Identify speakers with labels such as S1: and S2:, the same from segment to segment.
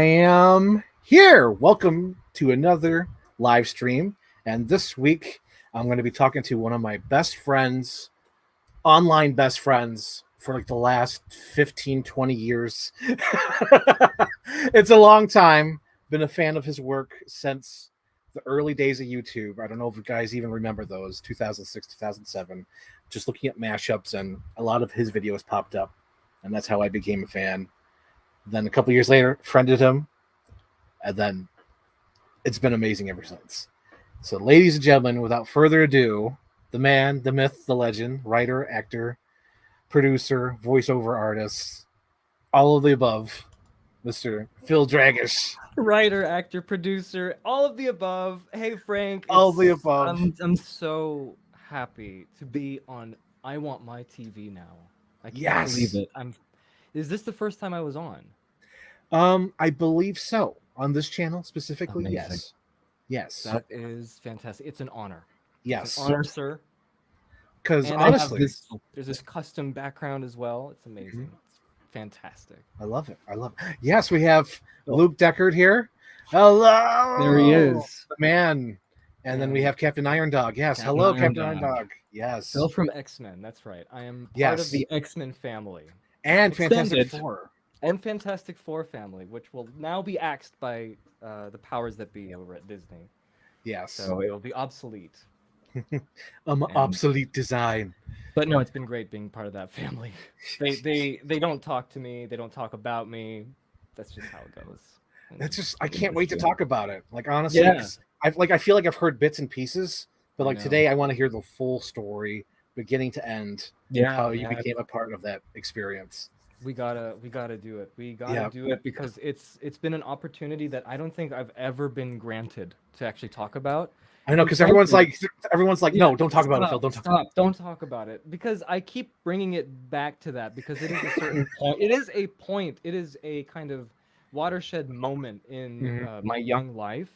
S1: am here. Welcome to another live stream. And this week, I'm going to be talking to one of my best friends, online best friends for like the last 15, 20 years. It's a long time. Been a fan of his work since the early days of YouTube. I don't know if you guys even remember those, 2006, 2007. Just looking at mashups, and a lot of his videos popped up. And that's how I became a fan. Then a couple years later, friended him, and then it's been amazing ever since. So, ladies and gentlemen, without further ado, the man, the myth, the legend, writer, actor, producer, voiceover artist, all of the above, Mr. Phil Dragash.
S2: Writer, actor, producer, all of the above. Hey, Frank.
S1: All of the above.
S2: I'm so happy to be on I Want My TV now. I can't believe it. Is this the first time I was on?
S1: I believe so. On this channel specifically,
S2: Amazing.
S1: yes. Yes.
S2: That is fantastic. It's an honor.
S1: Yes.
S2: It's an honor, sir.
S1: Because honestly,
S2: there's this custom background as well. It's amazing.
S1: Mm-hmm.
S2: It's fantastic.
S1: I love it. Yes, we have Luke Deckard here. Hello.
S2: There he is.
S1: The man. And then we have Captain Iron Dog. Yes. Hello, Captain Iron Dog. Yes.
S2: Phil from X-Men. That's right. I am part of the X-Men family.
S1: And Fantastic Four.
S2: And Fantastic Four family, which will now be axed by the powers that be over at Disney.
S1: Yes.
S2: So it will be obsolete.
S1: Obsolete design.
S2: But no, it's been great being part of that family. They don't talk to me. They don't talk about me. That's just how it goes.
S1: That's just I can't wait to talk about it. Like honestly, I feel like I've heard bits and pieces, but like today I want to hear the full story, beginning to end.
S2: Yeah,
S1: how you became a part of that experience.
S2: We gotta do it. We gotta do it because it's been an opportunity that I don't think I've ever been granted to actually talk about.
S1: I know, because everyone's like, no, don't talk about it, Phil.
S2: Don't talk about it. Because I keep bringing it back to that because it is a certain point. It is a point. It is a kind of watershed moment in my young life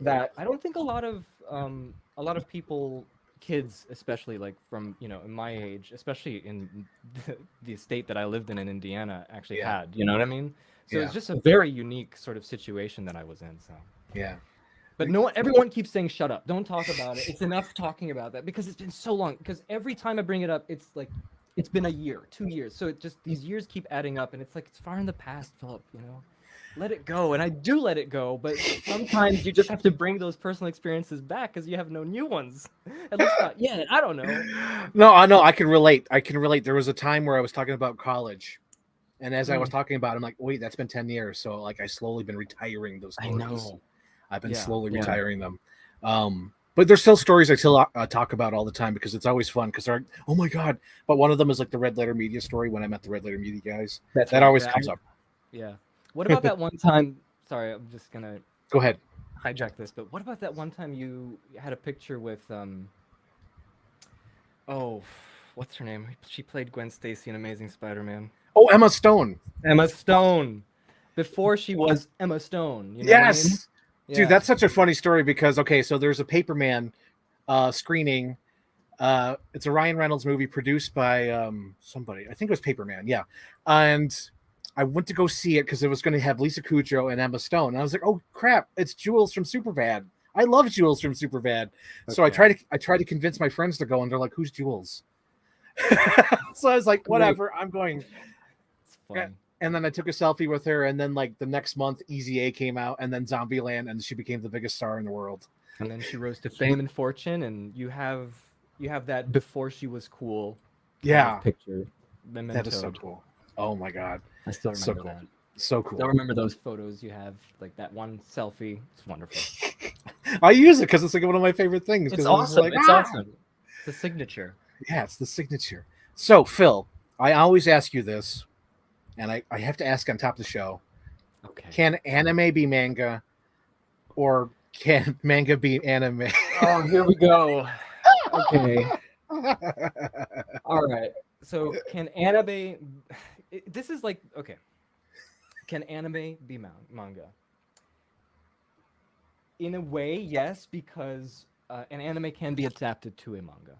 S2: that I don't think a lot of people, kids especially, like from in my age, especially in the state that I lived in Indiana, actually had. You know what I mean? So it's just a very unique sort of situation that I was in. So but everyone keeps saying, shut up, don't talk about it. It's enough talking about that because it's been so long. Because every time I bring it up, it's like, it's been a year, 2 years. So it just, these years keep adding up and it's like, it's far in the past, Philip, let it go. And I do let it go. But sometimes you just have to bring those personal experiences back because you have no new ones. At least not yet. I don't know.
S1: No, I know. I can relate. There was a time where I was talking about college. And as I was talking about it, I'm like, wait, that's been 10 years. So like I slowly been retiring those stories.
S2: I know.
S1: I've been slowly retiring them. But there's still stories I still talk about all the time because it's always fun because they're, oh my God. But one of them is like the Red Letter Media story when I met the Red Letter Media guys. That always comes up.
S2: Yeah. What about that one time? Sorry, I'm just going to
S1: go ahead.
S2: Hijack this. But what about that one time you had a picture with, what's her name? She played Gwen Stacy in Amazing Spider-Man.
S1: Oh, Emma Stone.
S2: Emma Stone. Before she was Emma Stone. You know
S1: yes.
S2: What I mean?
S1: Dude, that's such a funny story because, so there's a Paperman screening. It's a Ryan Reynolds movie produced by somebody. I think it was Paperman, yeah. And I went to go see it because it was going to have Lisa Kudrow and Emma Stone. And I was like, oh, crap, it's Jules from Superbad. I love Jules from Superbad. Okay. So I tried to convince my friends to go, and they're like, who's Jules? So I was like, whatever, I'm going.
S2: It's fun.
S1: And then I took a selfie with her, and then like the next month, Easy A came out, and then Zombieland, and she became the biggest star in the world.
S2: And then she rose to fame and fortune, and you have that before she was cool. Picture. Memento.
S1: That is so cool. Oh my God,
S2: I still remember that.
S1: So cool.
S2: I still remember those photos you have, like that one selfie. It's wonderful.
S1: I use it because it's like one of my favorite things.
S2: It's awesome. It's awesome. It's a signature.
S1: Yeah, it's the signature. So Phil, I always ask you this. And I have to ask on top of the show, can anime be manga or can manga be anime?
S2: Oh, here we go. Okay. All right. So can anime, this is like, okay. Can anime be manga? In a way, yes, because an anime can be adapted to a manga.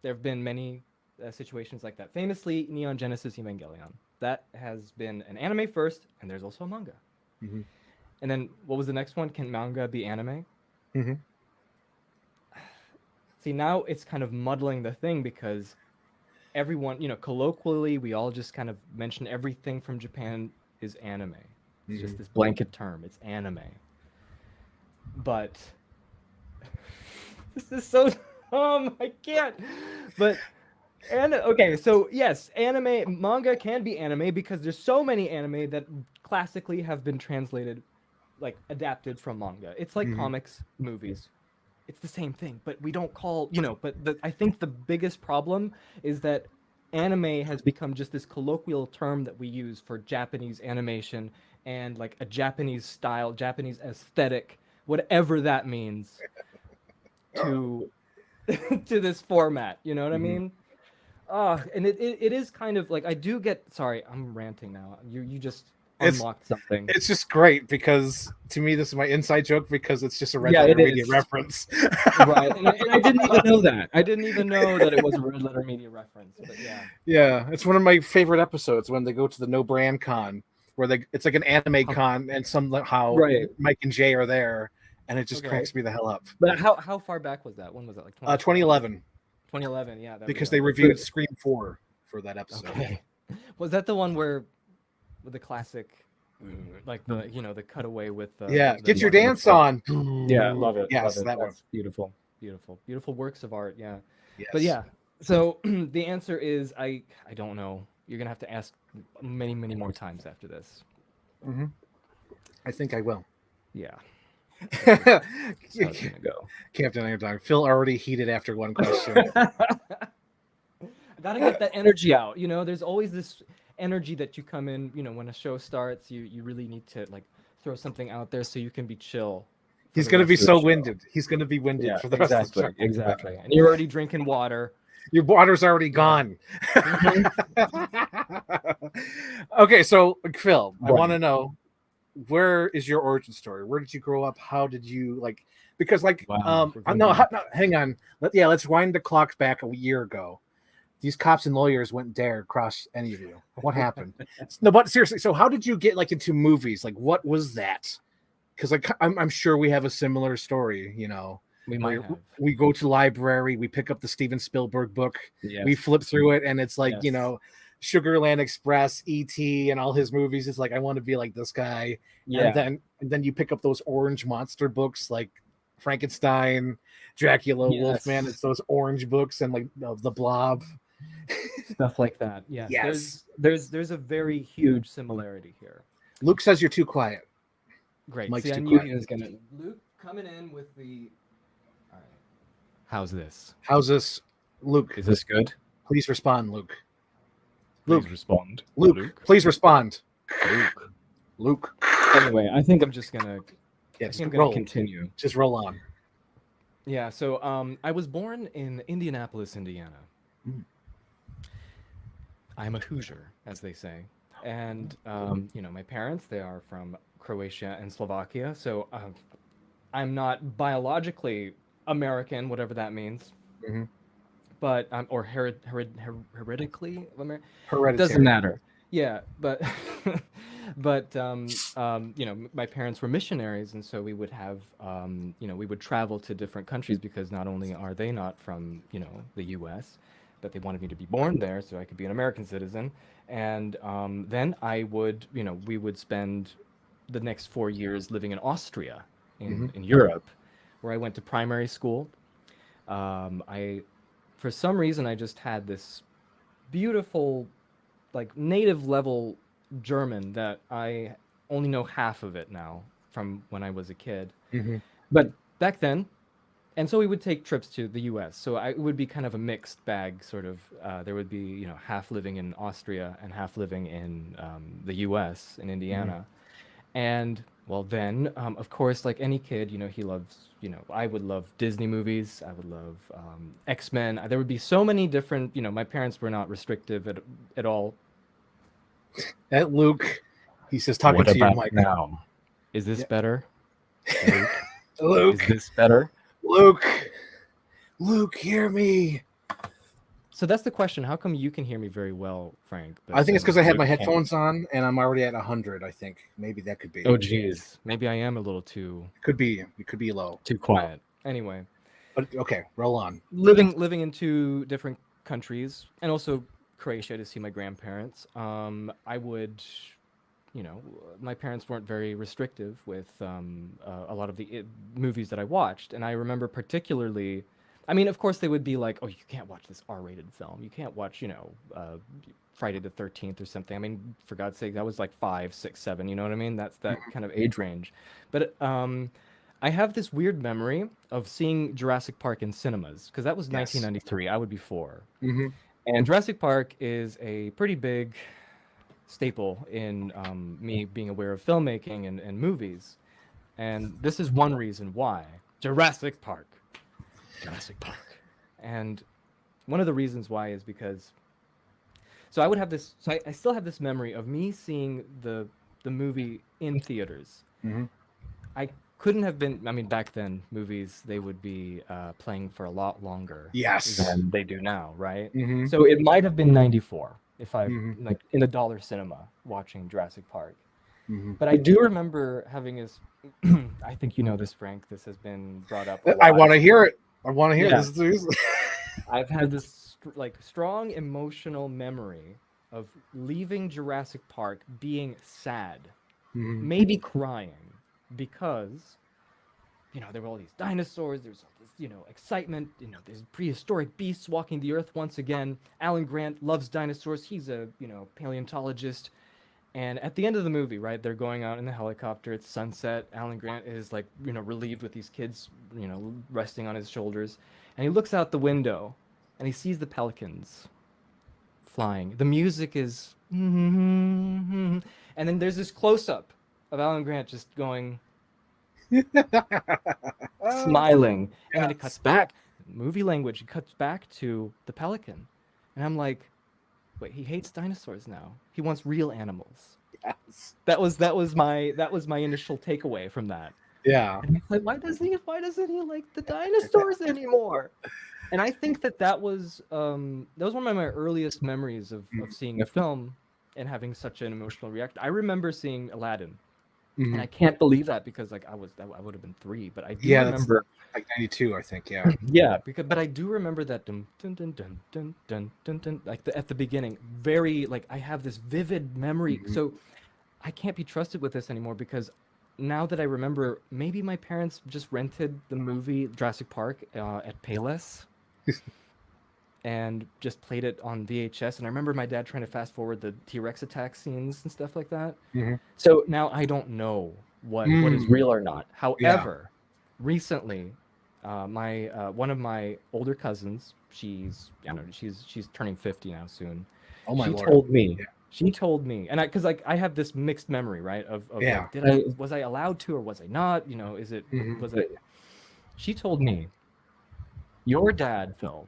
S2: There have been many situations like that. Famously, Neon Genesis Evangelion. That has been an anime first, and there's also a manga.
S1: Mm-hmm.
S2: And then what was the next one? Can manga be anime?
S1: Mm-hmm.
S2: See, now it's kind of muddling the thing because everyone, colloquially, we all just kind of mention everything from Japan is anime. It's
S1: Mm-hmm.
S2: just this blanket term. It's anime. But this is so dumb. I can't. But and okay, so yes, anime manga can be anime because there's so many anime that classically have been translated, like adapted from manga. It's like
S1: Mm-hmm.
S2: comics, movies. It's the same thing, but we don't call, but I think the biggest problem is that anime has become just this colloquial term that we use for Japanese animation and like a Japanese style, Japanese aesthetic, whatever that means to to this format. You know what I
S1: Mm-hmm.
S2: mean? And it is kind of like I do get sorry, I'm ranting now. You just
S1: It's
S2: unlocked something.
S1: it's just great because to me this is my inside joke because it's just a red
S2: Yeah,
S1: letter
S2: it
S1: media
S2: is.
S1: reference.
S2: Right. And I didn't even know that. I didn't even know that it was a red letter media reference. But yeah.
S1: Yeah, it's one of my favorite episodes when they go to the No Brand Con, where it's like an anime con, and somehow
S2: Right.
S1: Mike and Jay are there, and it just
S2: Okay.
S1: cracks me the hell up.
S2: But how far back was that? When was that? Like
S1: 2011,
S2: 2011. Yeah, there we
S1: because
S2: go.
S1: they reviewed Scream 4 for that episode.
S2: Okay. Was that the one where with the classic like the cutaway with
S1: Yeah,
S2: the
S1: get your
S2: manga
S1: dance
S2: stuff?
S1: on.
S2: Yeah, love it.
S1: Yes,
S2: Love it.
S1: that one.
S2: That's beautiful. Beautiful. Beautiful works of art. Yeah. But
S1: Yes.
S2: yeah. So the answer is I don't know. You're going to have to ask many more times after this.
S1: Mm-hmm. I think I will.
S2: Yeah. That's how it's going to go.
S1: Captain Underdog. Phil already heated after one question.
S2: I gotta get that energy out. There's always this energy that you come in. When a show starts, you really need to like throw something out there so you can be chill.
S1: He's gonna be so winded. He's gonna be winded for the rest of the show.
S2: Exactly. And you're already drinking water.
S1: Your water's already gone. Okay, so Phil, I want to know, where is your origin story? Where did you grow up? How did you like? Because hang on. Let's wind the clock back a year ago. These cops and lawyers wouldn't dare cross any of you. What happened? No, but seriously, so how did you get like into movies? Like, what was that? Because like I'm sure we have a similar story.
S2: We might have.
S1: We go to the library, we pick up the Steven Spielberg book,
S2: Yes.
S1: we flip through it, and it's like
S2: Yes.
S1: Sugarland Express, E.T., and all his movies. It's like I want to be like this guy.
S2: Yeah.
S1: And then you pick up those orange monster books like Frankenstein, Dracula,
S2: Yes.
S1: Wolfman. It's those orange books and like the Blob.
S2: Stuff like that. Yes.
S1: Yes.
S2: There's a very huge similarity here.
S1: Luke says you're too quiet.
S2: Great.
S1: Mike's
S2: See, I
S1: too
S2: knew
S1: quiet.
S2: he was gonna. Luke coming in with the. All right. How's this?
S1: How's this, Luke?
S2: Is this good?
S1: Please respond, Luke.
S2: Please respond.
S1: Luke, please respond. Luke.
S2: Anyway, I think I'm just gonna.
S1: Yeah,
S2: I
S1: just
S2: think I'm gonna
S1: roll.
S2: continue.
S1: Just roll on.
S2: Yeah. So I was born in Indianapolis, Indiana.
S1: Mm.
S2: I'm a Hoosier, as they say, and my parents, they are from Croatia and Slovakia, so I'm not biologically American, whatever that means.
S1: Mm-hmm.
S2: But or hereditally American.
S1: Hereditary.
S2: Doesn't matter. Yeah, but but my parents were missionaries, and so we would have we would travel to different countries because not only are they not from the U.S., but they wanted me to be born there so I could be an American citizen. And then I would we would spend the next 4 years living in Austria in Europe, where I went to primary school. For some reason, I just had this beautiful, like native level German that I only know half of it now from when I was a kid.
S1: Mm-hmm.
S2: But back then, and so we would take trips to the U.S. So it would be kind of a mixed bag, sort of. There would be half living in Austria and half living in the U.S. in Indiana. And well, then of course, like any kid, he loves. I would love Disney movies. I would love X-Men. There would be so many different. My parents were not restrictive at all.
S1: That Luke, he says, talking to you, Mike.
S2: Now? Is this better?
S1: Luke,
S2: is this better?
S1: Luke, hear me.
S2: So that's the question. How come you can hear me very well, Frank?
S1: I
S2: But
S1: think it's because
S2: then
S1: I had
S2: Luke
S1: my
S2: can't?
S1: headphones on and I'm already at 100. I think maybe that could be.
S2: Oh, geez. Maybe I am a little
S1: Could be. It could be low.
S2: too quiet. Anyway,
S1: But okay, roll on.
S2: living in two different countries, and also Croatia to see my grandparents. I would, you know, my parents weren't very restrictive with a lot of the movies that I watched, and I remember particularly. I mean, of course, they would be like, "Oh, you can't watch this R-rated film. You can't watch, Friday the 13th or something." I mean, for God's sake, that was like 5, 6, 7. You know what I mean? That's that kind of age range. But I have this weird memory of seeing Jurassic Park in cinemas because that was
S1: Yes.
S2: 1993. I would be 4,
S1: Mm-hmm.
S2: and Jurassic Park is a pretty big staple in me being aware of filmmaking and movies. And this is one reason why Jurassic Park. Jurassic Park. And one of the reasons why is because so I would have this so I still have this memory of me seeing the movie in theaters.
S1: Mm-hmm.
S2: I couldn't have been. I mean, back then, movies they would be playing for a lot longer
S1: Yes.
S2: than they do now, right?
S1: Mm-hmm.
S2: So it might have been '94 if I
S1: Mm-hmm.
S2: like in a dollar cinema watching Jurassic Park.
S1: Mm-hmm.
S2: But I do remember having this. I think you know this, Frank. This has been brought up. A
S1: I
S2: lot.
S1: want to hear it. I want to hear
S2: Yeah.
S1: this.
S2: I've had this like strong emotional memory of leaving Jurassic Park being sad,
S1: Mm-hmm.
S2: maybe crying, because there were all these dinosaurs. There's all this, excitement. There's prehistoric beasts walking the earth once again. Alan Grant loves dinosaurs. He's a, paleontologist. And at the end of the movie, right, they're going out in the helicopter. It's sunset. Alan Grant is like, relieved with these kids, resting on his shoulders. And he looks out the window and he sees the pelicans flying. The music is, and then there's this close up of Alan Grant just going, smiling, and then it cuts back. Movie language. It cuts back to the pelican, and I'm like, wait, he hates dinosaurs now. He wants real animals.
S1: Yes.
S2: That was my initial takeaway from that.
S1: Yeah.
S2: And it's like, why doesn't he like the dinosaurs anymore? And I think that was one of my earliest memories of seeing a film and having such an emotional reaction. I remember seeing Aladdin.
S1: Mm-hmm.
S2: And I can't believe that because I would have been 3, but I do remember
S1: like 92, I think. Yeah.
S2: Yeah, but I do remember that dun dun dun dun dun dun dun, dun like at the beginning. Very like I have this vivid memory.
S1: Mm-hmm.
S2: So I can't be trusted with this anymore because now that I remember, maybe my parents just rented the movie Jurassic Park at Payless. And just played it on VHS. And I remember my dad trying to fast forward the T-Rex attack scenes and stuff like that.
S1: Mm-hmm.
S2: So now I don't know what is real or not. However, recently, my one of my older cousins, she's turning 50 now soon.
S1: Oh my
S2: Lord. She told me, and because I have this mixed memory, right? Of like, was I allowed to or was I not? Is it was it? She told me, your dad, Phil.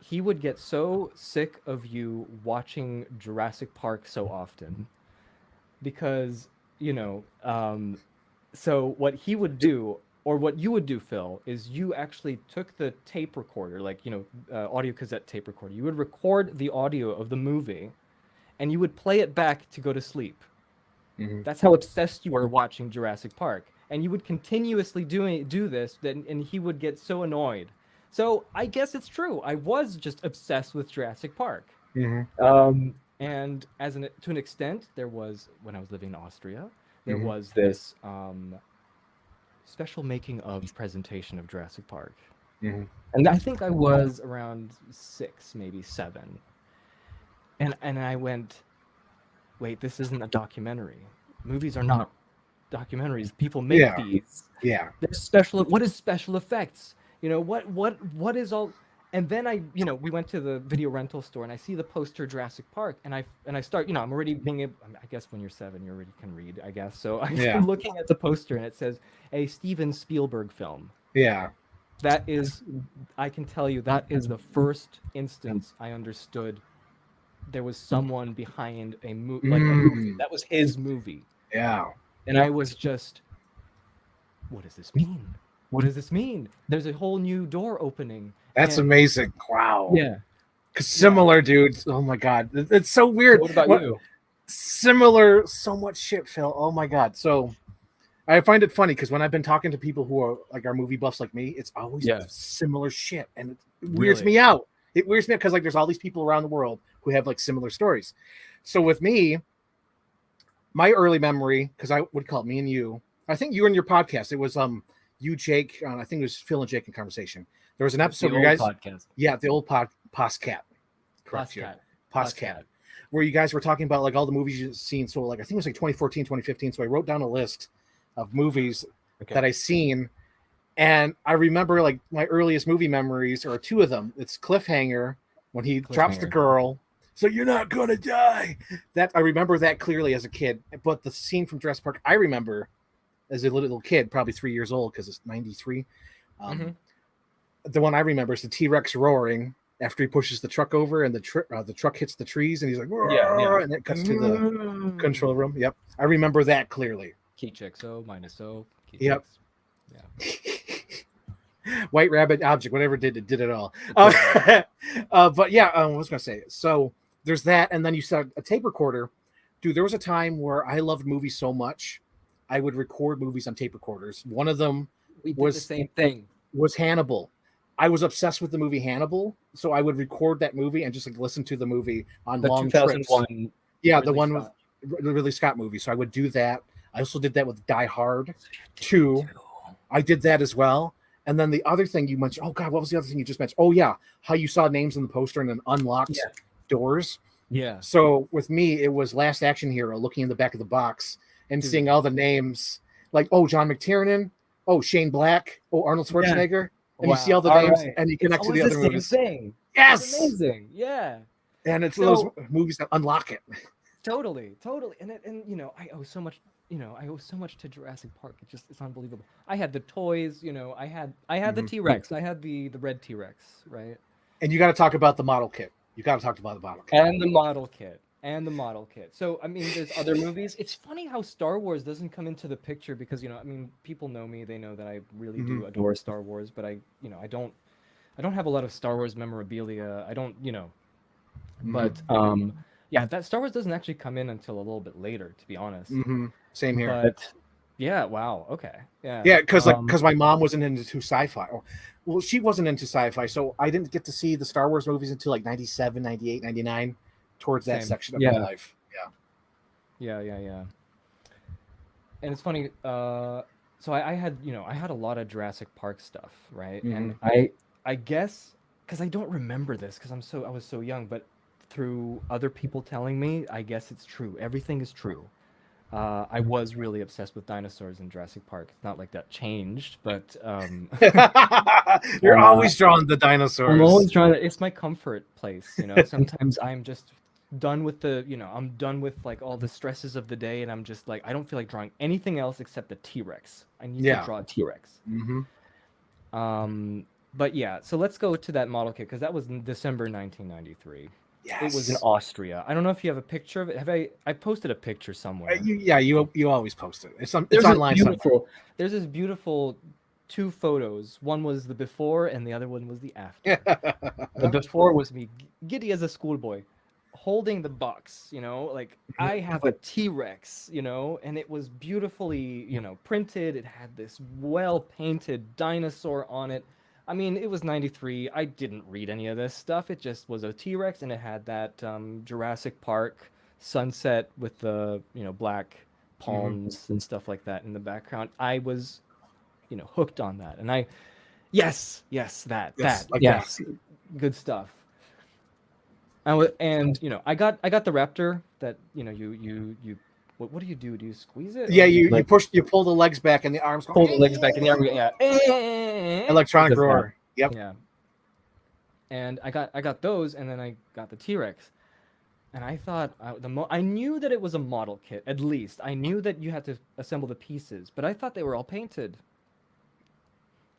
S2: He would get so sick of you watching Jurassic Park so often because, so what he would do, or what you would do, Phil, is you actually took the tape recorder, like, audio cassette tape recorder. You would record the audio of the movie and you would play it back to go to sleep. Mm-hmm. That's how obsessed you were watching Jurassic Park. And you would continuously do this, and he would get so annoyed. So I guess it's true. I was just obsessed with Jurassic Park. Mm-hmm. And to an extent, there was, when I was living in Austria, there was this special making of presentation of Jurassic Park. Mm-hmm. And I think I was around 6, maybe 7. And I went, wait, this isn't a documentary. Movies are not documentaries. People make these. Yeah. There's what is special effects? What is all? And then we went to the video rental store and I see the poster Jurassic Park and I start, I'm already being able, I guess when you're 7, you already can read, I guess. So I'm looking at the poster and it says a Steven Spielberg film. Yeah. That is, I can tell you, that is the first instance I understood there was someone behind a movie, like a movie. That was his movie. Yeah. And I was just, what does this mean? what does this mean? There's a whole new door opening.
S1: That's
S2: And
S1: amazing. Wow.
S2: yeah.
S1: Similar, dude. Oh my god, it's so weird.
S2: What about you?
S1: Similar, so much shit, Phil. Oh my god. So I find it funny because when I've been talking to people who are like our movie buffs like me, it's always similar shit, and it weirds me out. It weirds me out because like there's all these people around the world who have like similar stories. So with me, my early memory, because I would call it me and you. I think you were in your podcast. It was you, Jake. I think it was Phil and Jake in conversation. There was an episode where you guys,
S2: podcast.
S1: Yeah, the old Poscat, correct? Poscat, where you guys were talking about like all the movies you've seen. So like I think it was like 2014, 2015. So I wrote down a list of movies that I seen, and I remember like my earliest movie memories are two of them. It's Cliffhanger when he drops the girl. So you're not gonna die. That I remember that clearly as a kid. But the scene from Jurassic Park I remember as a little kid, probably 3 years old because it's 93. The one I remember is the T-Rex roaring after he pushes the truck over and the truck hits the trees and he's like, and it cuts to the control room. Yep, I remember that clearly.
S2: Key check so minus so.
S1: Yep. Yeah. White rabbit object, whatever it did it all. But yeah, I was gonna say. So there's that, and then you said a tape recorder. Dude, there was a time where I loved movies so much, I would record movies on tape recorders. One of them
S2: was the same thing.
S1: Was Hannibal. I was obsessed with the movie Hannibal, so I would record that movie and just like listen to the movie on the long 2001 trips. Yeah, the one with the Ridley Scott movie. So I would do that. I also did that with Die Hard 2. I did that as well. And then the other thing you mentioned, oh God, what was the other thing you just mentioned? Oh yeah, how you saw names in the poster and then unlocked doors.
S2: Yeah.
S1: So with me, it was Last Action Hero, looking in the back of the box and seeing all the names, like, oh, John McTiernan, oh, Shane Black, oh, Arnold Schwarzenegger. And you see all the names and you connect to the other movies.
S2: Thing.
S1: Yes.
S2: It's amazing. Yeah.
S1: And it's those movies that unlock it.
S2: Totally. And you know, I owe so much to Jurassic Park. It's unbelievable. I had the toys, you know, I had the T-Rex. I had the red T-Rex, right?
S1: And you got to talk about the model kit. You got to talk about the model kit.
S2: And the model kit. So, I mean, there's other movies. It's funny how Star Wars doesn't come into the picture because, you know, I mean, people know me. They know that I really do adore Star Wars, but I don't have a lot of Star Wars memorabilia. I don't, you know, but yeah, that Star Wars doesn't actually come in until a little bit later, to be honest.
S1: Same here.
S2: But yeah, wow, okay, yeah,
S1: because my mom wasn't into sci-fi. Well, she wasn't into sci-fi, so I didn't get to see the Star Wars movies until like 97, 98, 99, towards that section of my life.
S2: Yeah. And it's funny. So I had a lot of Jurassic Park stuff, right? And I guess because I don't remember this because I was so young, but through other people telling me, I guess it's true. Everything is true. I was really obsessed with dinosaurs in Jurassic Park. It's not like that changed, but
S1: you're always drawn to dinosaurs.
S2: I'm always drawn to, it's my comfort place, you know. Sometimes I'm just done with I'm done with like all the stresses of the day, and I'm just like, I don't feel like drawing anything else except a T-Rex. I need to draw a T-Rex. But yeah, so let's go to that model kit because that was in December 1993. Yes. It was in Austria. I don't know if you have a picture of it. I posted a picture somewhere.
S1: You always post it. It's online somewhere.
S2: There's this beautiful 2 photos. One was the before and the other one was the after. The before was me giddy as a schoolboy holding the box, you know, like I have a T-Rex, you know, and it was beautifully, you know, printed. It had this well-painted dinosaur on it. I mean, it was 93. I didn't read any of this stuff. It just was a T-Rex, and it had that Jurassic Park sunset with the, you know, black palms and stuff like that in the background. I was, you know, hooked on that. And yes, that. Good stuff. And you know, I got the Raptor that, you know, you what do? Do you squeeze it?
S1: Yeah, you pull the legs back and the arms go.
S2: Pull the legs back and the arm, yeah.
S1: Electronic roar. Yep.
S2: Yeah. And I got those, and then I got the T-Rex, and I thought I knew that it was a model kit. At least I knew that you had to assemble the pieces, but I thought they were all painted.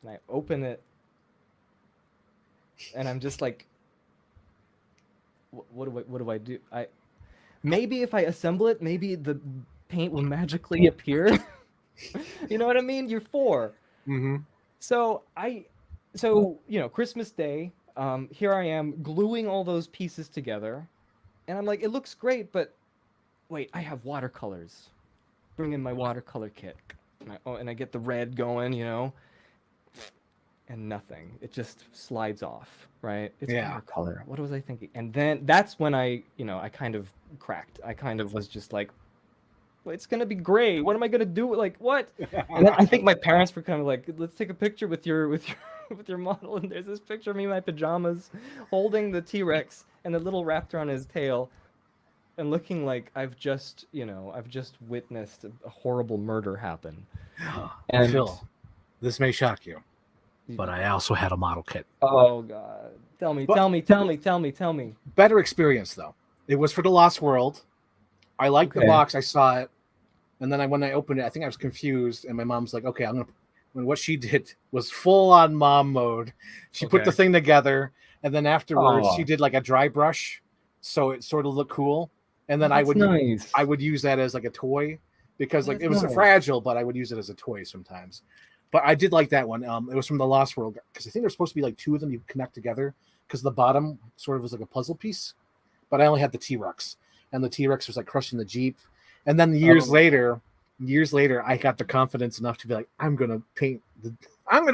S2: And I open it, and I'm just like, what do I do? Maybe if I assemble it, maybe the paint will magically appear. You know what I mean? You're 4. So Christmas Day, here I am gluing all those pieces together, and I'm like, it looks great, but wait, I have watercolors. Bring in my watercolor kit. And I get the red going, and nothing. It just slides off, right? It's watercolor. What was I thinking? And then that's when I kind of cracked. I kind of was just like, well, it's gonna be gray. What am I gonna do? Like what? And then I think my parents were kind of like, let's take a picture with your with your model. And there's this picture of me in my pajamas, holding the T-Rex and the little raptor on his tail, and looking like I've just witnessed a horrible murder happen.
S1: And Phil, this may shock you, but I also had a model kit.
S2: Oh God! Tell me.
S1: Better experience though. It was for The Lost World. I liked the box. I saw it, and then when I opened it, I think I was confused, and my mom's like, "Okay, I'm gonna." When what she did was full on mom mode. She put the thing together, and then afterwards she did like a dry brush, so it sort of looked cool. And then I would use that as like a toy, because like it was fragile, but I would use it as a toy sometimes. But I did like that one. It was from The Lost World, because I think there's supposed to be like two of them you connect together, because the bottom sort of was like a puzzle piece. But I only had the T-Rex, and the T-Rex was like crushing the Jeep. And then years later, I got the confidence enough to be like, I'm gonna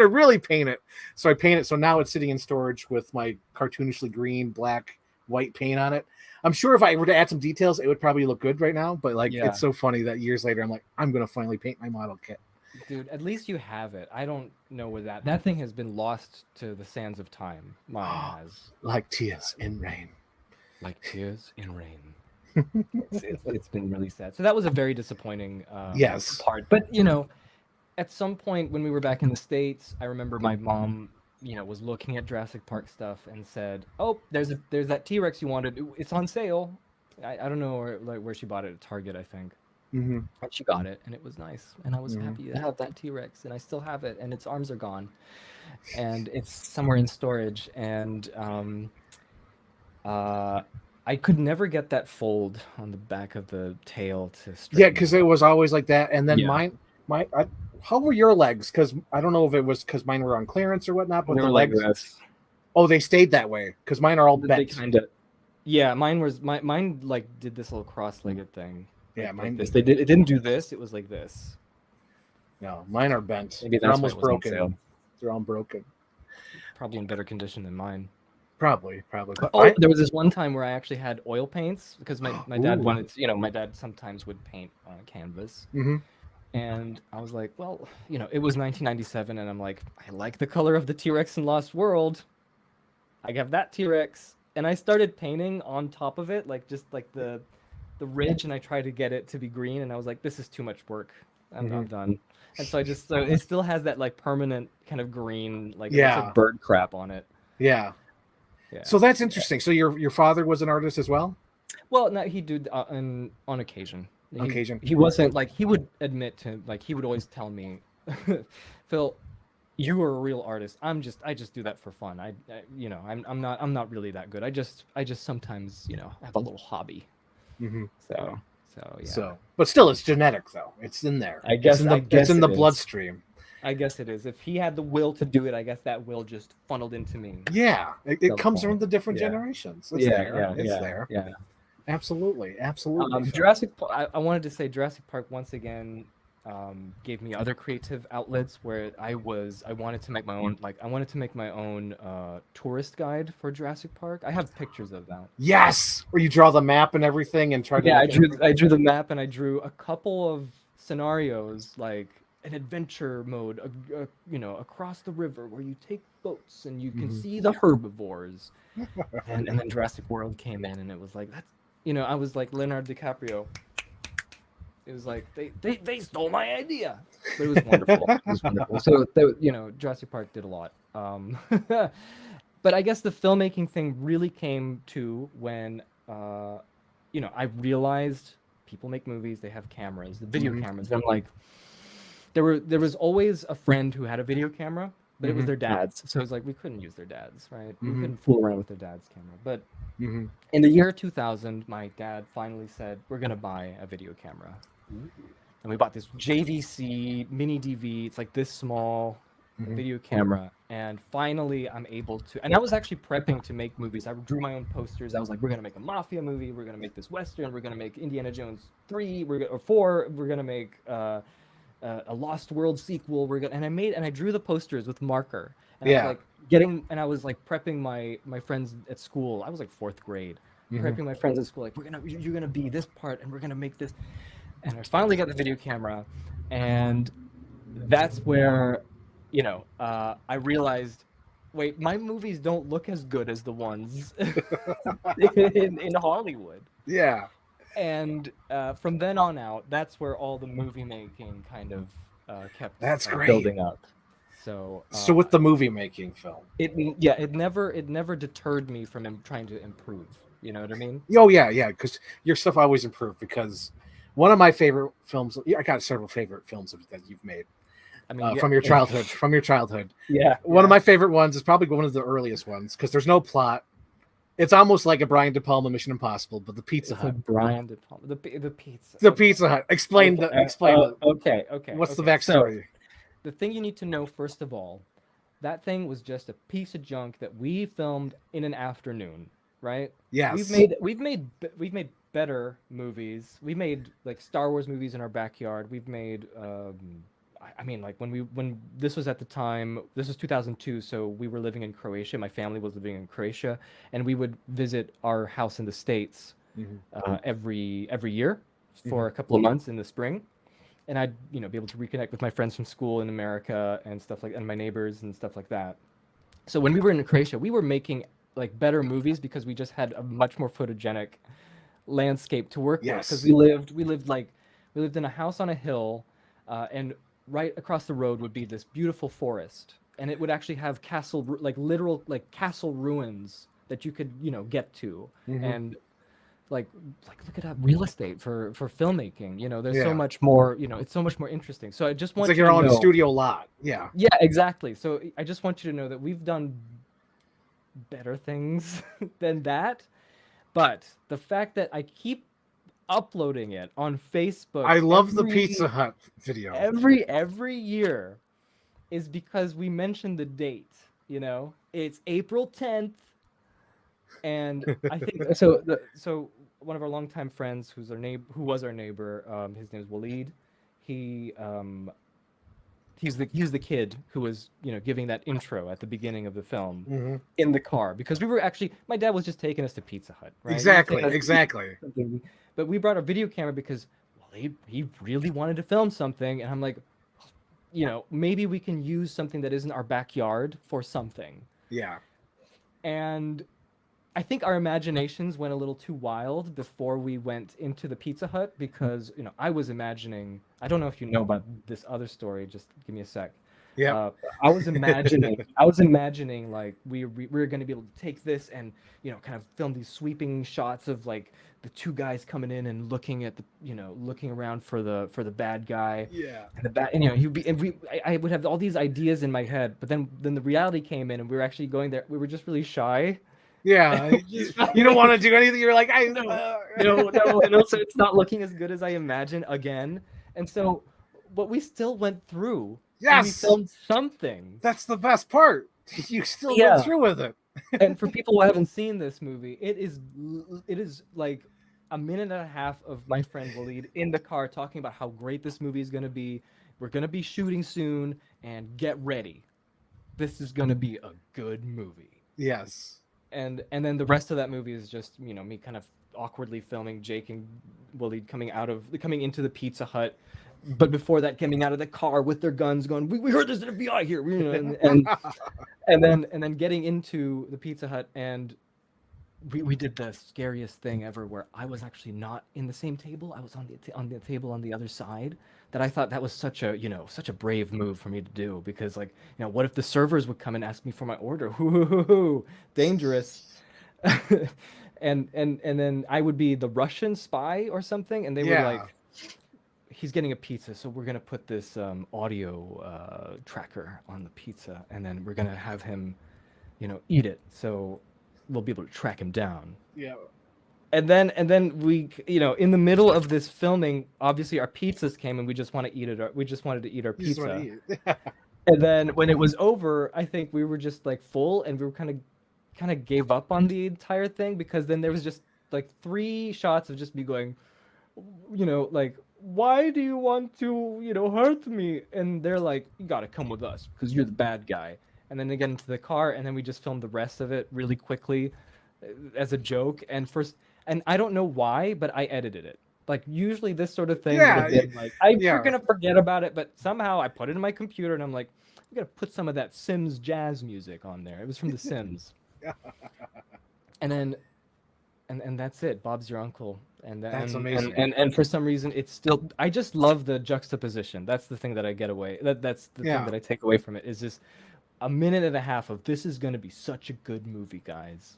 S1: really paint it. So I paint it. So now it's sitting in storage with my cartoonishly green, black, white paint on it. I'm sure if I were to add some details, it would probably look good right now. But it's so funny that years later, I'm like, I'm gonna finally paint my model kit.
S2: Dude, at least you have it. I don't know where that thing has been lost to the sands of time. Mine has.
S1: Like tears in rain.
S2: Like tears in rain. It's been really sad. So that was a very disappointing part. But at some point when we were back in the States, I remember my mom, was looking at Jurassic Park stuff and said, "Oh, there's that T-Rex you wanted. It's on sale." I don't know where she bought it, at Target, I think.
S1: Mm-hmm.
S2: But she got it, and it was nice, and I was happy to have that T-Rex, and I still have it, and its arms are gone, and it's somewhere in storage, and I could never get that fold on the back of the tail to straighten.
S1: Yeah, because it was always like that. And then how were your legs? Because I don't know if it was because mine were on clearance or whatnot, but the legs. Like this. Oh, they stayed that way because mine are all bent.
S2: Mine like did this little cross-legged thing.
S1: Yeah, mine.
S2: Like this. It didn't do this. It was like this.
S1: No, mine are bent.
S2: Maybe
S1: they're almost broken. They're all broken.
S2: Probably in better condition than mine.
S1: Probably.
S2: But there was this one time where I actually had oil paints because my dad wanted, my dad sometimes would paint on canvas.
S1: Mm-hmm.
S2: And I was like, well, it was 1997, and I'm like, I like the color of the T-Rex in Lost World. I have that T-Rex, and I started painting on top of it, like just like the ridge, and I tried to get it to be green, and I was like, this is too much work. I'm done. And so it still has that like permanent kind of green, like bird crap on it.
S1: Yeah. So that's interesting. So your father was an artist as well?
S2: Well, no, he did on occasion.
S1: He
S2: wasn't like, he would admit to, like, he would always tell me, Phil, you are a real artist. I just do that for fun. I'm not really that good. I just sometimes have a little hobby.
S1: Mm-hmm.
S2: So yeah.
S1: So, but still, it's genetic though. It's in there.
S2: I guess
S1: it's in the bloodstream.
S2: I guess it is. If he had the will to do it, I guess that will just funneled into me.
S1: Yeah, it comes from the different generations. It's there.
S2: Yeah.
S1: Absolutely.
S2: Jurassic. I wanted to say Jurassic Park once again gave me other creative outlets where I wanted to make my own. Like I wanted to make my own tourist guide for Jurassic Park. I have pictures of that.
S1: Yes, where you draw the map and everything and try to.
S2: Yeah, I drew the map and I drew a couple of scenarios like an adventure mode, across the river where you take boats and you can see the herbivores, and then Jurassic World came in and it was like that's. I was like Leonardo DiCaprio. It was like they stole my idea, but it was wonderful. It was wonderful. So Jurassic Park did a lot. But I guess the filmmaking thing really came to when I realized people make movies. They have cameras, the video cameras. And I'm like, there was always a friend who had a video camera, but it was their dad's. So it was like we couldn't use their dad's, right? We couldn't fool around with their dad's camera. But in the year 2000, my dad finally said, we're going to buy a video camera. And we bought this JVC mini DV. It's like this small. a video camera, and finally I'm able to. And I was actually prepping to make movies. I drew my own posters. I was like, we're gonna make a mafia movie. We're gonna make this western. We're gonna make Indiana Jones 3. Or 4. We're gonna make a Lost World sequel. And I drew the posters with marker. And I was like I was like prepping my friends at school. I was like 4th grade, prepping my friends at school. Like, you're gonna be this part, and we're gonna make this. And I finally got the video camera, and that's where, I realized, wait, my movies don't look as good as the ones in Hollywood.
S1: Yeah.
S2: And from then on out, that's where all the movie making kind of kept building up. So
S1: with the movie making film,
S2: it never deterred me from trying to improve. You know what I mean?
S1: Oh yeah, because your stuff always improved. Because one of my favorite films, I got several favorite films that you've made. I mean, from your childhood.
S2: Yeah.
S1: One of my favorite ones is probably one of the earliest ones because there's no plot. It's almost like a Brian De Palma Mission Impossible, but the Pizza Hut.
S2: Brian De Palma, the pizza.
S1: The Pizza Hut. Explain it.
S2: Okay.
S1: What's the backstory?
S2: So, the thing you need to know, first of all, that thing was just a piece of junk that we filmed in an afternoon, right?
S1: Yes.
S2: We've made better movies. We made like Star Wars movies in our backyard. We've made I mean, like when this was at the time, this was 2002, so we were living in Croatia. My family was living in Croatia, and we would visit our house in the States every year for a couple of months in the spring. And I'd be able to reconnect with my friends from school in America and stuff like, and my neighbors and stuff like that. So when we were in Croatia, we were making like better movies because we just had a much more photogenic landscape to work with. Because we lived in a house on a hill, and right across the road would be this beautiful forest, and it would actually have literal castle ruins that you could get to, and like look at that real estate for filmmaking. There's so much more. It's so much more interesting. So I just want
S1: it's like your own studio lot. Yeah
S2: exactly. So I just want you to know that we've done better things than that, but the fact that I keep uploading it on Facebook,
S1: I love the Pizza Hut video
S2: every year, is because we mentioned the date. It's April 10th, and I think so one of our longtime friends who was our neighbor, his name is Waleed. He's the kid who was giving that intro at the beginning of the film in the car, because my dad was just taking us to Pizza Hut, right?
S1: Exactly.
S2: But we brought a video camera because he really wanted to film something, and I'm like, maybe we can use something that isn't our backyard for something.
S1: Yeah.
S2: And I think our imaginations went a little too wild before we went into the Pizza Hut, because I was imagining. I don't know if you know about this other story. Just give me a sec.
S1: Yeah.
S2: I was imagining like we were going to be able to take this and kind of film these sweeping shots of like the two guys coming in and looking at the looking around for the bad guy.
S1: Yeah.
S2: And the bad, I would have all these ideas in my head, but then the reality came in, and we were actually going there. We were just really shy.
S1: Yeah, you don't want to do anything. You're like,
S2: no. So it's not looking as good as I imagined again, and so, but we still went through.
S1: Yes,
S2: we filmed something.
S1: That's the best part. You still went through with it.
S2: And for people who haven't seen this movie, it is like a minute and a half of my friend Waleed in the car talking about how great this movie is going to be. We're going to be shooting soon, and get ready. This is going to be a good movie.
S1: Yes.
S2: And then the rest of that movie is just me kind of awkwardly filming Jake and Waleed coming into the Pizza Hut, but before that, coming out of the car with their guns, going, "We heard there's an FBI here," and then getting into the Pizza Hut, and we did the scariest thing ever, where I was actually not in the same table. I was on the table on the other side. That I thought that was such a brave move for me to do, because what if the servers would come and ask me for my order? Dangerous. and then I would be the Russian spy or something, and they were like, he's getting a pizza, so we're gonna put this audio tracker on the pizza, and then we're gonna have him eat it, so we'll be able to track him down.
S1: Yeah.
S2: And then we, in the middle of this filming, obviously our pizzas came, and we just wanted to eat our pizza. And then when it was over, I think we were just like full, and we were kind of gave up on the entire thing, because then there was just like 3 shots of just me going, like, why do you want to, hurt me? And they're like, you gotta come with us because you're the bad guy. And then they get into the car, and then we just filmed the rest of it really quickly as a joke. And I don't know why, but I edited it. Like, usually this sort of thing would have been like, you're gonna forget about it, but somehow I put it in my computer, and I'm like, I'm gonna put some of that Sims jazz music on there. It was from The Sims. And then and that's it. Bob's your uncle.
S1: That's amazing.
S2: And for some reason, it's still. I just love the juxtaposition. That's the thing that I get away. That's the thing that I take away from it. Is just a minute and a half of this is going to be such a good movie, guys.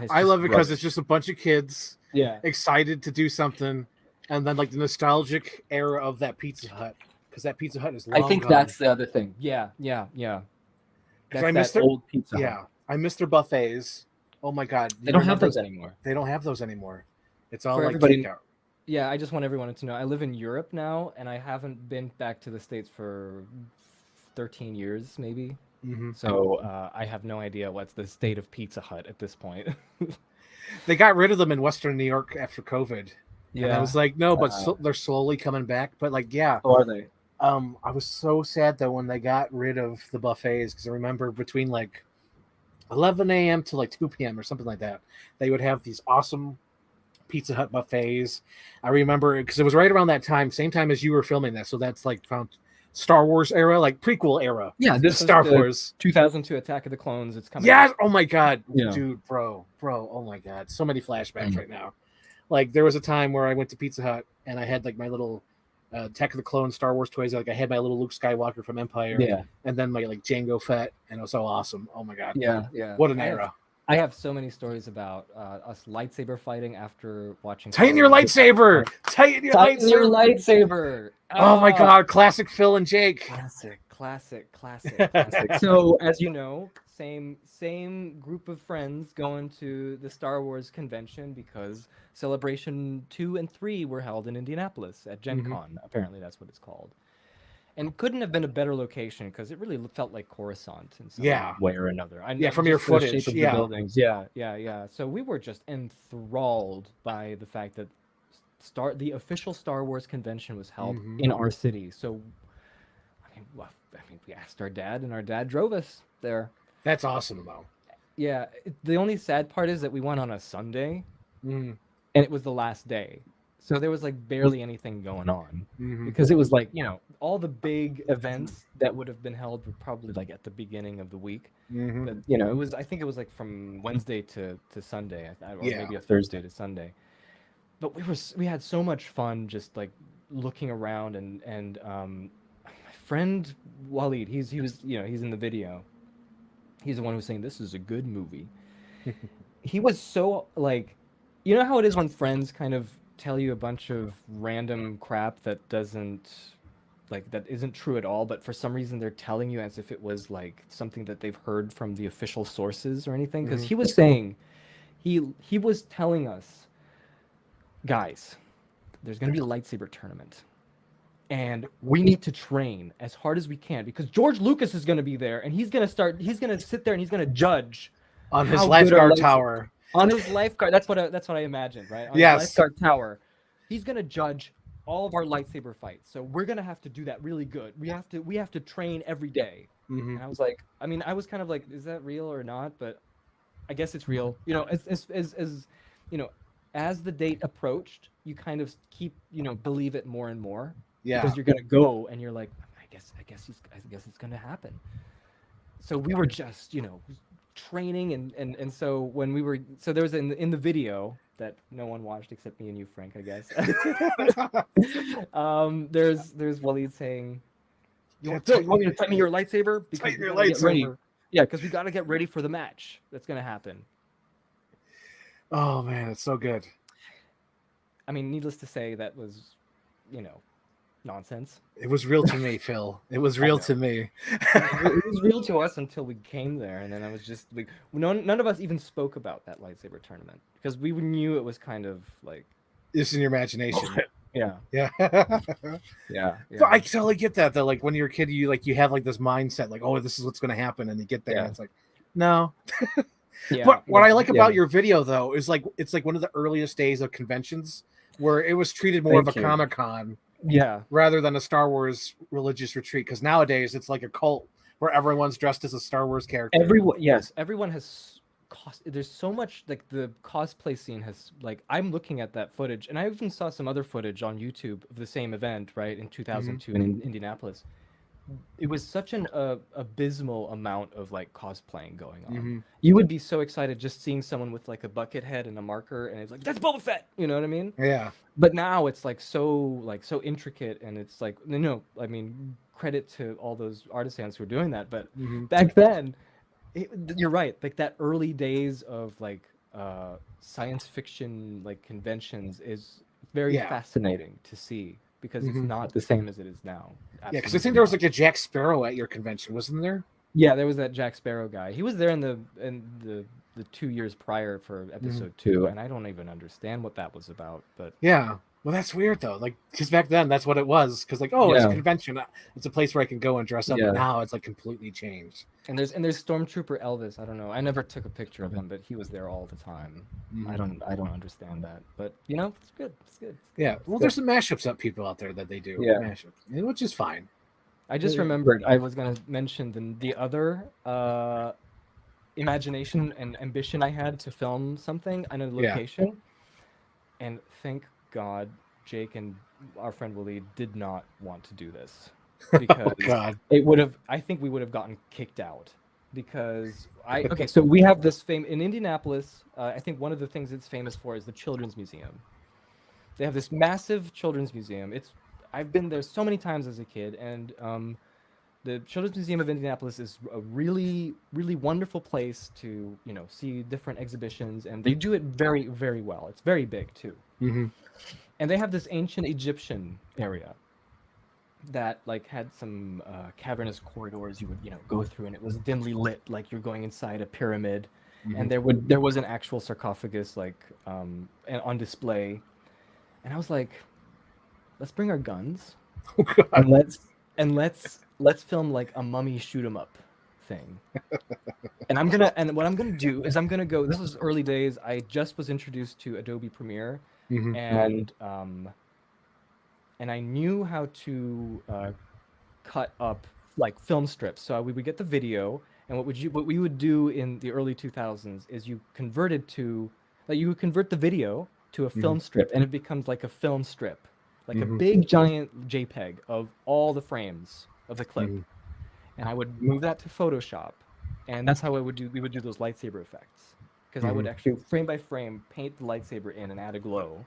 S1: I love it because it's just a bunch of kids, excited to do something, and then like the nostalgic era of that Pizza Hut, because that Pizza Hut is long
S2: I think
S1: gone.
S2: that's the other thing. Yeah. That's
S1: I miss
S2: that old Pizza Hut.
S1: Yeah, I miss their buffets. Oh my god,
S2: they don't have those anymore.
S1: They don't have those anymore. It's all
S2: For
S1: like
S2: everybody,
S1: takeout.
S2: Yeah, I just want everyone to know I live in Europe now, and I haven't been back to the States for 13 years, maybe.
S1: Mm-hmm.
S2: So I have no idea what's the state of Pizza Hut at this point.
S1: They got rid of them in Western New York after COVID. Yeah, and I was like, no, but they're slowly coming back. But like, yeah,
S2: how are they?
S1: I was so sad though when they got rid of the buffets, because I remember between like 11 a.m. to like 2 p.m. or something like that, they would have these awesome Pizza Hut buffets. I remember because it was right around that time, same time as you were filming that. So that's like found Star Wars era, like prequel era.
S2: Yeah, this
S1: Star Wars
S2: 2002 Attack of the Clones. It's coming.
S1: Yeah. Oh my god, dude, bro. Oh my god, so many flashbacks right now. Like there was a time where I went to Pizza Hut and I had like my little Attack of the Clones Star Wars toys. Like I had my little Luke Skywalker from Empire, and then my like Jango Fett, and it was so awesome. Oh my god,
S2: yeah.
S1: What an era.
S2: I have so many stories about us lightsaber fighting after watching.
S1: Tighten your lightsaber! Tighten your
S2: lightsaber!
S1: Oh my god, classic Phil and Jake.
S2: Classic. So, as you know, same group of friends going to the Star Wars convention because Celebration 2 and 3 were held in Indianapolis at Gen Con. Apparently, that's what it's called. And it couldn't have been a better location because it really felt like Coruscant in some way or another.
S1: From your footage.
S2: The buildings. Yeah. So we were just enthralled by the fact that the official Star Wars convention was held in our city. So, I mean, we asked our dad, and our dad drove us there.
S1: That's awesome, though.
S2: Yeah. The only sad part is that we went on a Sunday, and it was the last day. So there was like barely anything going on because it was like, all the big events that would have been held were probably like at the beginning of the week. But, I think it was like from Wednesday to Sunday, or maybe a Thursday to Sunday. But we had so much fun just like looking around, and my friend Waleed, he's in the video. He's the one who's saying this is a good movie. He was so like, how it is when friends kind of tell you a bunch of random crap that isn't true at all, but for some reason they're telling you as if it was like something that they've heard from the official sources or anything. Because he was saying, he was telling us, guys, there's going to be a lightsaber tournament, and we need to train as hard as we can because George Lucas is going to be there, and he's going to sit there and he's going to judge
S1: on his lifeguard tower.
S2: On his lifeguard, that's what I imagined, right? On his lifeguard tower, he's gonna judge all of our lightsaber fights. So we're gonna have to do that really good. We have to train every day. And I was like, I was kind of like, is that real or not? But I guess it's real. As the date approached, you kind of keep believe it more and more. Yeah. Because you're gonna go and you're like, I guess it's gonna happen. So we were just training and so when we were there was in the video that no one watched except me and you, Frank, I guess. There's Waleed saying, you want me to tighten your lightsaber? Because
S1: tighten your lightsaber.
S2: Because we got to get ready for the match that's going to happen.
S1: Oh man, it's so good.
S2: I mean, needless to say, that was nonsense.
S1: It was real to me, Phil. It was real to me.
S2: It was real to us until we came there, and then I was just like, none of us even spoke about that lightsaber tournament because we knew it was kind of like
S1: it's in your imagination.
S2: Yeah.
S1: Yeah.
S2: Yeah.
S1: But I totally get that though. Like when you're a kid, you have like this mindset, like, oh, this is what's going to happen, and you get there, and
S2: Yeah.
S1: it's like, no.
S2: Yeah.
S1: But what I like
S2: Yeah.
S1: about your video though is like it's like one of the earliest days of conventions where it was treated more of a
S2: Thank you.
S1: Comic-Con
S2: Yeah.
S1: rather than a Star Wars religious retreat. Because nowadays it's like a cult where everyone's dressed as a Star Wars character.
S2: Everyone has there's so much, like the cosplay scene has, like, I'm looking at that footage, and I even saw some other footage on YouTube of the same event, right, in 2002 in Indianapolis. It was such an abysmal amount of like cosplaying going on. You would be so excited just seeing someone with like a bucket head and a marker, and it's like, that's Boba Fett, you know what I mean?
S1: Yeah.
S2: But now it's like so intricate, and it's like, no, I mean, credit to all those artisans who are doing that. But back then, you're right, like that early days of like science fiction like conventions is very fascinating to see, because it's not the same as it is now.
S1: Yeah, because I think there was like a Jack Sparrow at your convention, wasn't there?
S2: Yeah, there was that Jack Sparrow guy. He was there in the 2 years prior for episode 2, and I don't even understand what that was about. But
S1: yeah, well, that's weird though. Like, because back then that's what it was. Because like, oh, it's a convention. It's a place where I can go and dress up. But now it's like completely changed.
S2: And there's Stormtrooper Elvis. I don't know. I never took a picture of him, but he was there all the time. I don't understand that. But you know, it's good. It's good.
S1: Yeah. Well, there's some mashups up people out there that they do.
S2: Yeah.
S1: Mashups, which is fine.
S2: I just remembered I was gonna mention the other imagination and ambition I had to film something on a location, and thank God Jake and our friend Willie did not want to do this, because it would have, I think we would have gotten kicked out, because okay, so we have this fame in Indianapolis. I think one of the things it's famous for is the Children's Museum. They have this massive children's museum. I've been there so many times as a kid, and the Children's Museum of Indianapolis is a really, really wonderful place to, you know, see different exhibitions, and they do it very, very well. It's very big too. And they have this ancient Egyptian area that like had some cavernous corridors you would, you know, go through, and it was dimly lit, like you're going inside a pyramid. And there was an actual sarcophagus like on display, and I was like, let's bring our guns, and let's film like a mummy shoot 'em up thing. And what I'm gonna do is I'm gonna go. This was early days. I just was introduced to Adobe Premiere, and I knew how to cut up like film strips. So we would get the video, and what we would do in the early 2000s is you convert the video to a film strip, and it becomes like a film strip, like a big giant JPEG of all the frames of the clip. And I would move that to Photoshop, and that's how we would do those lightsaber effects, because I would actually frame by frame paint the lightsaber in and add a glow.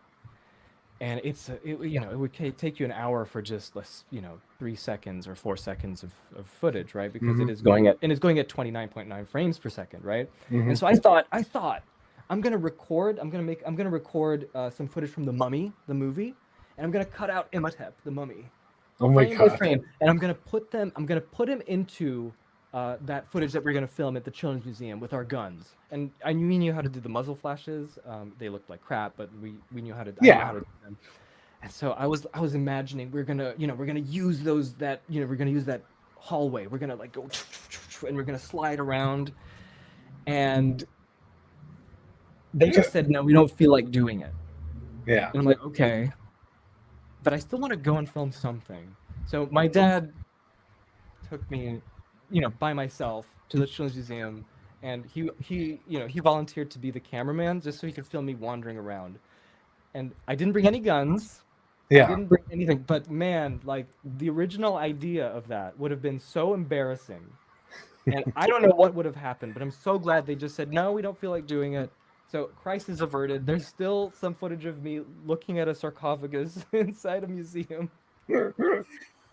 S2: And it would take you an hour for just 3 seconds or 4 seconds of footage, right? Because it is going at 29.9 frames per second, right? And so I thought I'm gonna record some footage from The Mummy, the movie, and I'm gonna cut out Imhotep, the mummy, frame by frame, and I'm gonna put him into that footage that we're gonna film at the Children's Museum with our guns. And we knew how to do the muzzle flashes. They looked like crap, but we knew how to. I knew how to do them. And so I was imagining we're gonna use we're gonna use that hallway. We're gonna like go and we're gonna slide around, and they just said no, we don't feel like doing it.
S1: Yeah.
S2: And I'm like, okay. But I still want to go and film something. So my dad took me, by myself to the Children's Museum, and he volunteered to be the cameraman just so he could film me wandering around. And I didn't bring any guns.
S1: Yeah.
S2: I didn't bring anything. But man, like the original idea of that would have been so embarrassing. And I don't know what would have happened, but I'm so glad they just said, no, we don't feel like doing it. So crisis averted. There's still some footage of me looking at a sarcophagus inside a museum,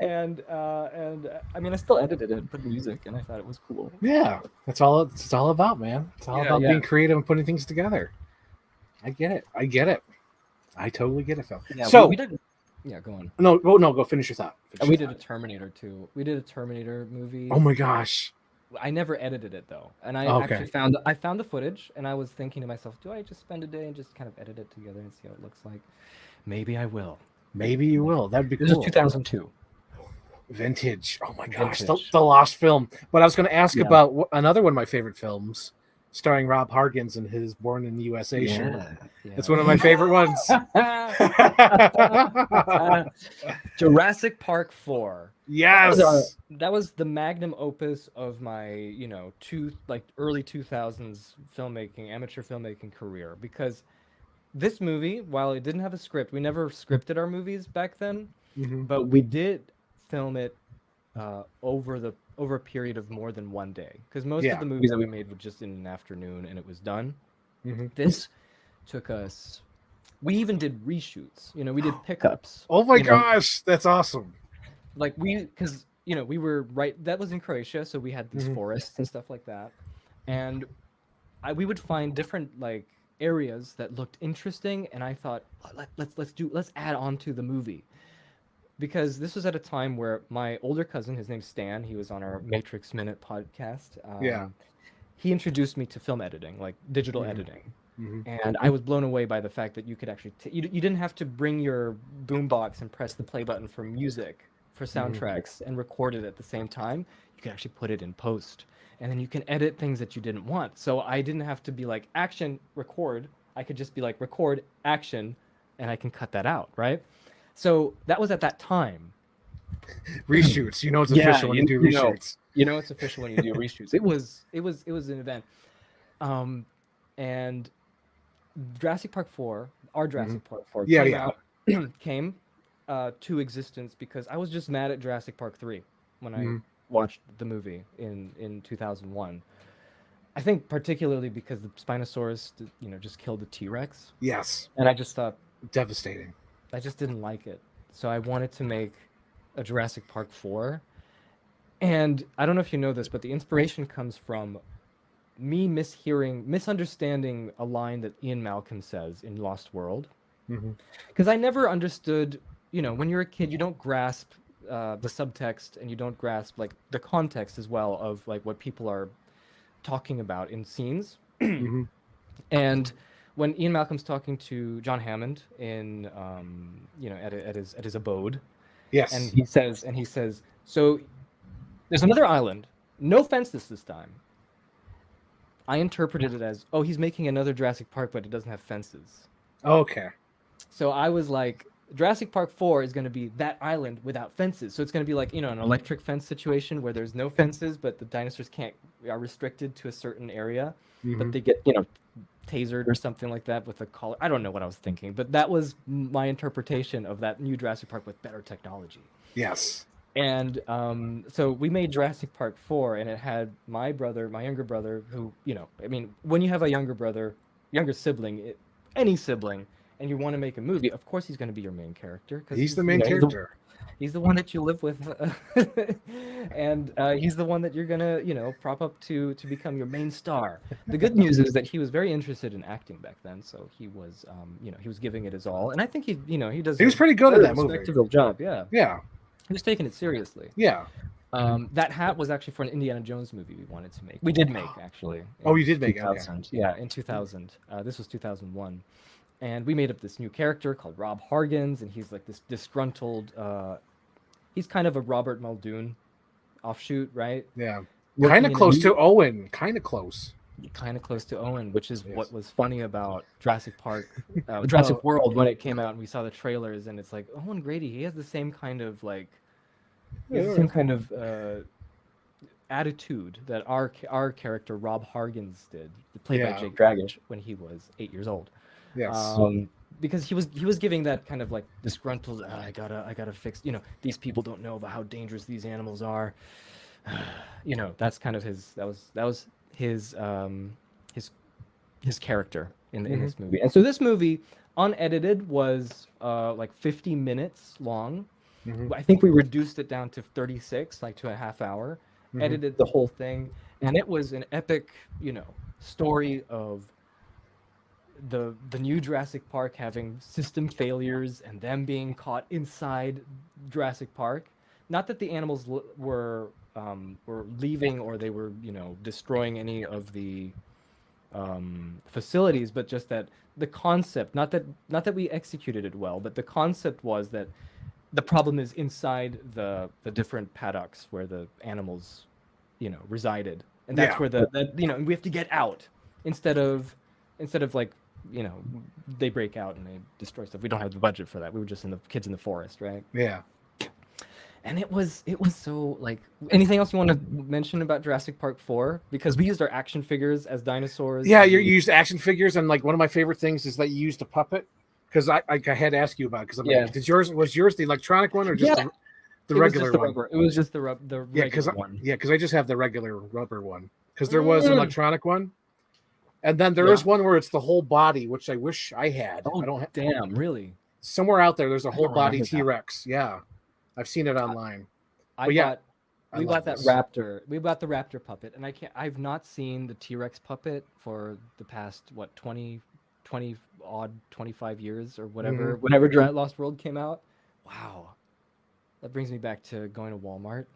S2: and I mean, I still edited it and put music, and I thought it was cool.
S1: Yeah, that's all it's all about, man. It's all about being creative and putting things together. I get it. I totally get it, Phil.
S2: Yeah,
S1: so
S2: we did. Yeah, go on.
S1: No, go finish your thought.
S2: We did a Terminator too. We did a Terminator movie.
S1: Oh my gosh.
S2: I never edited it though, and I actually found the footage, and I was thinking to myself, do I just spend a day and just kind of edit it together and see how it looks like? Maybe I will.
S1: Maybe you will. That'd be
S2: This
S1: cool.
S2: is 2002.
S1: Vintage. Oh my gosh,
S2: Vintage.
S1: the lost film. But I was going to ask
S2: Yeah.
S1: about another one of my favorite films, starring Rob Harkins and his Born in the USA shirt. It's one of my favorite ones.
S2: Jurassic Park 4.
S1: Yes.
S2: That was the magnum opus of my, early 2000s filmmaking, amateur filmmaking career. Because this movie, while it didn't have a script, we never scripted our movies back then, but we did film it over a period of more than one day. Because most of the movies that we made were just in an afternoon and it was done. This took us. We even did reshoots. We did pickups.
S1: Oh my gosh, that's awesome.
S2: Like because we were right. That was in Croatia, so we had these forests and stuff like that, and we would find different like areas that looked interesting, and I thought let's add on to the movie, because this was at a time where my older cousin, his name's Stan, he was on our Matrix Minute podcast. He introduced me to film editing, like digital editing. And I was blown away by the fact that you could actually you didn't have to bring your boombox and press the play button for music, for soundtracks, and record it at the same time. You could actually put it in post, and then you can edit things that you didn't want. So I didn't have to be like action record. I could just be like record action, and I can cut that out, right? So that was at that time.
S1: Reshoots, it's official when you do reshoots.
S2: It's official when you do reshoots. It was an event. And Jurassic Park 4, our Jurassic Park 4 came to existence because I was just mad at Jurassic Park 3 when I watched the movie in 2001. I think particularly because the Spinosaurus, just killed the T-Rex.
S1: Yes.
S2: And I just thought...
S1: Devastating.
S2: I just didn't like it. So I wanted to make a Jurassic Park 4. And I don't know if you know this, but the inspiration comes from me misunderstanding a line that Ian Malcolm says in Lost World. Because I never understood, when you're a kid, you don't grasp the subtext, and you don't grasp like the context as well of like what people are talking about in scenes. And when Ian Malcolm's talking to John Hammond in at his abode,
S1: yes,
S2: and he says, so there's another island, no fences this time. I interpreted it as, oh, he's making another Jurassic Park, but it doesn't have fences.
S1: Okay.
S2: So I was like, Jurassic Park 4 is going to be that island without fences. So it's going to be like, an electric fence situation where there's no fences, but the dinosaurs are restricted to a certain area, but they get, tasered or something like that with a collar. I don't know what I was thinking, but that was my interpretation of that new Jurassic Park with better technology.
S1: Yes.
S2: And so we made Jurassic Park 4, and it had my younger brother, who, when you have a younger sibling, any sibling, and you want to make a movie, of course he's going to be your main character.
S1: He's the main character.
S2: He's the one that you live with, and he's the one that you're going to, prop up to become your main star. The good news is that he was very interested in acting back then, so he was, he was giving it his all. And I think he was
S1: pretty good at that movie.
S2: Respectable job, yeah.
S1: Yeah.
S2: He was taking it seriously.
S1: Yeah.
S2: That hat was actually for an Indiana Jones movie we wanted to make. We did make, actually.
S1: Oh, you did make it? Okay.
S2: Yeah, in 2000. This was 2001. And we made up this new character called Rob Hargins, and he's like this disgruntled... he's kind of a Robert Muldoon offshoot, right?
S1: Yeah. Kind of close to Owen. Kind of close.
S2: Kind of close to Owen, which is what was funny about Jurassic Park, Jurassic World, when it came out and we saw the trailers, and it's like, Owen Grady, he has the same kind of like, attitude that our character Rob Hargins did, played by Jake Dragash, when he was 8 years old.
S1: Yes.
S2: Because he was giving that kind of like disgruntled, I gotta fix, these people don't know about how dangerous these animals are. That's kind of that was his character in this movie. And so this movie, unedited, was like 50 minutes long. I think we reduced it down to 36, like to a half hour. Edited the whole thing, and it was an epic, story of the new Jurassic Park having system failures and them being caught inside Jurassic Park. Not that the animals were leaving, or they were destroying any of the facilities, but just that the concept, not that we executed it well, but the concept was that the problem is inside the different paddocks where the animals, resided, and that's
S1: Yeah.
S2: where we have to get out instead of like they break out and they destroy stuff. We don't have the budget for that. We were just in the kids in the forest, right?
S1: Yeah.
S2: And it was so like, anything else you want to mention about Jurassic Park 4? Because we used our action figures as dinosaurs.
S1: Yeah, you used action figures, and like one of my favorite things is that you used a puppet. Because I had to ask you about it, because I'm like, was yours the electronic one or just the regular one?
S2: Rubber. It was just the regular one.
S1: Yeah, because I just have the regular rubber one. Because there was an electronic one, and then there is one where it's the whole body, which I wish I had.
S2: Oh,
S1: I don't.
S2: Damn, really?
S1: Somewhere out there, there's a whole body T-Rex. Yeah, I've seen it online.
S2: We bought that raptor. We bought the raptor puppet, and I've not seen the T-Rex puppet for the past 25 years or whatever. Whenever Lost World came out. Wow, that brings me back to going to Walmart.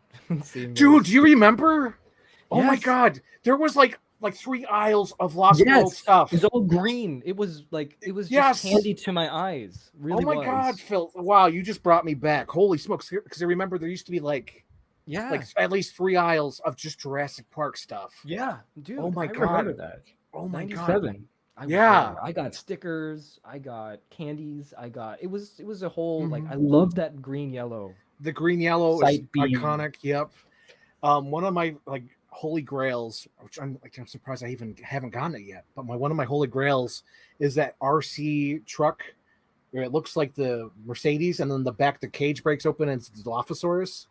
S1: Dude, do you remember? Oh my God, there was like 3 aisles of Lost World stuff.
S2: It was all green. It was just candy to my eyes. Really.
S1: Oh my God, Phil! Wow, you just brought me back. Holy smokes! Because I remember there used to be like at least 3 aisles of just Jurassic Park stuff.
S2: Yeah, dude.
S1: Oh my God.
S2: Remember that.
S1: Oh my
S2: 97.
S1: God.
S2: I got stickers. I got candies. It was a whole like, I love that green yellow.
S1: The green yellow is iconic. Yep. One of my like holy grails, which I'm surprised I even haven't gotten it yet, but one of my holy grails is that RC truck where it looks like the Mercedes, and then the back the cage breaks open and it's the Dilophosaurus.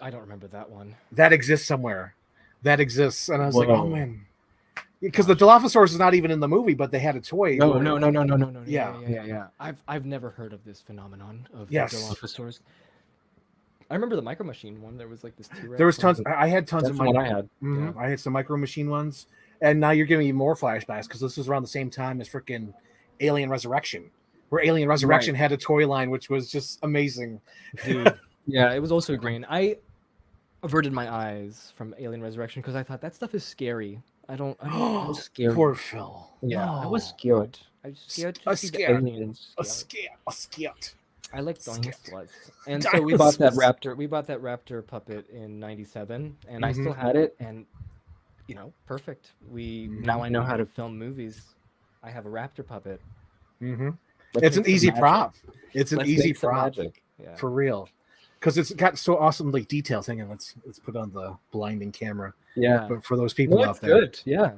S2: I don't remember that one.
S1: That exists somewhere. That exists, and I was like, oh man, because the Dilophosaurus is not even in the movie, but they had a toy.
S2: No.
S1: Yeah.
S2: I've never heard of this phenomenon of
S1: the
S2: Dilophosaurus. I remember the Micro Machine one. There was like this T-Rex.
S1: There was tons. I had tons of
S2: one I had.
S1: Mm-hmm. I had some Micro Machine ones, and now you're giving me more flashbacks because this was around the same time as freaking Alien Resurrection, where Alien Resurrection had a toy line, which was just amazing,
S2: dude. Yeah, it was also green. I averted my eyes from Alien Resurrection because I thought that stuff is scary. I was scared.
S1: Poor Phil.
S2: Yeah, I was scared. I was scared to see the aliens.
S1: Scared.
S2: I like dinosaurs. And so we bought that raptor. We bought that raptor puppet in '97, and I still had it. And perfect. Now I know how to film movies. I have a raptor puppet.
S1: It's an easy prop. It's an easy prop.
S2: Yeah.
S1: For real. Because it's got so awesome like details. Hang on, let's put on the blinding camera.
S2: Yeah.
S1: But for those people out there,
S2: good. Yeah.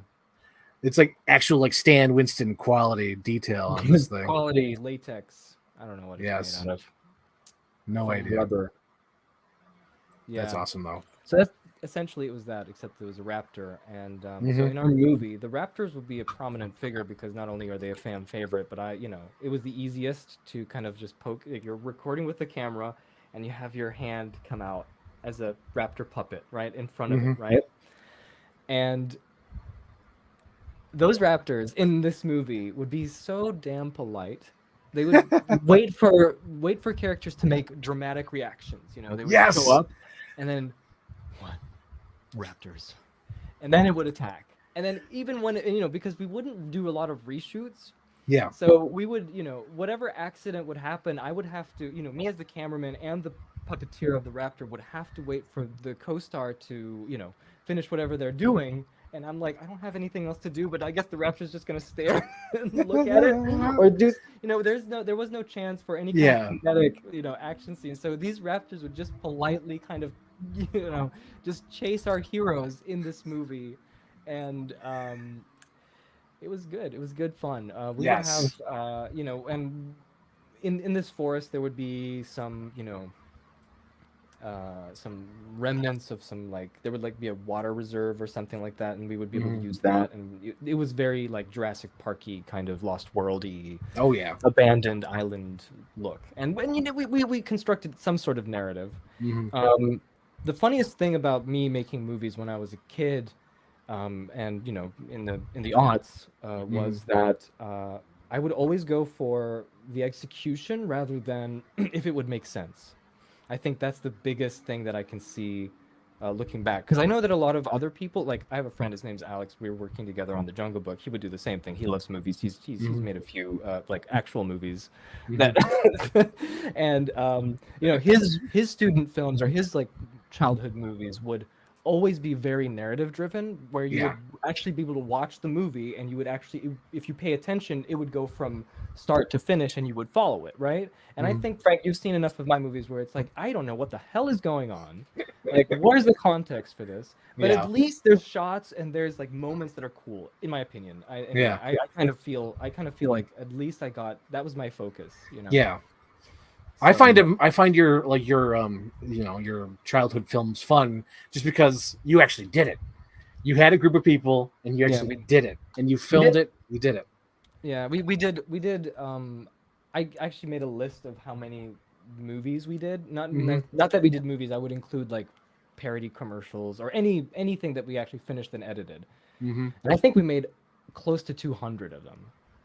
S1: It's like actual like Stan Winston quality detail on this thing.
S2: Quality latex. I don't know what it's made out of.
S1: No idea.
S2: Rubber. Yeah.
S1: That's awesome though.
S2: So that's essentially it was that, except it was a raptor. And so in our movie, the raptors would be a prominent figure because not only are they a fan favorite, but it was the easiest to kind of just poke. Like, you're recording with the camera, and you have your hand come out as a raptor puppet right in front of it, right? And those raptors in this movie would be so damn polite. They would wait for characters to make dramatic reactions. They would go up, and then what? Raptors, and then it would attack. And then even when because we wouldn't do a lot of reshoots.
S1: Yeah.
S2: So we would, whatever accident would happen, I would have to, me as the cameraman and the puppeteer of the raptor would have to wait for the co-star to, finish whatever they're doing. And I'm like, I don't have anything else to do, but I guess the raptor's just gonna stare and look at it, or do, there was no chance for any kind of kinetic, action scene. So these raptors would just politely kind of, just chase our heroes in this movie, and it was good. It was good fun. We would have, and in this forest there would be some, some remnants of some there would be a water reserve or something like that, and we would be able to use that. And it was very like Jurassic Parky kind of Lost Worldy.
S1: Oh yeah,
S2: abandoned island look. And when we constructed some sort of narrative. The funniest thing about me making movies when I was a kid, and in the aughts, was that I would always go for the execution rather than if it would make sense. I think that's the biggest thing that I can see looking back, because I know that a lot of other people, like I have a friend, his name's Alex. We were working together on the Jungle Book. He would do the same thing. He loves movies. He's made a few like actual movies that, and his student films or his like childhood movies would always be very narrative driven, where you would actually be able to watch the movie and you would actually, if you pay attention, it would go from start to finish and you would follow it, right? And I think, Frank, you've seen enough of my movies where it's like, I don't know what the hell is going on, like where's the context for this, but at least there's shots and there's like moments that are cool, in my opinion. I kind of feel like at least I got, that was my focus,
S1: Yeah.
S2: So,
S1: I find your childhood films fun just because you actually did it. You had a group of people and you actually did it, and you filmed it. You did it.
S2: Yeah, we did. I actually made a list of how many movies we did. Not that we did movies. I would include like parody commercials or anything that we actually finished and edited. And I think we made close to 200 of them.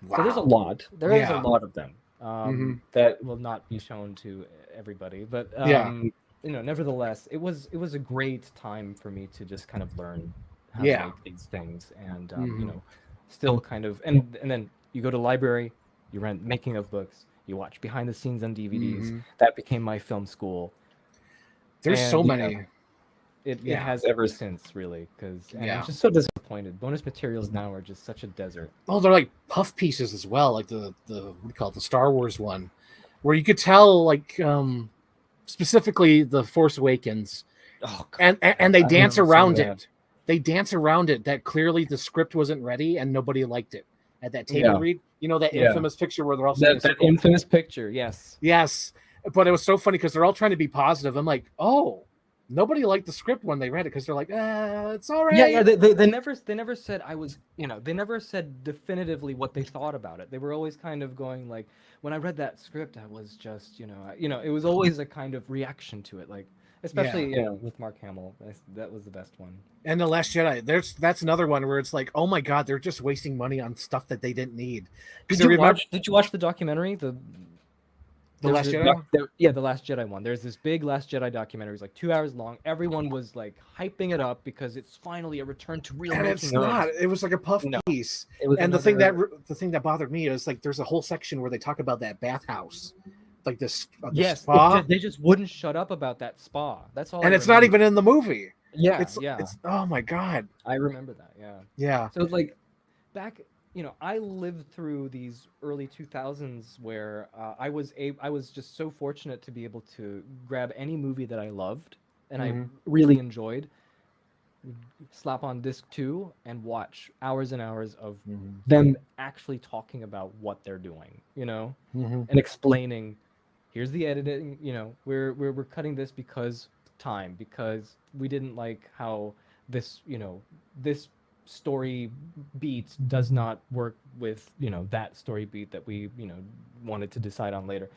S2: Wow. So there's a lot. There is a lot of them that will not be shown to everybody. But nevertheless, it was a great time for me to just kind of learn how to make these things, and still kind of, and then you go to the library, you rent making of books, you watch behind the scenes on DVDs. That became my film school.
S1: There's so many.
S2: It has ever since, really, because I'm just so disappointed. Bonus materials now are just such a desert.
S1: Oh, they're like puff pieces as well, like the what do you call it, the Star Wars one, where you could tell like specifically the Force Awakens, and they dance around it. They dance around it that clearly the script wasn't ready and nobody liked it at that table read. You know, that infamous picture where they're all
S2: that infamous picture. Yes.
S1: But it was so funny because they're all trying to be positive. I'm like, oh, nobody liked the script when they read it because they're like, it's all right.
S2: Yeah. They never said I was, they never said definitively what they thought about it. They were always kind of going like, when I read that script, I was just, it was always a kind of reaction to it, like. Especially with Mark Hamill, that was the best one.
S1: And The Last Jedi, that's another one where it's like, oh my god, they're just wasting money on stuff that they didn't need.
S2: Did you watch the documentary? The
S1: Last Jedi?
S2: The Last Jedi one. There's this big Last Jedi documentary. It's like 2 hours long. Everyone was like hyping it up because it's finally a return to real.
S1: And it's not. It was like a puff piece. And the thing that bothered me is like there's a whole section where they talk about that bathhouse. Like this spa.
S2: They just wouldn't shut up about that spa. That's all.
S1: And it's not even in the movie. It's oh my god.
S2: I remember that. Yeah. So like back, I lived through these early 2000s where I was just so fortunate to be able to grab any movie that I loved and I really enjoyed, slap on disc 2 and watch hours and hours of them actually talking about what they're doing, and explaining, here's the editing, we're cutting this because we didn't like how this, this story beat does not work with, that story beat that we, wanted to decide on later.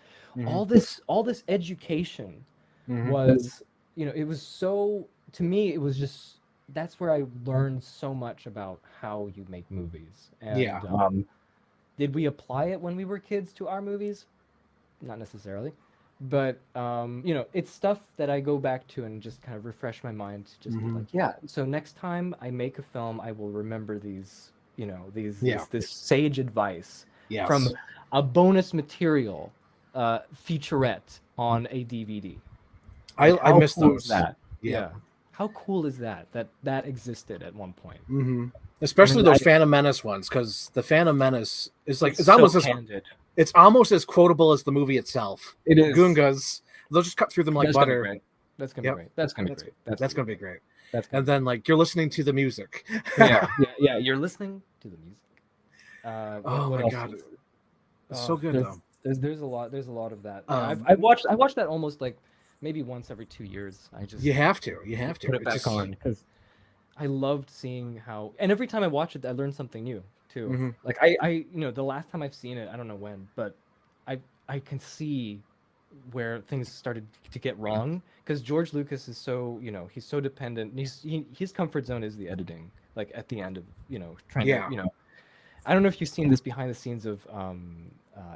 S2: All this education was, it was so, to me, it was just, that's where I learned so much about how you make movies. And did we apply it when we were kids to our movies? Not necessarily, but it's stuff that I go back to and just kind of refresh my mind to just be like, so next time I make a film, I will remember these, this sage advice from a bonus material featurette on a DVD.
S1: I miss those.
S2: How cool is that existed at one point?
S1: Especially those Phantom Menace ones, because the Phantom Menace is like it's almost as candid. It's almost as quotable as the movie itself.
S2: It is.
S1: Goongas, they'll just cut through them like butter.
S2: That's gonna be great. That's gonna be great.
S1: And then like you're listening to the music.
S2: yeah. You're listening to the music.
S1: Oh my god, it's so good though.
S2: There's a lot of that. I watched that almost like maybe once every 2 years.
S1: You have to
S2: put it back on because I loved seeing how, and every time I watch it, I learned something new too. Like I the last time I've seen it, I don't know when, but I can see where things started to get wrong because George Lucas is so, he's so dependent. His comfort zone is the editing. Like at the end of, trying to, I don't know if you've seen this behind the scenes of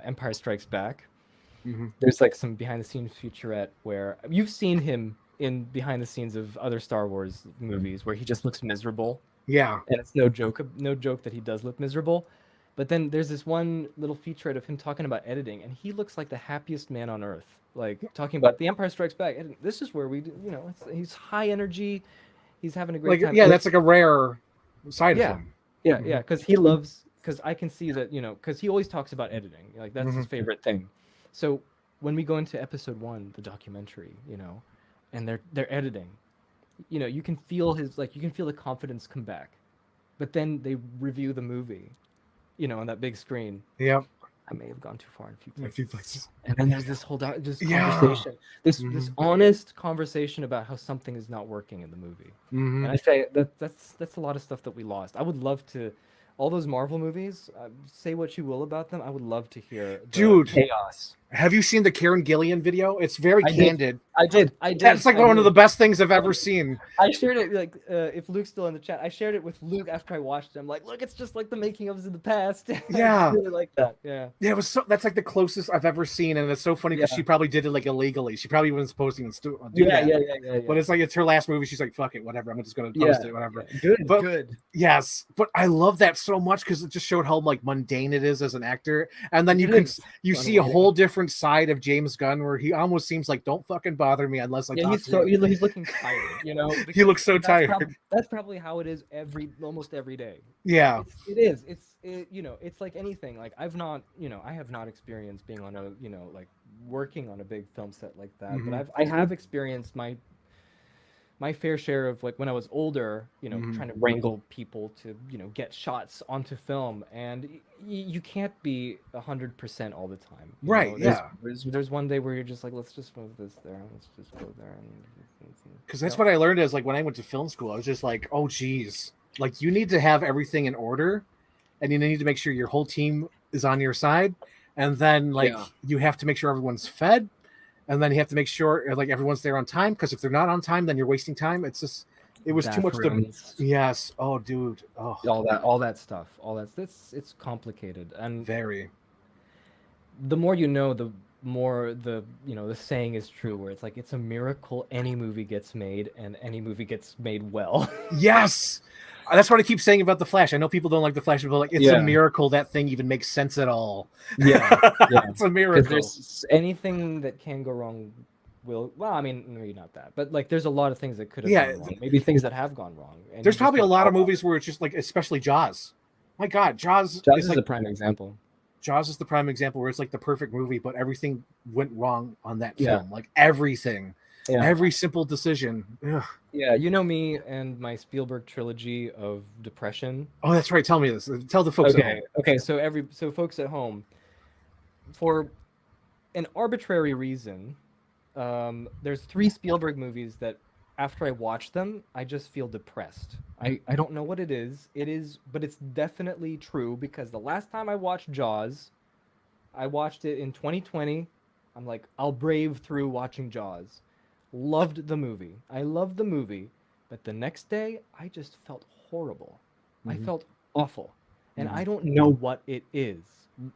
S2: Empire Strikes Back. There's like some behind the scenes featurette where you've seen him in behind the scenes of other Star Wars movies where he just looks miserable.
S1: Yeah.
S2: And it's no joke that he does look miserable. But then there's this one little featurette of him talking about editing, and he looks like the happiest man on earth. Like talking about The Empire Strikes Back. And this is where we, he's high energy. He's having a great time.
S1: Yeah, that's like a rare side of him.
S2: Yeah, yeah, because he loves. Because I can see that, because he always talks about editing. Like that's his favorite thing. So when we go into episode 1, the documentary, and they're editing, you can feel you can feel the confidence come back. But then they review the movie, on that big screen.
S1: Yep.
S2: I may have gone too far in a few places. And then there's this whole conversation, this honest conversation about how something is not working in the movie. And I say that's a lot of stuff that we lost. I would love to. All those Marvel movies, say what you will about them, I would love to hear the chaos.
S1: Have you seen the Karen Gillian video? It's very candid.
S2: I did.
S1: That's like one of the best things I've ever seen.
S2: I shared it, if Luke's still in the chat, I shared it with Luke after I watched it. I'm like, look, it's just like the making ofs in the past.
S1: Yeah.
S2: I really like that. Yeah.
S1: Yeah, that's like the closest I've ever seen, and it's so funny because she probably did it like illegally. She probably wasn't supposed to do that.
S2: Yeah.
S1: But it's like it's her last movie. She's like, fuck it, whatever. I'm just gonna post it, whatever.
S2: Yeah.
S1: Good. Yes, but I love that so much because it just showed how like mundane it is as an actor, and then you see a whole different side of James Gunn where he almost seems like, don't fucking bother me unless I talk to you.
S2: He's looking tired,
S1: He looks so tired.
S2: That's probably how it is almost every day.
S1: Yeah,
S2: it is. It's like anything. Like I have not experienced being on a like working on a big film set like that, but I have experienced my fair share of like when I was older, trying to wrangle people to, get shots onto film, and you can't be 100% all the time.
S1: Right.
S2: There's one day where you're just like, let's just move this there. Let's just go there.
S1: Because that's what I learned is like when I went to film school, I was just like, oh, geez, like you need to have everything in order, and you need to make sure your whole team is on your side. And then like you have to make sure everyone's fed. And then you have to make sure like everyone's there on time, because if they're not on time, then you're wasting time. It was too much to. Yes. Oh, dude. Oh.
S2: All that stuff. It's complicated, and
S1: very.
S2: The more you know, the more the saying is true, where it's like it's a miracle any movie gets made, and any movie gets made well.
S1: Yes. That's what I keep saying about The Flash. I know people don't like The Flash, but like it's a miracle that thing even makes sense at all.
S2: Yeah.
S1: It's a miracle.
S2: There's anything that can go wrong I mean, maybe not that, but like there's a lot of things that could have gone wrong. Maybe things that have gone wrong.
S1: And there's probably a lot of movies where it's just like, especially Jaws. My God, Jaws
S2: is like a prime example.
S1: Jaws is the prime example where it's like the perfect movie, but everything went wrong on that film. Like everything. Yeah. Every simple decision. Ugh.
S2: Yeah, you know me and my Spielberg trilogy of depression.
S1: Oh, that's right. Tell me this. Tell the folks.
S2: Okay. So folks at home, for an arbitrary reason, there's 3 Spielberg movies that after I watch them, I just feel depressed. I don't know what it is. But it's definitely true, because the last time I watched Jaws, I watched it in 2020. I'm like, I'll brave through watching Jaws. Loved the movie. I loved the movie, but the next day I just felt horrible. I felt awful, and I don't know what it is.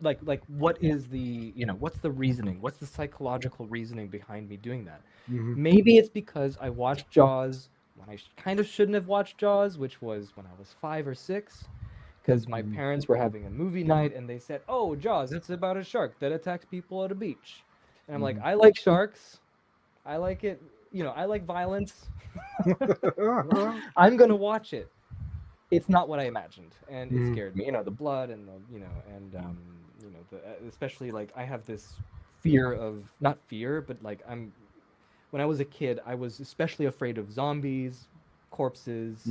S2: Like what is the what's the reasoning? What's the psychological reasoning behind me doing that? Maybe it's because I watched Jaws when I kind of shouldn't have watched Jaws, which was when I was 5 or 6, because my parents were having a movie night and they said, "Oh, Jaws, it's about a shark that attacks people at a beach," and I'm like, I like sharks. I like it, I like violence. I'm gonna watch it. It's not what I imagined, and it scared me. The blood and especially like I have this fear of, not fear, but like when I was a kid, I was especially afraid of zombies, corpses,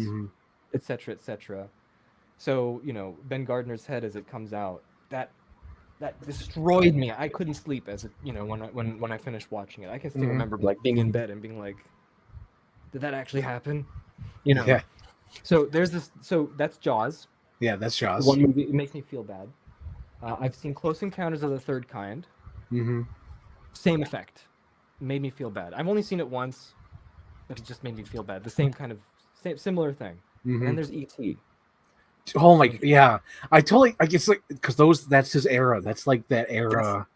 S2: etc., etc. So Ben Gardner's Head, as it comes out, that destroyed me. I couldn't sleep when I finished watching it. I can still remember like being in bed and being like, did that actually happen?
S1: Yeah.
S2: So there's this. So that's Jaws.
S1: Yeah, that's Jaws.
S2: One movie. It makes me feel bad. I've seen Close Encounters of the Third Kind. Same effect. Made me feel bad. I've only seen it once, but it just made me feel bad. The same kind of similar thing. And then there's E.T.
S1: Oh my, yeah. I guess like because that's his era. That's like that era.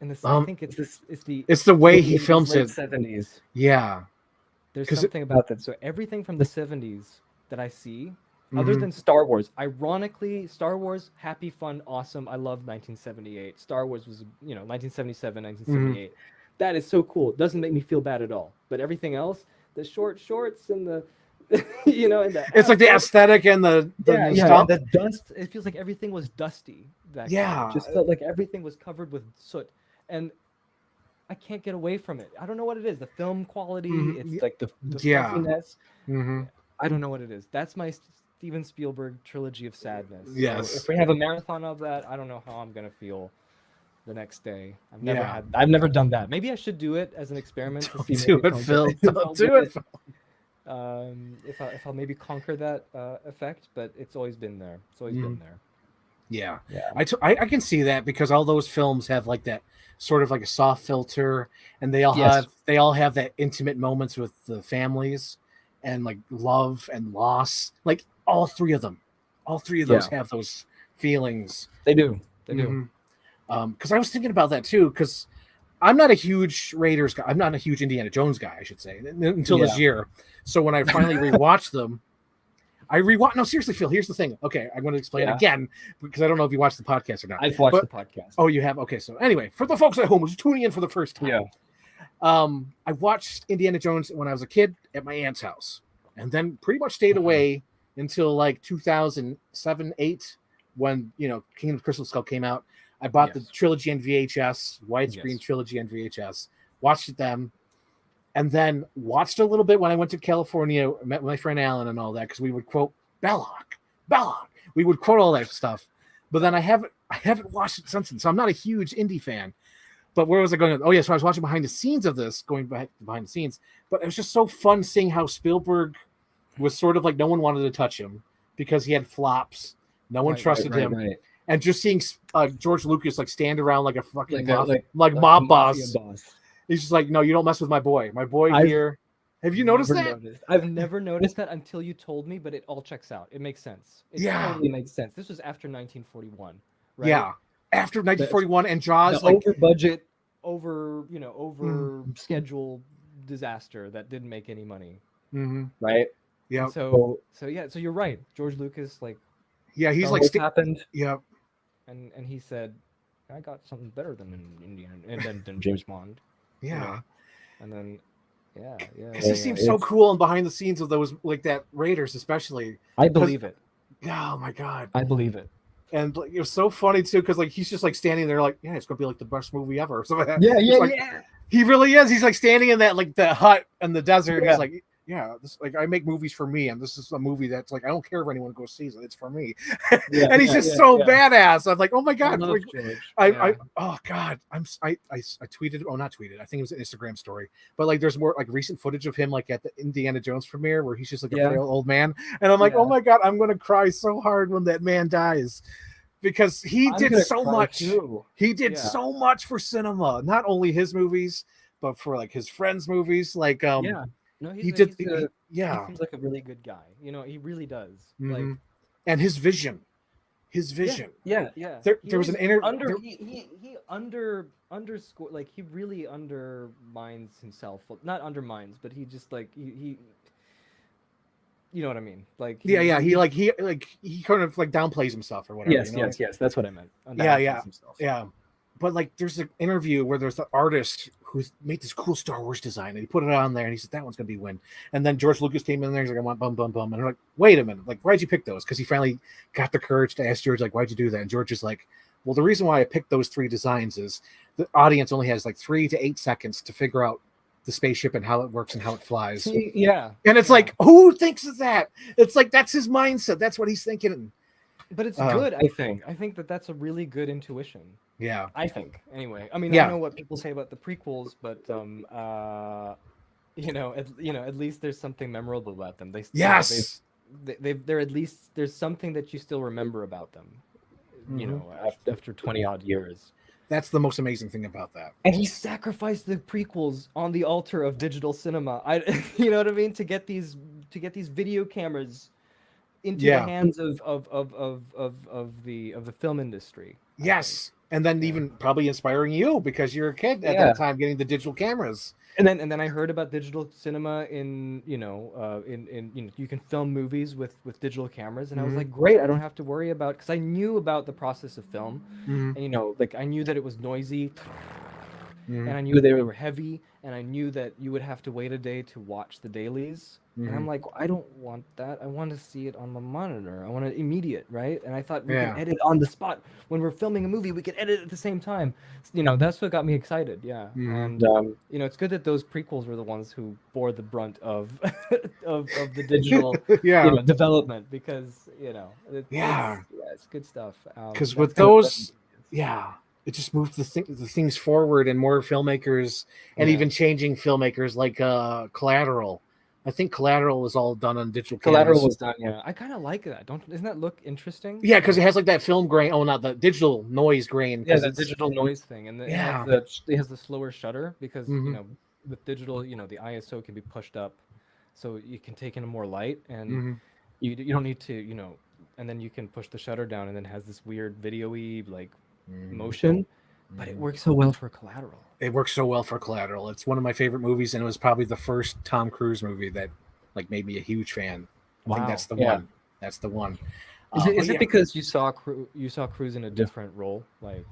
S2: And I think it's the
S1: way he films it.
S2: 70s.
S1: Yeah.
S2: There's something about that. So everything from the 70s that I see, other than Star Wars, ironically, Star Wars, happy, fun, awesome. I love 1978. Star Wars was, 1977, 1978. That is so cool. It doesn't make me feel bad at all. But everything else, the short shorts and the, and the
S1: it's like the aesthetic and the
S2: and the dust. It feels like everything was dusty back then. Just felt like everything was covered with soot. And I can't get away from it. I don't know what it is. The film quality, it's like the fuzziness. I don't know what it is. That's my Steven Spielberg trilogy of sadness.
S1: Yes.
S2: So if we have a marathon of that, I don't know how I'm gonna feel the next day. I've never done that. Maybe I should do it as an experiment to see.
S1: Do it, Phil. Don't do it.
S2: If I'll maybe conquer that effect, but it's always been there. It's always been there.
S1: Yeah. I can see that because all those films have like that sort of like a soft filter, and they all have that intimate moments with the families and like love and loss. Like all three of those have those feelings.
S2: They do.
S1: Because I was thinking about that too, because I'm not a huge Raiders guy. I'm not a huge Indiana Jones guy, I should say, until this year. So when I finally rewatched them, no, seriously, Phil, here's the thing. Okay, I'm going to explain again because I don't know if you watched the podcast or not.
S2: I've watched the podcast.
S1: Oh, you have? Okay, so anyway, for the folks at home who's tuning in for the first time, I watched Indiana Jones when I was a kid at my aunt's house, and then pretty much stayed away until like 2007, 8, when Kingdom of the Crystal Skull came out. I bought the trilogy on VHS, widescreen trilogy on VHS, watched it then, and then watched a little bit when I went to California, met my friend Alan and all that, because we would quote Belloc. We would quote all that stuff. But then I haven't watched it since then, so I'm not a huge indie fan. But where was I going? Oh, yeah, so I was watching behind the scenes of this, going back behind the scenes. But it was just so fun seeing how Spielberg was sort of like no one wanted to touch him because he had flops. No one trusted him. Right. And just seeing George Lucas like stand around like a fucking mob boss. He's just like, no, you don't mess with my boy. My boy here. Have you noticed that?
S2: I've never noticed that until you told me, but it all checks out. It makes sense. It totally makes sense. This was after 1941, right?
S1: Yeah, after 1941 and Jaws,
S2: the over budget, over schedule disaster that didn't make any money, right?
S1: Yeah.
S2: So you're right. George Lucas,
S1: he's like
S2: what happened.
S1: Yeah.
S2: And he said, I got something better than Indiana and than James Bond.
S1: Yeah.
S2: And then
S1: because he seems so cool and behind the scenes of those like that Raiders especially.
S2: I believe it.
S1: Oh my god.
S2: I believe it.
S1: And it was so funny too because like he's just like standing there like it's gonna be like the best movie ever or something.
S2: Yeah.
S1: He really is. He's like standing in that like the hut in the desert. He's like, this like I make movies for me, and this is a movie that's like I don't care if anyone goes sees it. It's for me. And he's just so badass. I'm like, oh my god. I tweeted. Oh, not tweeted. I think it was an Instagram story. But like, there's more like recent footage of him like at the Indiana Jones premiere where he's just like a frail old man, and I'm like, oh my god, I'm gonna cry so hard when that man dies. Because he did so much. Too. He did so much for cinema. Not only his movies, but for like his friends' movies. Like
S2: No, he seems like a really good guy. He really does. Like,
S1: and his vision.
S2: Yeah.
S1: There was an interview.
S2: He underscore like he really undermines himself. Well, not undermines, but he just like he. You know what I mean? Like
S1: he kind of like downplays himself or whatever.
S2: Yes. That's what I meant.
S1: Yeah. But like, there's an interview where there's the artist who made this cool Star Wars design, and he put it on there, and he said that one's gonna be win. And then George Lucas came in there, he's like, I want bum, and I'm like, wait a minute, like, why'd you pick those? Because he finally got the courage to ask George, like, why'd you do that? And George is like, well, the reason why I picked those 3 designs is the audience only has like 3 to 8 seconds to figure out the spaceship and how it works and how it flies.
S2: Yeah.
S1: And it's like, who thinks of that? It's like that's his mindset. That's what he's thinking.
S2: But it's good, I think. I think that's a really good intuition.
S1: Yeah.
S2: I think. Anyway, I mean, I know what people say about the prequels, but at least there's something memorable about them. They're at least there's something that you still remember about them. After 20 odd years.
S1: That's the most amazing thing about that.
S2: And he sacrificed the prequels on the altar of digital cinema. You know what I mean? To get these video cameras into the hands of the film industry.
S1: Yes, and then even probably inspiring you because you're a kid at
S2: Yeah.
S1: that time getting the digital cameras.
S2: And then I heard about digital cinema in you can film movies with digital cameras, and I was like, great, I don't have to worry about, because I knew about the process of film, and like I knew that it was noisy, and I knew they were heavy, and I knew that you would have to wait a day to watch the dailies. And I'm like, I don't want that. I want to see it on the monitor. I want it immediate, right? And I thought we can edit on the spot. When we're filming a movie, we can edit at the same time. That's what got me excited. Yeah. And it's good that those prequels were the ones who bore the brunt of of the digital development, because it's good stuff.
S1: Because
S2: That's
S1: with
S2: kind of what
S1: those, it just moved the things forward, and more filmmakers, and even changing filmmakers like Collateral. I think Collateral was all done on digital
S2: Collateral
S1: cameras.
S2: was done. Yeah, I kind of like that. Doesn't that look interesting?
S1: Yeah, because it has like that film grain. Oh, not the digital noise grain.
S2: Yeah,
S1: Because
S2: that
S1: it's
S2: digital noise thing, and it has the slower shutter, because with digital, the ISO can be pushed up, so you can take in more light, and you don't need to, and then you can push the shutter down, and then it has this weird video-y like motion, but it works so well for Collateral.
S1: It works so well for Collateral. It's one of my favorite movies, and it was probably the first Tom Cruise movie that like made me a huge fan. I think that's the one. That's the one.
S2: Is it because you saw Cruise in a different role, like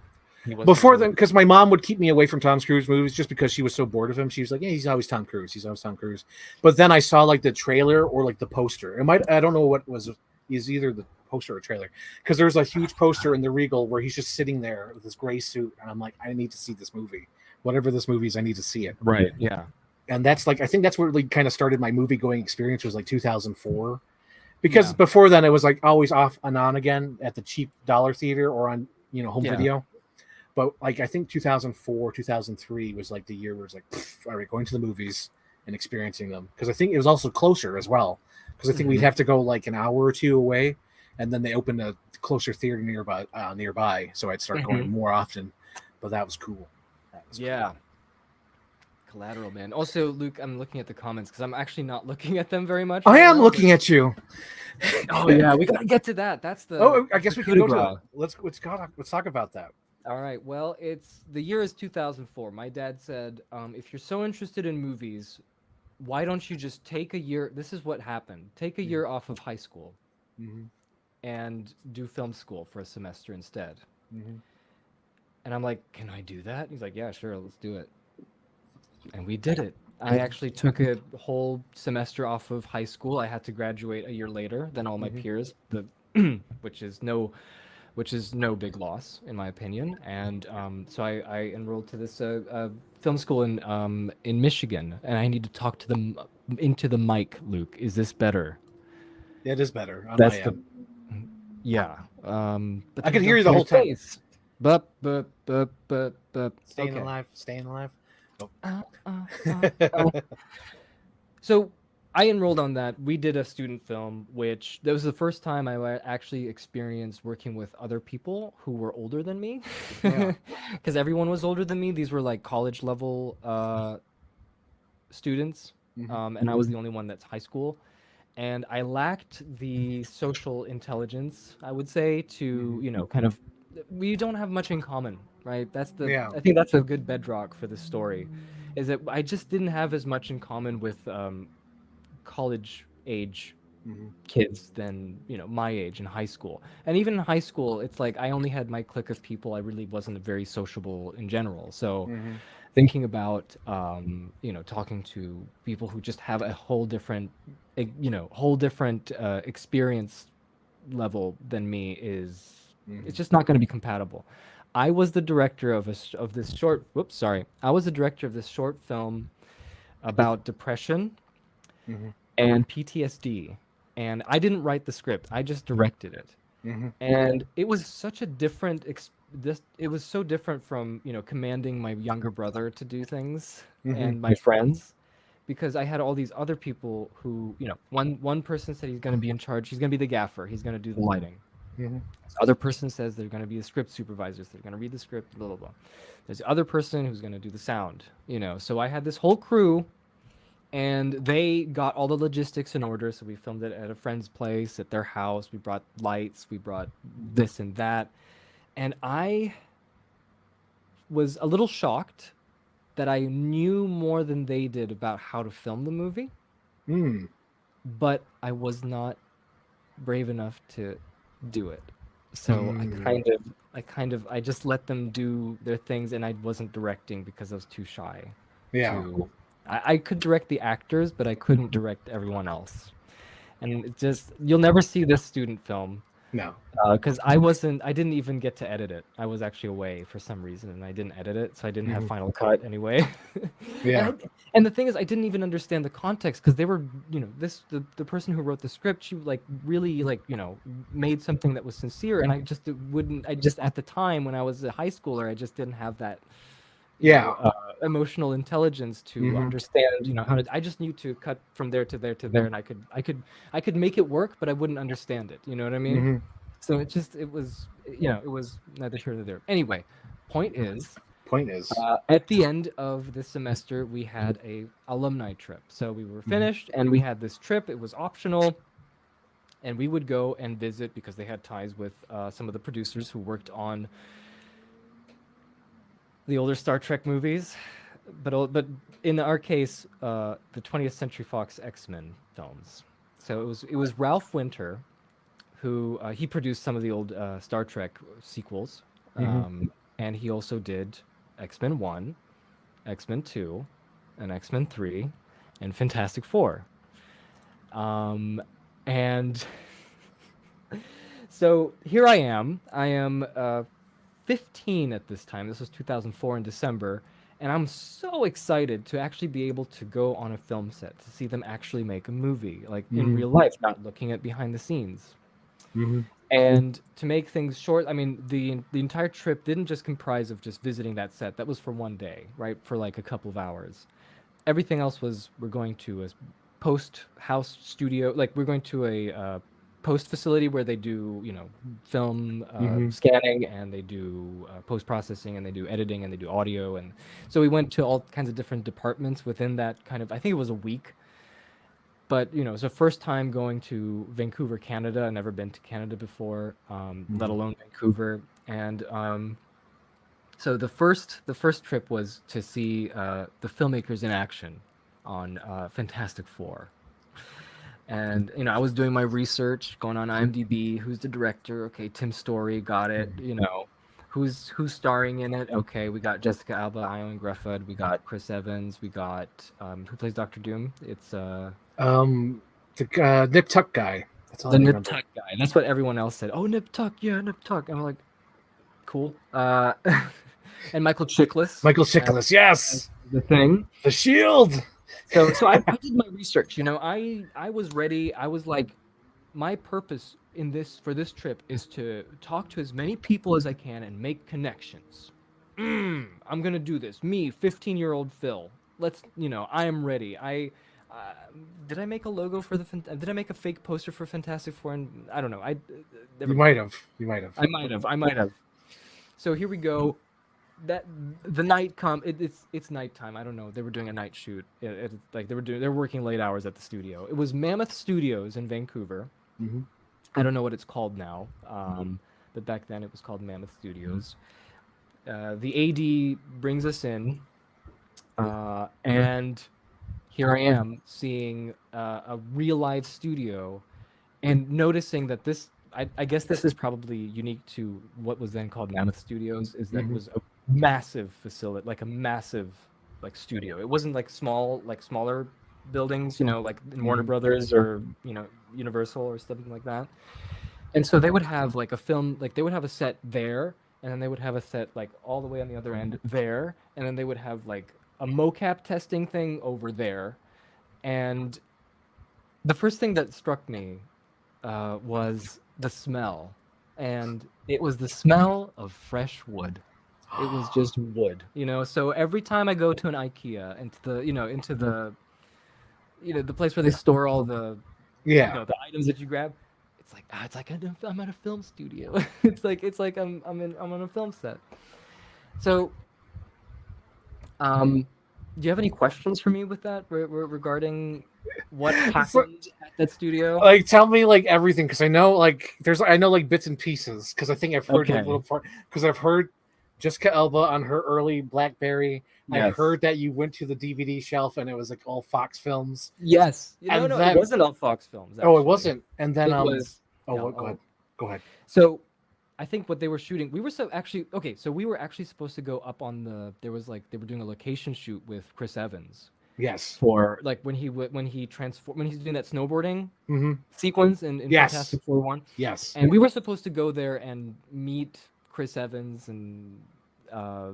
S2: he wasn't
S1: before then? Because my mom would keep me away from Tom Cruise movies just because she was so bored of him. She was like, "Yeah, he's always Tom Cruise. He's always Tom Cruise." But then I saw like the trailer or like the poster. I don't know what was. Is either the poster or trailer, because there's a huge poster in the Regal where he's just sitting there with his gray suit, and I'm like, I need to see this movie. Whatever this movie is, I need to see it.
S2: Right. Yeah.
S1: And that's like, I think that's what really kind of started my movie going experience, was like 2004. Because before then it was like always off and on again at the cheap dollar theater or on home video. But like I think 2004, 2003 was like the year where it's like, all right, going to the movies and experiencing them. Because I think it was also closer as well. Because I think we'd have to go like an hour or two away, and then they opened a closer theater nearby. So I'd start going more often. But that was cool.
S2: Cool. Collateral, man. Also, Luke, I'm looking at the comments because I'm actually not looking at them very much.
S1: I am looking at you.
S2: Oh yeah, we gotta get to that. That's the.
S1: Oh, I guess we can go to. Let's talk about that.
S2: All right. Well, the year is 2004. My dad said, if you're so interested in movies, why don't you just take a year? This is what happened. Take a year off of high school, and do film school for a semester instead. And I'm like, can I do that? He's like, yeah, sure, let's do it. And we did it. I actually took a whole semester off of high school. I had to graduate a year later than all my peers, which is no big loss in my opinion. And so I enrolled to this film school in Michigan, and I need to talk to them into the mic. Luke, is this better?
S1: It is better.
S2: That's the yeah. But
S1: I could hear you the whole time.
S2: But
S1: staying alive.
S2: So I enrolled on that. We did a student film, which that was the first time I actually experienced working with other people who were older than me, because everyone was older than me. These were like college level students, and I was the only one that's high school. And I lacked the social intelligence, I would say, to kind of, we don't have much in common, right? I think that's a good bedrock for this story, is that I just didn't have as much in common with college age kids than my age in high school. And even in high school, it's like I only had my clique of people. I really wasn't very sociable in general. So thinking about talking to people who just have a whole different experience level than me is it's just not going to be compatible. I was the director of this short. I was the director of this short film about depression and PTSD, and I didn't write the script. I just directed it, and it was such a different. It was so different from commanding my younger brother to do things and my friends, because I had all these other people who one person said he's going to be in charge. He's going to be the gaffer. He's going to do the lighting. This other person says they're going to be the script supervisors. They're going to read the script, blah, blah, blah. There's the other person who's going to do the sound, So I had this whole crew, and they got all the logistics in order. So we filmed it at a friend's place, at their house. We brought lights. We brought this and that. And I was a little shocked that I knew more than they did about how to film the movie, but I was not brave enough to do it. So I just let them do their things, and I wasn't directing because I was too shy.
S1: Yeah.
S2: To I could direct the actors, but I couldn't direct everyone else. And it just you'll never see this student film
S1: No.
S2: because I didn't even get to edit it. I was actually away for some reason, and I didn't edit it, so I didn't have Final Cut anyway.
S1: Yeah.
S2: And the thing is, I didn't even understand the context because they were, the person who wrote the script, she like really like made something that was sincere, and I just wouldn't. I just at the time when I was a high schooler, I just didn't have that. Emotional intelligence to understand, how to. I just knew to cut from there to there to there, and I could make it work, but I wouldn't understand it. You know what I mean? So it was neither here nor there. Anyway, point is, at the end of the semester, we had a alumni trip. So we were finished, and we had this trip. It was optional, and we would go and visit because they had ties with some of the producers who worked on the older Star Trek movies, but in our case, the 20th Century Fox X-Men films. So it was Ralph Winter, who he produced some of the old Star Trek sequels, and he also did X-Men 1, X-Men 2, and X-Men 3, and Fantastic Four. And so here I am. I am 15 at this time. This was 2004 in December. And I'm so excited to actually be able to go on a film set to see them actually make a movie, like in real life, not looking at behind the scenes. And to make things short, I mean, the entire trip didn't just comprise of just visiting that set. That was for one day, right? For like a couple of hours. Everything else was we're going to a post house studio, like we're going to a post facility where they do film scanning, and they do post processing, and they do editing, and they do audio. And so we went to all kinds of different departments within that kind of, I think it was a week. But it's the first time going to Vancouver, Canada. I've never been to Canada before, let alone Vancouver. And so the first trip was to see the filmmakers in action on Fantastic Four. And I was doing my research, going on IMDb. Who's the director? Okay, Tim Story, got it. Who's starring in it? Okay, we got Jessica Alba, Ion Grefford, we got Chris Evans, we got who plays Doctor Doom? It's
S1: the Nip Tuck guy. That's all
S2: the Nip Tuck guy. That's what everyone else said. Oh, Nip Tuck, yeah, Nip Tuck. And I'm like, cool. And Michael Chiklis.
S1: Yes.
S2: The Thing.
S1: The Shield.
S2: So I did my research. I was ready. I was like, my purpose for this trip is to talk to as many people as I can and make connections. I'm gonna do this. Me, 15-year-old Phil. I am ready. Did I make a logo for did I make a fake poster for Fantastic Four? And I don't know.
S1: You might have.
S2: I might have. So here we go. That the night it's nighttime. I don't know. They were doing a night shoot. Like they were working late hours at the studio. It was Mammoth Studios in Vancouver. I don't know what it's called now, but back then it was called Mammoth Studios. The AD brings us in, and here I am seeing a real live studio, and noticing that this. I guess this is probably unique to what was then called Mammoth Studios. Is that it was a massive facility, like a massive studio. It wasn't smaller buildings, like in Warner Brothers or Universal or something like that. And so they would have like a film, like they would have a set there, and then they would have a set like all the way on the other end there, and then they would have like a mocap testing thing over there. And the first thing that struck me was the smell, and it was the smell of fresh wood. It was just wood, So every time I go to an IKEA, into the the place where they store all the the items that you grab, it's like I'm at a film studio. it's like I'm on a film set. So, do you have any questions for me with that regarding what
S1: So,
S2: happened at that studio.
S1: like, tell me like everything, because I know like bits and pieces, because I think I've heard like
S2: Okay.
S1: little part, because I've heard Jessica Elba on her early BlackBerry. I
S2: Yes.
S1: heard that you went to the DVD shelf and it was like all Fox films,
S2: Yes. No,
S1: and
S2: no, it
S1: then
S2: wasn't all Fox films
S1: oh, it
S2: actually.
S1: wasn't, and then
S2: It was
S1: oh,
S2: no.
S1: what? Go ahead,
S2: Oh,
S1: go ahead.
S2: so I think what they were shooting, we were so actually okay. So we were actually supposed to go up on the. There was like they were doing a location shoot with Chris Evans
S1: Yes.
S2: for like when he's doing that snowboarding
S1: Mm-hmm.
S2: sequence in
S1: Yes.
S2: Fantastic Four 1,
S1: Yes.
S2: and we were supposed to go there and meet Chris Evans and uh,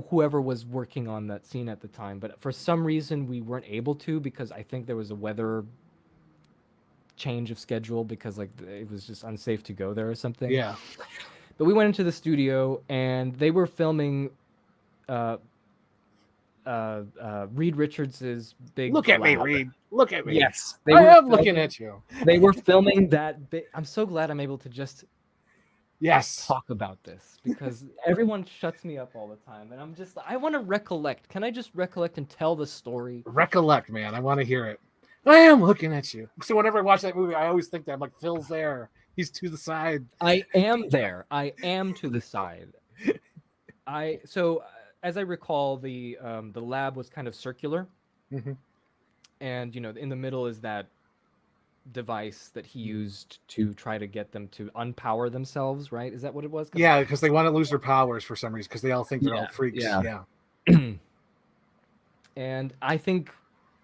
S2: whoever was working on that scene at the time. But for some reason, we weren't able to because I think there was a weather change of schedule because like it was just unsafe to go there or something.
S1: Yeah.
S2: But we went into the studio and they were filming uh, Reed Richards's big
S1: Look at me,
S2: collab.
S1: Reed. Look at me.
S2: Yes, they
S1: I
S2: were
S1: am looking
S2: filming.
S1: at you.
S2: They were filming that bit. I'm so glad I'm able to just
S1: Yes.
S2: talk about this because everyone shuts me up all the time, and I'm just I want to recollect. Can I just recollect and tell the story?
S1: Recollect, man. I want to hear it. I am looking at you. So whenever I watch that movie, I always think that I'm like Phil's there. He's to the side.
S2: I am there. I am to the side. As I recall, the lab was kind of circular,
S1: Mm-hmm.
S2: and in the middle is that device that he used to try to get them to unpower themselves. Right? Is that what it was?
S1: Yeah, because they want to lose their powers for some reason because they all think they're all freaks.
S2: Yeah.
S1: Yeah.
S2: And I think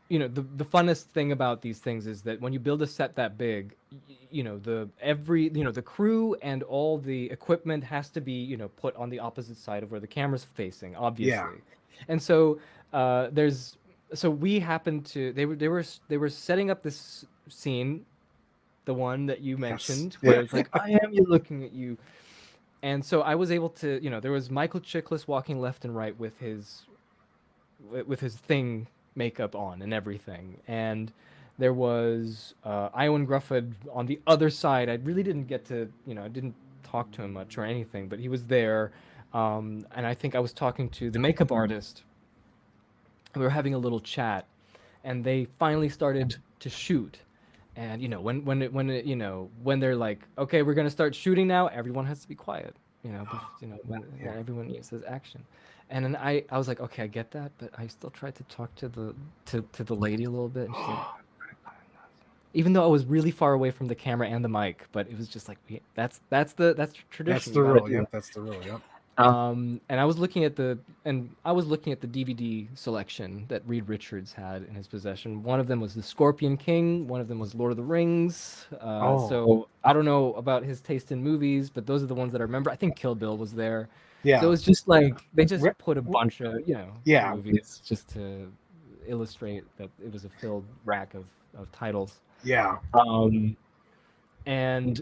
S2: the funnest thing about these things is that when you build a set that big, the crew and all the equipment has to be put on the opposite side of where the camera's facing, obviously.
S1: Yeah.
S2: And so we happened to they were setting up this scene, the one that you mentioned,
S1: Yes.
S2: where it's like I am you looking at you. And so I was able to, there was Michael Chiklis walking left and right with his thing makeup on and everything, and there was Iwan Grufford on the other side. I really didn't get to, I didn't talk to him much or anything, but he was there, and I think I was talking to the makeup artist. We were having a little chat, and they finally started to shoot. And when they're like, okay, we're gonna start shooting now, everyone has to be quiet. When everyone uses action. And then I was like, okay, I get that, but I still tried to talk to the lady a little bit. And she's like, even though I was really far away from the camera and the mic, but it was just like that's tradition.
S1: That's the rule. Yep, that's the rule. Yep.
S2: And I was looking at the DVD selection that Reed Richards had in his possession. One of them was The Scorpion King. One of them was Lord of the Rings. So I don't know about his taste in movies, but those are the ones that I remember. I think Kill Bill was there.
S1: Yeah.
S2: So it was just like they just put a bunch of
S1: Yeah.
S2: movies just to illustrate that it was a filled rack of titles.
S1: Yeah.
S2: And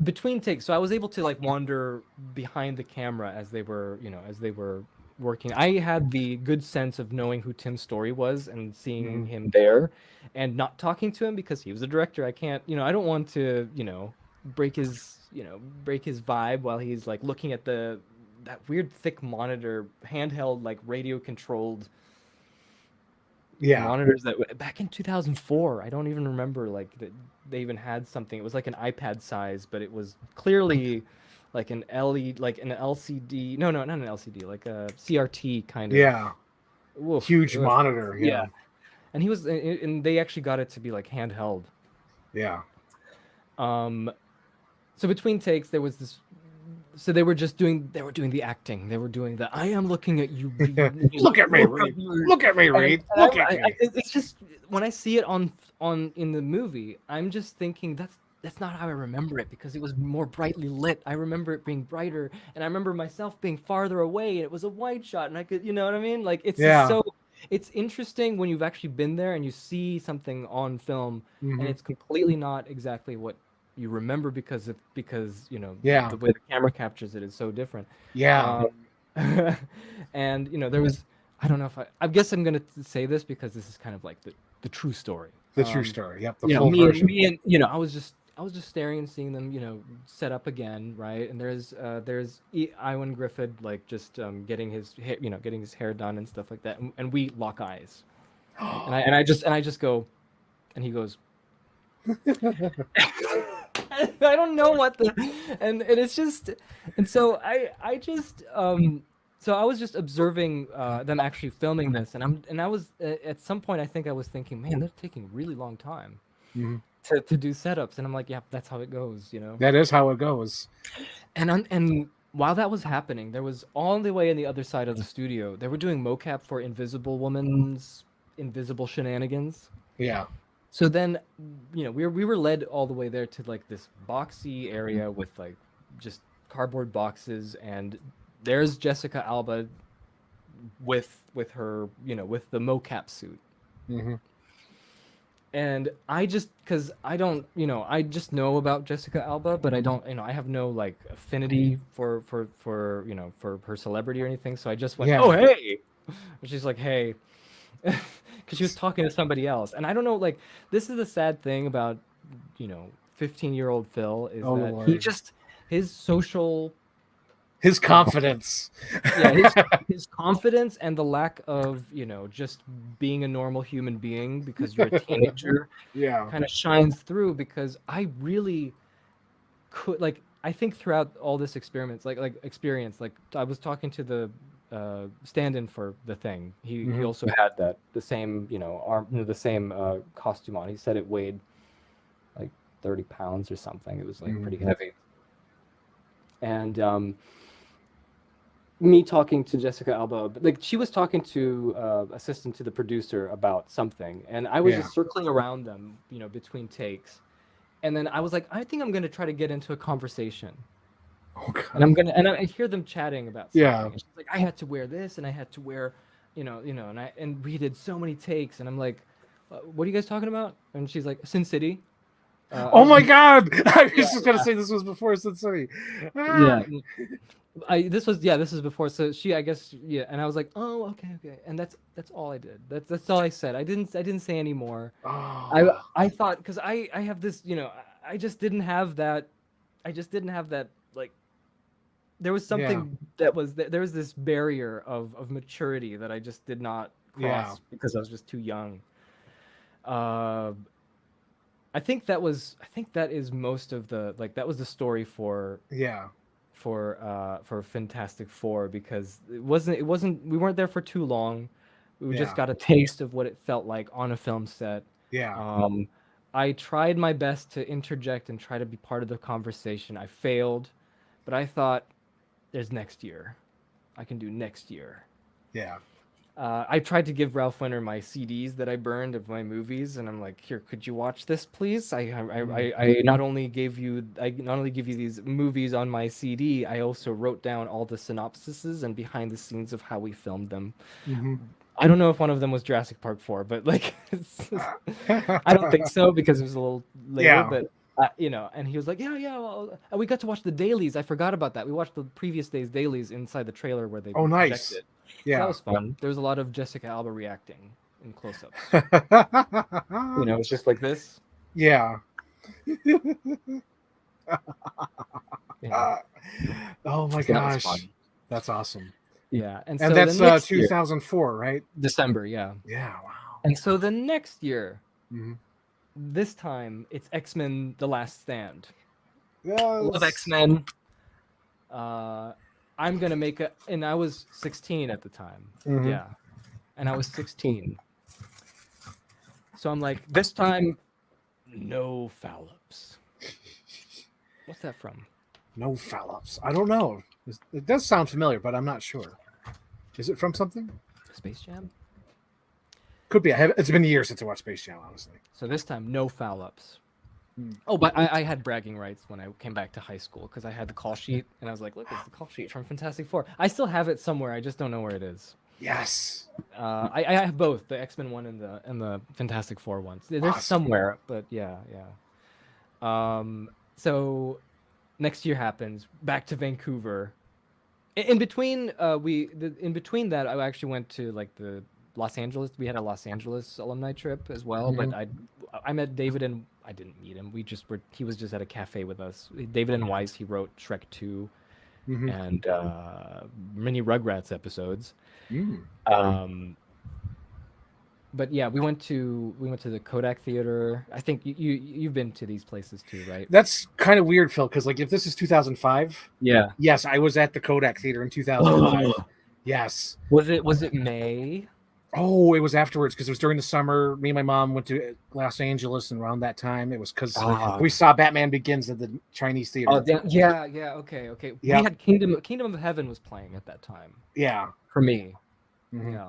S2: between takes, so I was able to like wander behind the camera as they were working. I had the good sense of knowing who Tim Story was and seeing him there and not talking to him because he was a director. I can't, I don't want to, break his vibe while he's like looking at that weird thick monitor, handheld, like radio controlled monitors that back in 2004, I don't even remember like that they even had something. It was like an iPad size, but it was clearly like an LED, like an LCD. No, not an LCD, like a CRT kind of.
S1: Yeah.
S2: Woof,
S1: huge monitor. Yeah.
S2: And and they actually got it to be like handheld.
S1: Yeah.
S2: So between takes, there was this. So they were doing the acting. They were doing the I am looking at you.
S1: Look at me, Reed. Look at me, Reed. Look at me.
S2: It's just when I see it on in the movie, I'm just thinking that's not how I remember it because it was more brightly lit. I remember it being brighter, and I remember myself being farther away, and it was a wide shot, and I could, you know what I mean? Like it's just so. It's interesting when you've actually been there and you see something on film, and it's completely not exactly what you remember because the way the camera captures it is so different. And there was, I don't know if I guess I'm gonna say this because this is kind of like the true story.
S1: The true story. Yep. The full version.
S2: Me and I was just staring and seeing them set up again, right? And there's Iwan Griffith like just getting his hair, getting his hair done and stuff like that, and we lock eyes. And I just go, and he goes, I don't know what the, and it's just, and so I just so I was just observing them actually filming this, and I was at some point I think I was thinking, man, they're taking a really long time to do setups, and I'm like, yeah, that's how it goes, you know.
S1: That is how it goes.
S2: And while that was happening, there was all the way on the other side of the studio, they were doing mocap for Invisible Woman's invisible shenanigans.
S1: Yeah.
S2: So then, you know, we were led all the way there to like this boxy area with like just cardboard boxes, and there's Jessica Alba with her, you know, with the mocap suit. And I just, because I don't, you know, I just know about Jessica Alba, but I don't, you know, I have no like affinity for you know, for her celebrity or anything. So I just went, oh hey, and she's like, hey, because she was talking to somebody else, and I don't know, like, this is the sad thing about, you know, 15-year-old Phil is that
S1: Lord.
S2: he just, his social,
S1: his confidence,
S2: yeah, his confidence and the lack of, you know, just being a normal human being because you're a teenager,
S1: yeah,
S2: kind of shines through. Because I really could, like, I think throughout all this experience, like I was talking to the stand-in for the thing. He also had that the same, you know, arm, the same costume on. He said it weighed like 30 pounds or something. It was like pretty heavy. And me talking to Jessica Alba, like she was talking to assistant to the producer about something, and I was just circling around them, you know, between takes. And then I was like, I think I'm gonna try to get into a conversation.
S1: Oh, God.
S2: And I hear them chatting about something.
S1: Yeah.
S2: And she's like, I had to wear this, and I had to wear, you know, and we did so many takes, and I'm like, what are you guys talking about? And she's like, Sin City.
S1: Oh my God! I was just gonna say this was before Sin City.
S2: Yeah. This was before. So she, I guess, yeah. And I was like, oh, okay. And that's all I did. That's all I said. I didn't say any more.
S1: Oh.
S2: I thought, because I have this, you know, I just didn't have that. Like, there was something that was, there was this barrier of maturity that I just did not cross because I was just too young. I think that is most of the, like, that was the story for Fantastic Four, because it wasn't we weren't there for too long. We just got a taste of what it felt like on a film set. I tried my best to interject and try to be part of the conversation. I failed, but I thought, there's next year. I can do next year. I tried to give Ralph Winter my CDs that I burned of my movies, and I'm like, here, could you watch this, please? I not only give you these movies on my CD, I also wrote down all the synopsises and behind the scenes of how we filmed them. I don't know if one of them was Jurassic Park 4, but like, I don't think so, because it was a little later. But you know, and he was like, yeah. Well, we got to watch the dailies. I forgot about that. We watched the previous day's dailies inside the trailer where they projected. Yeah, so that was fun. There was a lot of Jessica Alba reacting in close-ups. You know, it's just like this.
S1: Yeah. Oh my gosh, that's awesome.
S2: Yeah,
S1: and so that's 2004, right?
S2: December, yeah.
S1: Yeah, wow.
S2: And so the next year, this time it's X-Men: The Last Stand. Love X-Men. I'm gonna make and I was 16 at the time. Yeah, and I was 16. So I'm like, this time, no foul-ups. What's that from?
S1: No foul-ups. I don't know. It does sound familiar, but I'm not sure. Is it from something?
S2: Space Jam?
S1: Could be. It's been years since I watched Space Jam, honestly.
S2: So this time, no foul-ups. Oh, but I had bragging rights when I came back to high school, because I had the call sheet, and I was like, look, it's the call sheet from Fantastic Four. I still have it somewhere. I just don't know where it is.
S1: Yes.
S2: I have both, the X-Men one and the Fantastic Four ones. They're somewhere, but yeah. So next year happens, back to Vancouver. In between that, I actually went to like the Los Angeles. We had a Los Angeles alumni trip as well, but I met David, and I didn't meet him. He was just at a cafe with us. David and Weiss, he wrote Shrek 2 and many Rugrats episodes. but yeah, we went to the Kodak Theater. I think you've been to these places too, right?
S1: That's kind of weird, Phil, because like if this is 2005,
S2: Yeah.
S1: yes, I was at the Kodak Theater in 2005. Yes.
S2: Was it May?
S1: Oh, it was afterwards because it was during the summer. Me and my mom went to Los Angeles, and around that time, it was because we saw Batman Begins at the Chinese theater.
S2: Oh, yeah. Okay.
S1: Yep.
S2: We had Kingdom of Heaven was playing at that time.
S1: Yeah.
S2: For me.
S1: Mm-hmm.
S2: Yeah.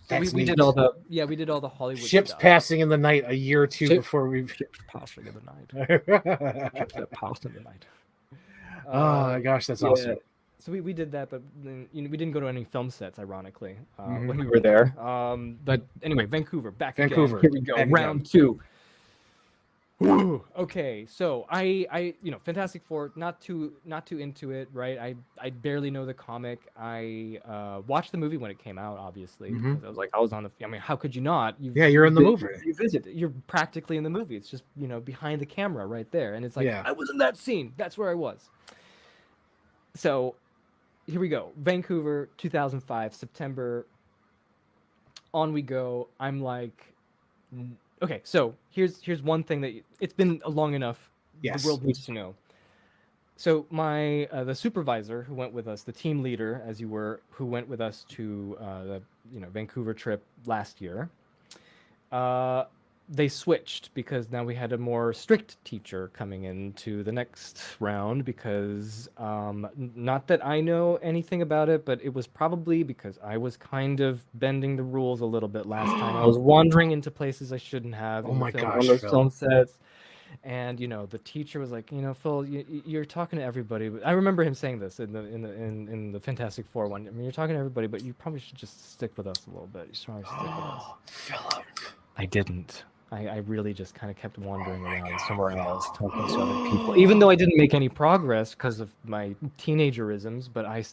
S2: So we did all the Hollywood
S1: ships
S2: stuff.
S1: passing in the night a year or two before we
S2: ships passing in the night. Ships that passed in the night.
S1: Oh my gosh, that's awesome.
S2: So we did that, but then, we didn't go to any film sets, ironically, when we were there. But anyway, Vancouver. Again. Here we go. Round 2. Okay, so I Fantastic Four, not too into it, right? I barely know the comic. I watched the movie when it came out, obviously, because I was on the. I mean, how could you not?
S1: You're in the movie.
S2: You visit. You're practically in the movie. It's just behind the camera, right there, and it's like I was in that scene. That's where I was. So, here we go. Vancouver, 2005, September. On we go. I'm like. Okay, so here's one thing that it's been long enough. Yes. The world needs to know. So my the supervisor who went with us, the team leader, as you were, who went with us to the Vancouver trip last year, they switched because now we had a more strict teacher coming into the next round because not that I know anything about it, but it was probably because I was kind of bending the rules a little bit last time. I was wandering into places I shouldn't have.
S1: Oh my gosh,
S2: on those film sets. And the teacher was like, Phil, you're talking to everybody. I remember him saying this in the Fantastic Four one. I mean, you're talking to everybody, but you probably should just stick with us a little bit. You should probably stick with us.
S1: Philip.
S2: I didn't. I really just kind of kept wandering around somewhere else, talking to other people, even though I didn't make any progress because of my teenagerisms. But I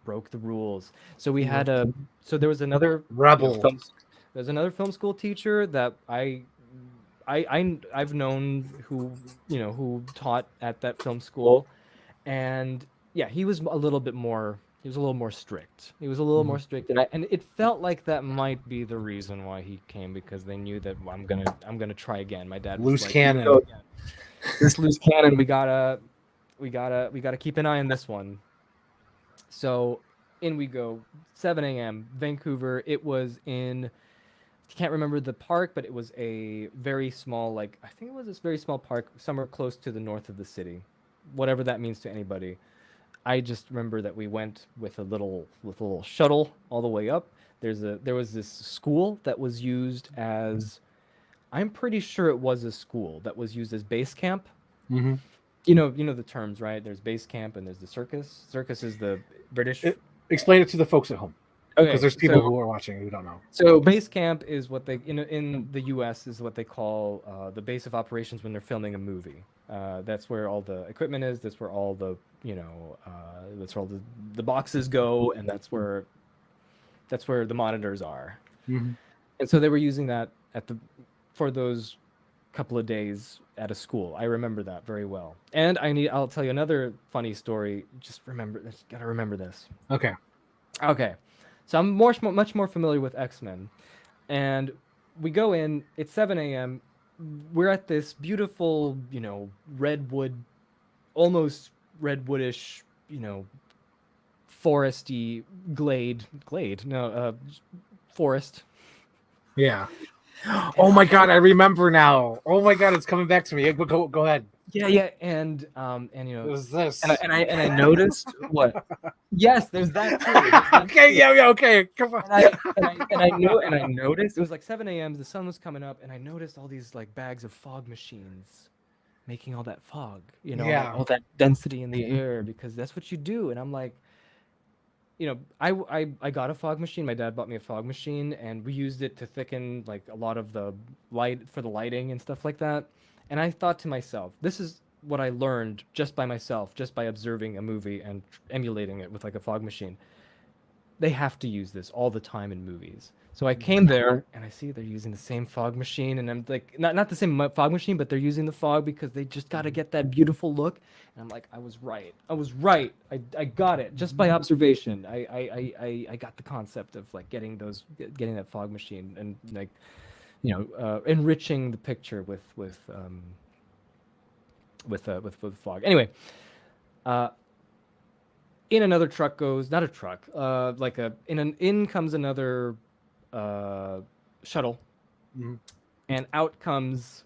S2: broke the rules. So we had there was another
S1: rebel.
S2: There's another film school teacher that I've known who taught at that film school, and yeah, he was a little more strict. He was a little more strict, and it felt like that might be the reason why he came, because they knew that I'm gonna try again. My dad was
S1: loose
S2: like,
S1: cannon.
S2: This loose cannon. We gotta keep an eye on this one. So in we go. 7 a.m. Vancouver. It was in. I can't remember the park, but it was a very small, I think it was this very small park somewhere close to the north of the city, whatever that means to anybody. I just remember that we went with a little shuttle all the way up. There was this school that was used as, I'm pretty sure it was a school that was used as base camp.
S1: Mm-hmm.
S2: You know the terms, right? There's base camp and there's the circus. Circus is the British.
S1: Explain it to the folks at home.
S2: Okay,
S1: because there's people who are watching who don't know.
S2: So base camp is what they in the U.S. is what they call the base of operations when they're filming a movie. That's where all the equipment is. That's where all the that's where all the boxes go, and that's where the monitors are.
S1: Mm-hmm.
S2: And so they were using that for those couple of days at a school. I remember that very well. And I'll tell you another funny story. Just gotta remember this.
S1: Okay.
S2: So I'm much more familiar with X-Men, and we go in. It's 7 a.m. We're at this beautiful, redwood, almost redwoodish, foresty glade. No, forest.
S1: Yeah. Oh my God, I remember now. Oh my God, it's coming back to me. Go ahead.
S2: Yeah, and
S1: it was this,
S2: and I noticed what. Yes, there's that too.
S1: Okay, yeah, okay, come on.
S2: And I noticed it was like 7 a.m. The sun was coming up, and I noticed all these bags of fog machines making all that fog, all that density in the air, because that's what you do. And I'm like, I got a fog machine. My dad bought me a fog machine, and we used it to thicken a lot of the light for the lighting and stuff like that. And I thought to myself, this is what I learned just by myself, just by observing a movie and emulating it with a fog machine. they have to use this all the time in movies. So I came there and I see they're using the same fog machine, and I'm like, not the same fog machine, but they're using the fog because they just got to get that beautiful look. And I'm like, I was right. I got it just by observation. I got the concept of like getting that fog machine and like, enriching the picture with fog. Anyway, in another truck goes, not a truck, in comes another shuttle, and out comes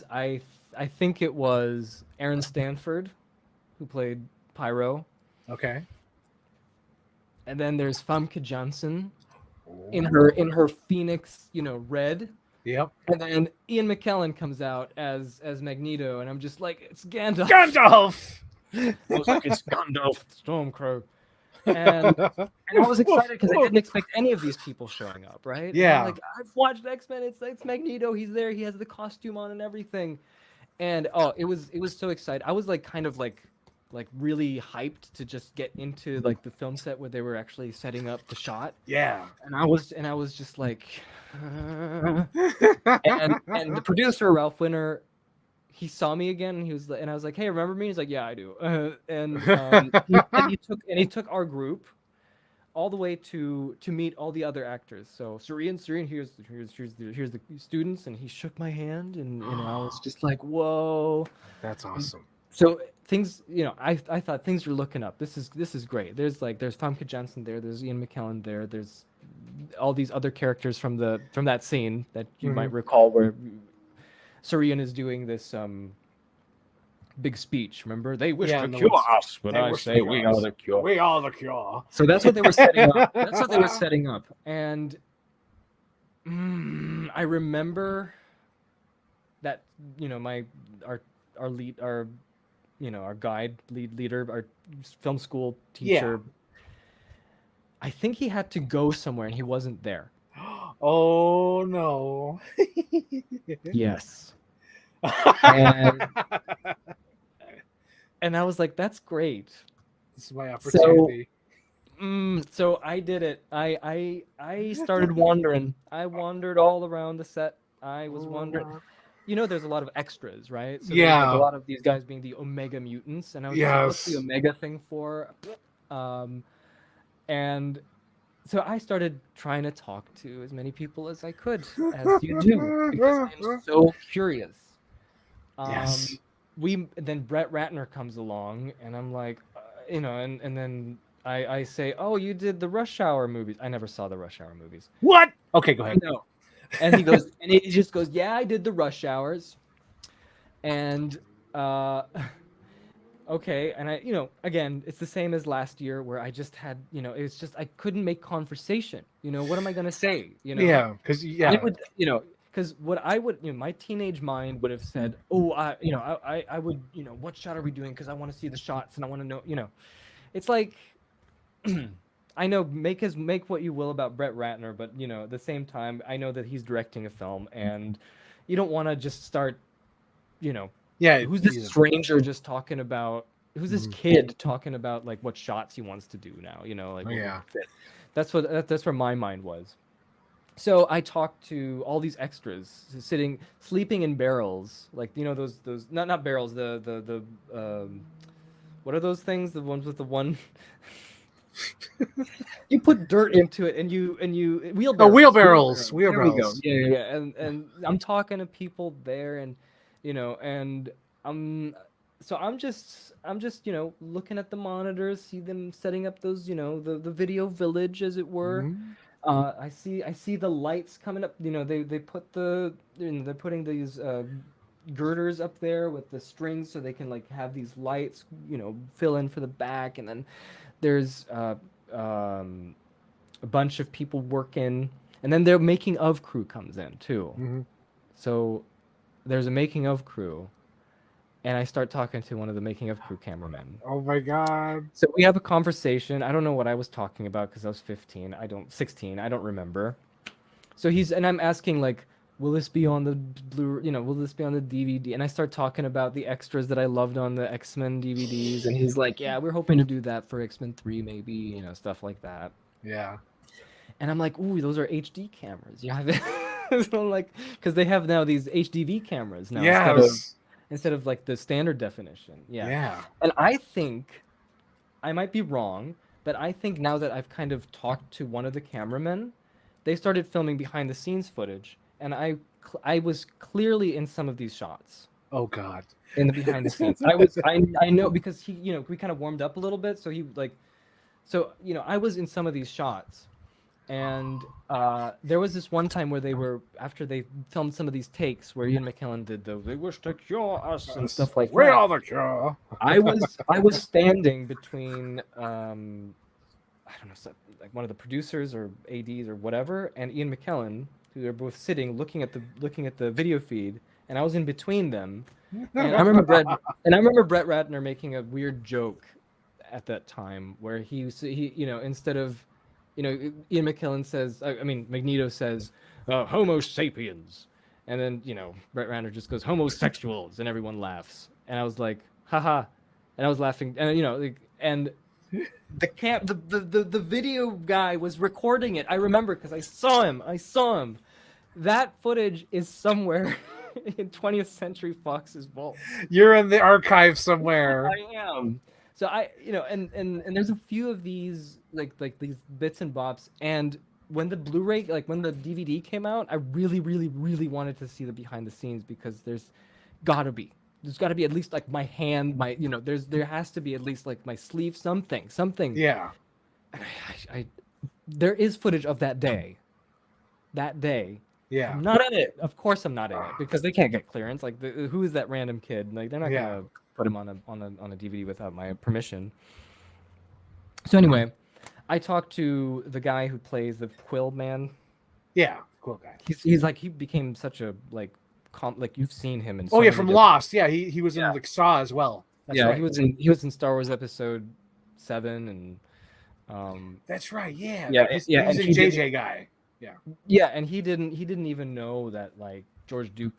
S2: I think it was Aaron Stanford who played Pyro.
S1: Okay.
S2: And then there's Famke Janssen in her Phoenix, red.
S1: Yep.
S2: And then Ian McKellen comes out as Magneto, and I'm just like, it's Gandalf. I was like, it's Gandalf, Stormcrow. And I was excited because I didn't expect any of these people showing up, right?
S1: Yeah.
S2: Like, I've watched X-Men. It's Magneto. He's there. He has the costume on and everything. And it was so exciting. I was like kind of like really hyped to just get into like the film set where they were actually setting up the shot.
S1: Yeah.
S2: And I was just like, and the producer Ralph Winter, he saw me again, and I was like, "Hey, remember me?" He's like, "Yeah, I do." He took our group all the way to meet all the other actors. So Serene, here's the students, and he shook my hand, and I was just like, "Whoa,
S1: that's awesome."
S2: So things, I thought things were looking up. This is great. There's Famke Janssen there. There's Ian McKellen there. There's all these other characters from that scene that you might recall where Serene is doing this big speech. Remember, they wish to cure us, but I say we are the cure.
S1: We are the cure.
S2: So that's what they were setting up. And I remember that our lead, our guide, leader, our film school teacher. Yeah. I think he had to go somewhere and he wasn't there.
S1: Oh no.
S2: Yes. And I was like, that's great.
S1: This is my opportunity.
S2: So I did it. I started wandering. I wandered all around the set. I was wandering. There's a lot of extras, right? So there's like a lot of these guys being the Omega mutants, and I was like, what's the Omega thing for? And so I started trying to talk to as many people as I could, as you do, because I'm so curious.
S1: Yes.
S2: Then Brett Ratner comes along, and I'm like, and then I say, oh, you did the Rush Hour movies. I never saw the Rush Hour movies.
S1: What? Okay, go ahead.
S2: No. And he goes, and he just goes, yeah, I did the Rush Hours. And okay, and I, again, it's the same as last year where I just had, it's just I couldn't make conversation. What am I gonna say?
S1: Yeah, because
S2: I would, because what I would, my teenage mind would have said, oh, I would, what shot are we doing? Because I want to see the shots and I want to know, it's like, I know make what you will about Brett Ratner, but at the same time, I know that he's directing a film, and you don't want to just start, who's this stranger just talking about? Who's this kid talking about like what shots he wants to do now? That's where my mind was. So I talked to all these extras sleeping in barrels, like those not barrels, the what are those things? The ones with the one. You put dirt into it and you wheelbarrows.
S1: Oh, wheelbarrows.
S2: There we go. Yeah. And I'm talking to people there, and and so I'm just looking at the monitors, see them setting up those the video village, as it were. I see the lights coming up. They put they're putting these girders up there with the strings so they can like have these lights fill in for the back, and then there's a bunch of people working, and then their making of crew comes in too. So there's a making of crew, and I start talking to one of the making of crew cameramen.
S1: Oh my god.
S2: So we have a conversation. I don't know what I was talking about because I was 16. I don't remember. So I'm asking like, will this be on the blue, will this be on the DVD? And I start talking about the extras that I loved on the X-Men DVDs, and he's like, yeah, we're hoping to do that for X-Men 3 maybe, stuff like that.
S1: Yeah.
S2: And I'm like, ooh, those are HD cameras. Yeah. So I'm like, because they have now these HDV cameras now
S1: Yes.
S2: instead of like the standard definition. Yeah.
S1: Yeah.
S2: And I think I might be wrong, but I think now that I've kind of talked to one of the cameramen, they started filming behind the scenes footage, and I was clearly in some of these shots.
S1: Oh God.
S2: In the behind the scenes, I know because he, we kind of warmed up a little bit, so he like, so I was in some of these shots, and there was this one time where they were, after they filmed some of these takes where Ian McKellen did the "they wish to cure us" and stuff like
S1: we
S2: that.
S1: are the cure.
S2: I was standing between I don't know, like one of the producers or ads or whatever, and Ian McKellen, who they're both sitting looking at the video feed, and I was in between them. And I remember Brett Ratner making a weird joke at that time where he instead of Ian McKellen says, Magneto says, Homo sapiens, and then Brett Ratner just goes homosexuals, and everyone laughs, and I was like, haha, and I was laughing, and and the video guy was recording it. I remember because I saw him. That footage is somewhere in 20th Century Fox's vault.
S1: You're in the archive somewhere.
S2: I am. So and there's a few of these like these bits and bops. And when the Blu-ray, like when the DVD came out, I really, really, really wanted to see the behind the scenes, because there's got to be at least like my hand, there has to be at least like my sleeve, something.
S1: Yeah.
S2: There is footage of that day.
S1: Yeah.
S2: I'm not in it. Of course I'm not in it, because they can't get clearance. Like, who is that random kid? Like, they're not gonna put him on a DVD without my permission. So anyway, I talked to the guy who plays the Quill Man.
S1: Yeah, cool guy.
S2: He's like, he became such a like you've seen him in.
S1: So from different... Lost. Yeah, he was in like Saw as well.
S2: That's right. He was in Star Wars Episode 7 and.
S1: That's right. Yeah.
S2: Yeah.
S1: He's a JJ guy. Yeah. Yeah,
S2: and he didn't even know that like Bill Duke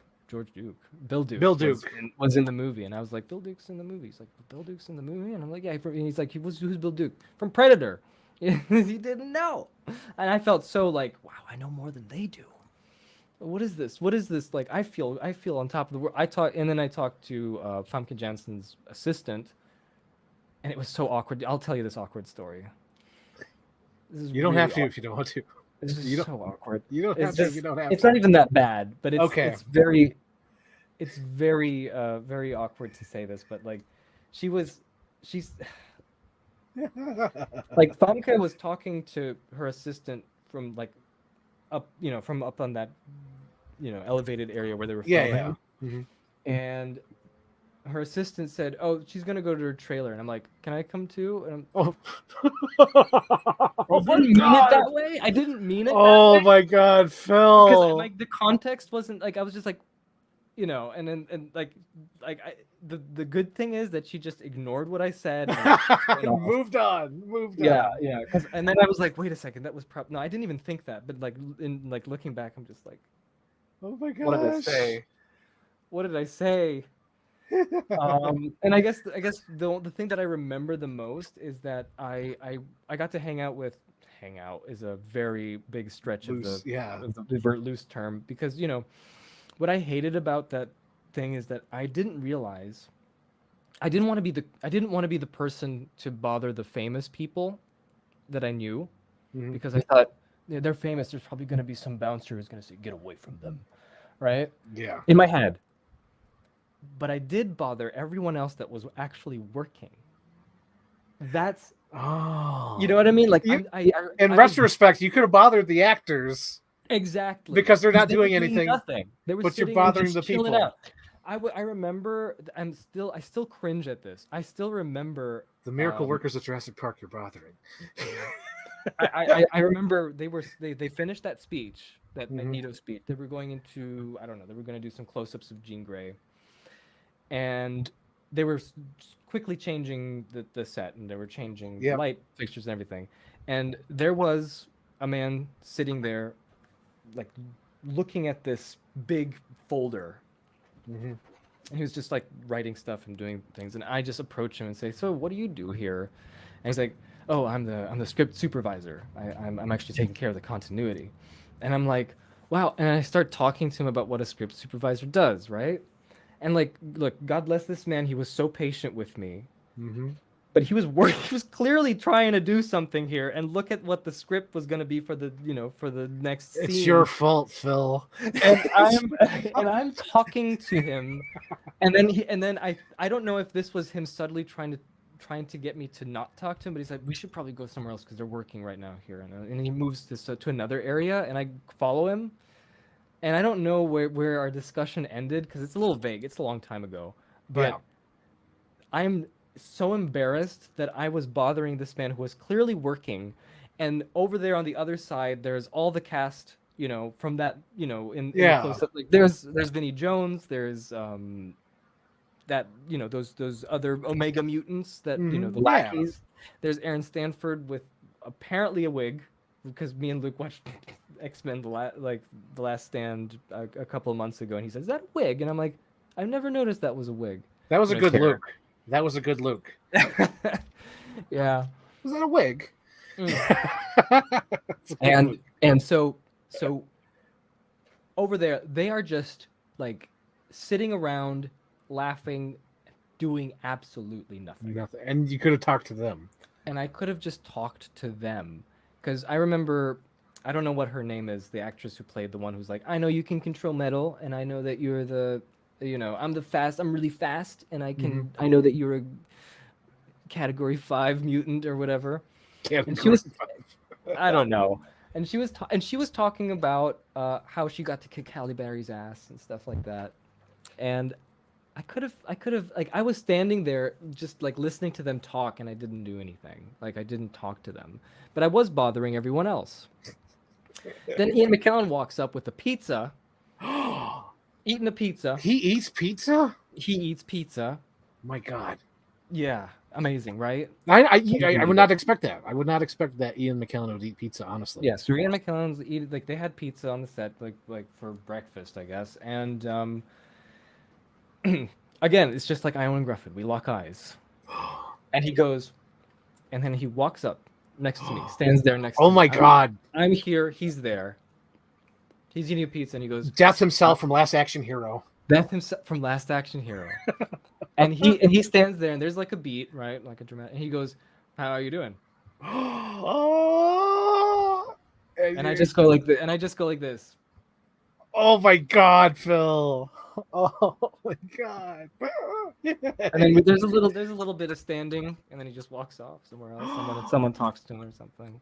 S2: was in the movie, and I was like, Bill Duke's in the movie. He's like, Bill Duke's in the movie, and I'm like, yeah. And he's like, who's Bill Duke? From Predator. He didn't know, and I felt so like, wow, I know more than they do. What is this? Like, I feel on top of the world. I talked to Famke Janssen's assistant, and it was so awkward. I'll tell you this awkward story.
S1: You don't have to if you don't want to.
S2: This is so awkward.
S1: You don't have to. You don't have to.
S2: It's not even that bad, but it's
S1: okay.
S2: It's very very awkward to say this, but like, she's like, Famke was talking to her assistant from like up on that elevated area where they were filming.
S1: Yeah. Mm-hmm.
S2: And her assistant said, "Oh, she's gonna go to her trailer," and I'm like, "Can I come too?" And I didn't mean it that way. I didn't mean it.
S1: Oh my God, Phil!
S2: Because like the context wasn't like, I was just like, and the good thing is that she just ignored what I said. And
S1: moved on.
S2: Yeah. And then I was like, wait a second, that was no, I didn't even think that. But like looking back, I'm just like,
S1: oh my gosh,
S2: what did I say? And I guess the thing that I remember the most is that I got to hang out is a very big stretch of the loose term, because what I hated about that thing is that I didn't realize I didn't want to be the person to bother the famous people that I knew, because I thought, they're famous, there's probably going to be some bouncer who's going to say, get away from them, right?
S1: Yeah.
S2: In my head. But I did bother everyone else that was actually working. That's you know what I mean? Like,
S1: in retrospect, you could have bothered the actors.
S2: Exactly.
S1: Because they're not doing anything.
S2: Nothing.
S1: But you're bothering the people.
S2: I remember. I still cringe at this. I still remember
S1: the miracle workers at Jurassic Park. You're bothering.
S2: I remember they finished that speech, that Magneto speech. They were going into, I don't know, they were going to do some close-ups of Jean Grey, and they were quickly changing the set, and they were changing light fixtures and everything. And there was a man sitting there, like looking at this big folder,
S1: Mm-hmm.
S2: and he was just like writing stuff and doing things, and I just approach him and say, "So what do you do here?" And he's like, "Oh, I'm the script supervisor. I'm actually taking care of the continuity." And I'm like, "Wow!" And I start talking to him about what a script supervisor does, right? And like, look, God bless this man. He was so patient with me,
S1: Mm-hmm.
S2: but he was working. He was clearly trying to do something here. And look at what the script was going to be for the for the next scene.
S1: It's your fault, Phil.
S2: And I'm talking to him, and then I don't know if this was him subtly trying to get me to not talk to him, but he's like, we should probably go somewhere else because they're working right now here, and he moves this to another area, and I follow him, and I don't know where our discussion ended because it's a little vague. It's a long time ago, but
S1: Yeah.
S2: I'm so embarrassed that I was bothering this man who was clearly working, and over there on the other side, there's all the cast, from that, in the close up. Like there's Vinnie Jones, there's that those other Omega mutants that the lackeys. There's Aaron Stanford with apparently a wig, because me and Luke watched X-Men the Last Stand a couple of months ago, and he says, "Is that a wig?" And I'm like, I've never noticed that was a wig.
S1: That was a good Luke. That was a good Luke.
S2: Yeah.
S1: Was that a wig?
S2: And so over there, they are just like sitting around, laughing, doing absolutely nothing.
S1: Nothing. And you could have talked to them.
S2: And I could have just talked to them, because I remember, I don't know what her name is, the actress who played the one who's like, I know you can control metal, and I know that you're the, I'm really fast, and I know that you're a category 5 mutant or whatever. And she was, I don't know. And she was talking about how she got to kick Halle Berry's ass and stuff like that. And I could have like, I was standing there just like listening to them talk, and I didn't do anything. Like, I didn't talk to them, but I was bothering everyone else. Then Ian McKellen walks up with a pizza, eating a pizza.
S1: He eats pizza?
S2: He eats pizza.
S1: My God.
S2: Yeah, amazing, right?
S1: I would not expect that. I would not expect that Ian McKellen would eat pizza, honestly.
S2: Yeah, so Ian McKellen's eat, like, they had pizza on the set, like for breakfast, I guess. And again, it's just like Ion and Gruffin. We lock eyes, and he goes, and then he walks up next to me, stands there next to me.
S1: Oh my God.
S2: I'm here, he's there. He's eating a pizza, and he goes,
S1: Death himself from Last Action Hero.
S2: Death himself from Last Action Hero. and he stands there, and there's like a beat, right? Like a dramatic, and he goes, how are you doing? And I just go like this.
S1: Oh my God, Phil. Oh my God.
S2: And then there's a little bit of standing, and then he just walks off somewhere else. Someone talks to him or something.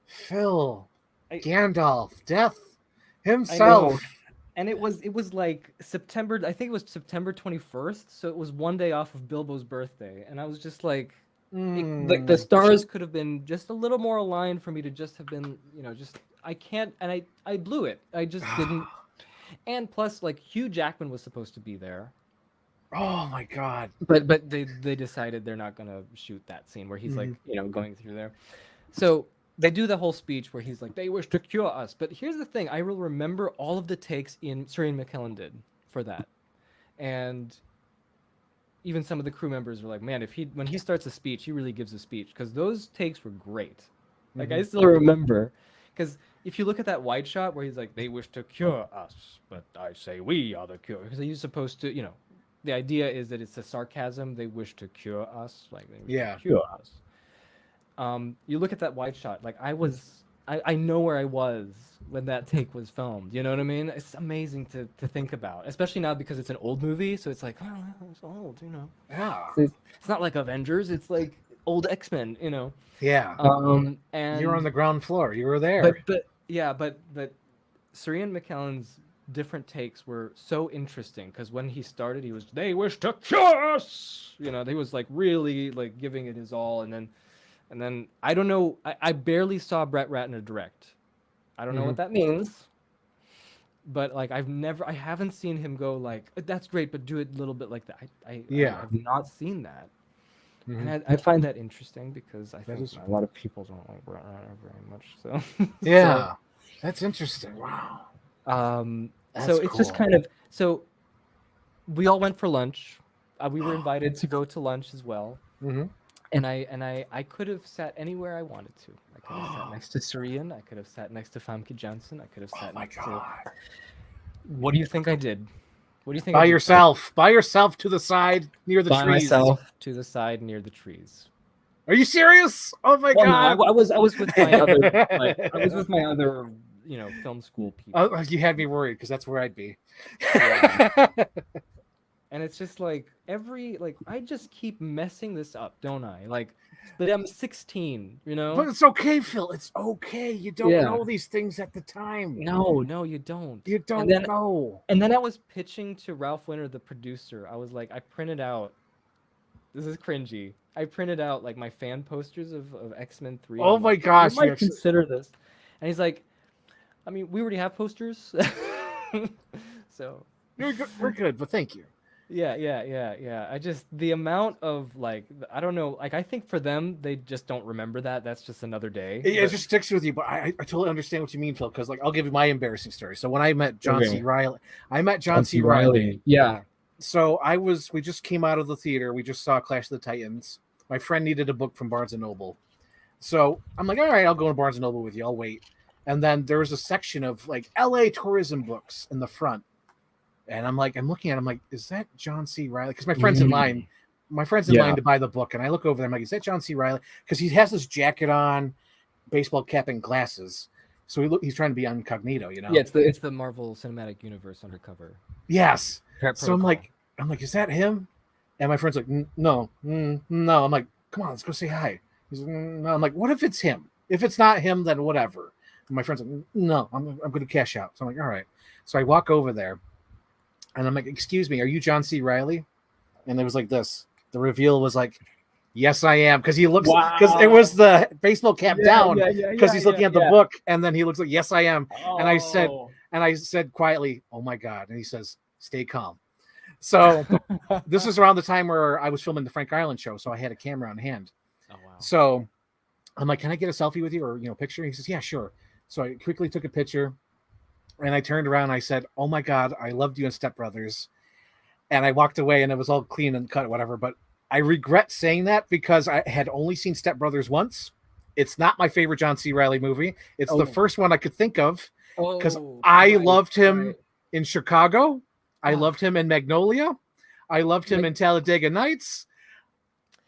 S1: Phil, Gandalf, Death himself.
S2: And it was like September. I think it was September 21st. So it was one day off of Bilbo's birthday, and I was just like, like the stars could have been just a little more aligned for me to just have been, just I can't, and I blew it. I just didn't. And plus, like, Hugh Jackman was supposed to be there.
S1: Oh my God!
S2: But they decided they're not gonna shoot that scene where he's like, going through there. So they do the whole speech where he's like, they wish to cure us. But here's the thing: I will remember all of the takes Ian McKellen did for that, and even some of the crew members were like, man, when he starts a speech, he really gives a speech, because those takes were great. Like, I still remember, because if you look at that wide shot where he's like, they wish to cure us, but I say we are the cure, because he's supposed to, the idea is that it's a sarcasm. They wish to cure us, like they wish to cure us. You look at that wide shot, like I know where I was when that take was filmed. You know what I mean? It's amazing to think about, especially now because it's an old movie. So it's like, oh, it's old,
S1: Yeah.
S2: So it's not like Avengers. It's like old X-Men,
S1: Yeah.
S2: And
S1: you were on the ground floor. You were there.
S2: But Sir Ian McKellen's different takes were so interesting, because when he started, he was, they wish to cure us. He was like really like giving it his all, and then I don't know. I barely saw Brett Ratner direct. I don't know what that means. But like, I haven't seen him go like, that's great, but do it a little bit like that. I have not seen that. And I find that interesting, because I think a lot of people don't like Brett Ratner very much. So
S1: yeah, that's interesting. Wow.
S2: So it's just kind of so we all went for lunch. We were invited to go to lunch as well.
S1: Mm-hmm.
S2: And I could have sat anywhere I wanted to. I could have sat next to Syrian. I could have sat next to Famke Janssen. I could have sat next to. What do you think I did? What do you think?
S1: By yourself to the side near the trees.
S2: By myself to the side near the trees.
S1: Are you serious? Oh my god!
S2: No, I was with my other film school people.
S1: You had me worried because that's where I'd be.
S2: Yeah. And it's just like I just keep messing this up, don't I? But I'm 16,
S1: But it's okay, Phil. It's okay. You don't know these things at the time.
S2: No, you don't.
S1: You don't know.
S2: And then I was pitching to Ralph Winter, the producer. I was like, I printed out. This is cringy. I printed out my fan posters of X-Men 3.
S1: Oh my gosh!
S2: You might consider this. And he's like, I mean, we already have posters, so
S1: we're good. But thank you.
S2: Yeah. I just the amount of I don't know. I think for them, they just don't remember that. That's just another day.
S1: It just sticks with you. But I totally understand what you mean, Phil. Because I'll give you my embarrassing story. So when I met John C. Reilly, John C. Reilly.
S2: Yeah.
S1: So we just came out of the theater. We just saw Clash of the Titans. My friend needed a book from Barnes and Noble. So I'm like, all right, I'll go to Barnes and Noble with you. I'll wait. And then there was a section of LA tourism books in the front. And I'm looking at him is that John C. Reilly? Because my friend's in line. My friend's in line to buy the book. And I look over there. I'm like, is that John C. Reilly? Because he has this jacket on, baseball cap, and glasses. So he's trying to be incognito, Yeah,
S2: it's the Marvel Cinematic Universe undercover.
S1: Yes. So I'm like, is that him? And my friend's like, no. I'm like, come on, let's go say hi. He's like, no. I'm like, what if it's him? If it's not him, then whatever. And my friend's like, no, I'm going to cash out. So I'm like, all right. So I walk over there. And I'm like, excuse me, are you John C. Reilly? And it was like this. The reveal was like, yes, I am. Because he looks, because it was the baseball cap down. Because he's looking at the book. And then he looks like, yes, I am. Oh. And I said quietly, oh my God. And he says, stay calm. So this is around the time where I was filming the Frank Ireland show. So I had a camera on hand. Oh, wow. So I'm like, can I get a selfie with you or, picture? And he says, yeah, sure. So I quickly took a picture. And I turned around and I said, oh my God, I loved you in Step Brothers. And I walked away and it was all clean and cut, whatever. But I regret saying that because I had only seen Step Brothers once. It's not my favorite John C. Reilly movie. It's the first one I could think of because I loved him in Chicago. I loved him in Magnolia. I loved him in Talladega Nights.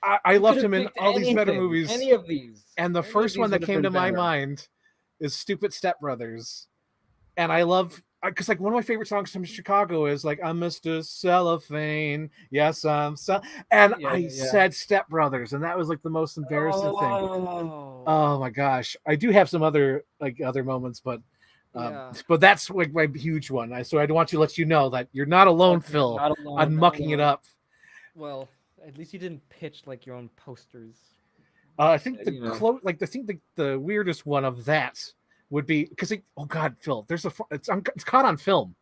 S1: I loved him in all these better movies.
S2: Any of these.
S1: And the first one that came to my mind is Stupid Step Brothers. And I love, because one of my favorite songs from Chicago is I'm Mr. Cellophane. Yes, I'm I said Step Brothers, and that was the most embarrassing thing. Oh my gosh. I do have some other moments, but that's my huge one. So I want to let you know that you're not alone, Phil.
S2: Not alone,
S1: I'm mucking it up.
S2: Well, at least you didn't pitch your own posters.
S1: I think the weirdest one of that would be because oh God, Phil, it's caught on film.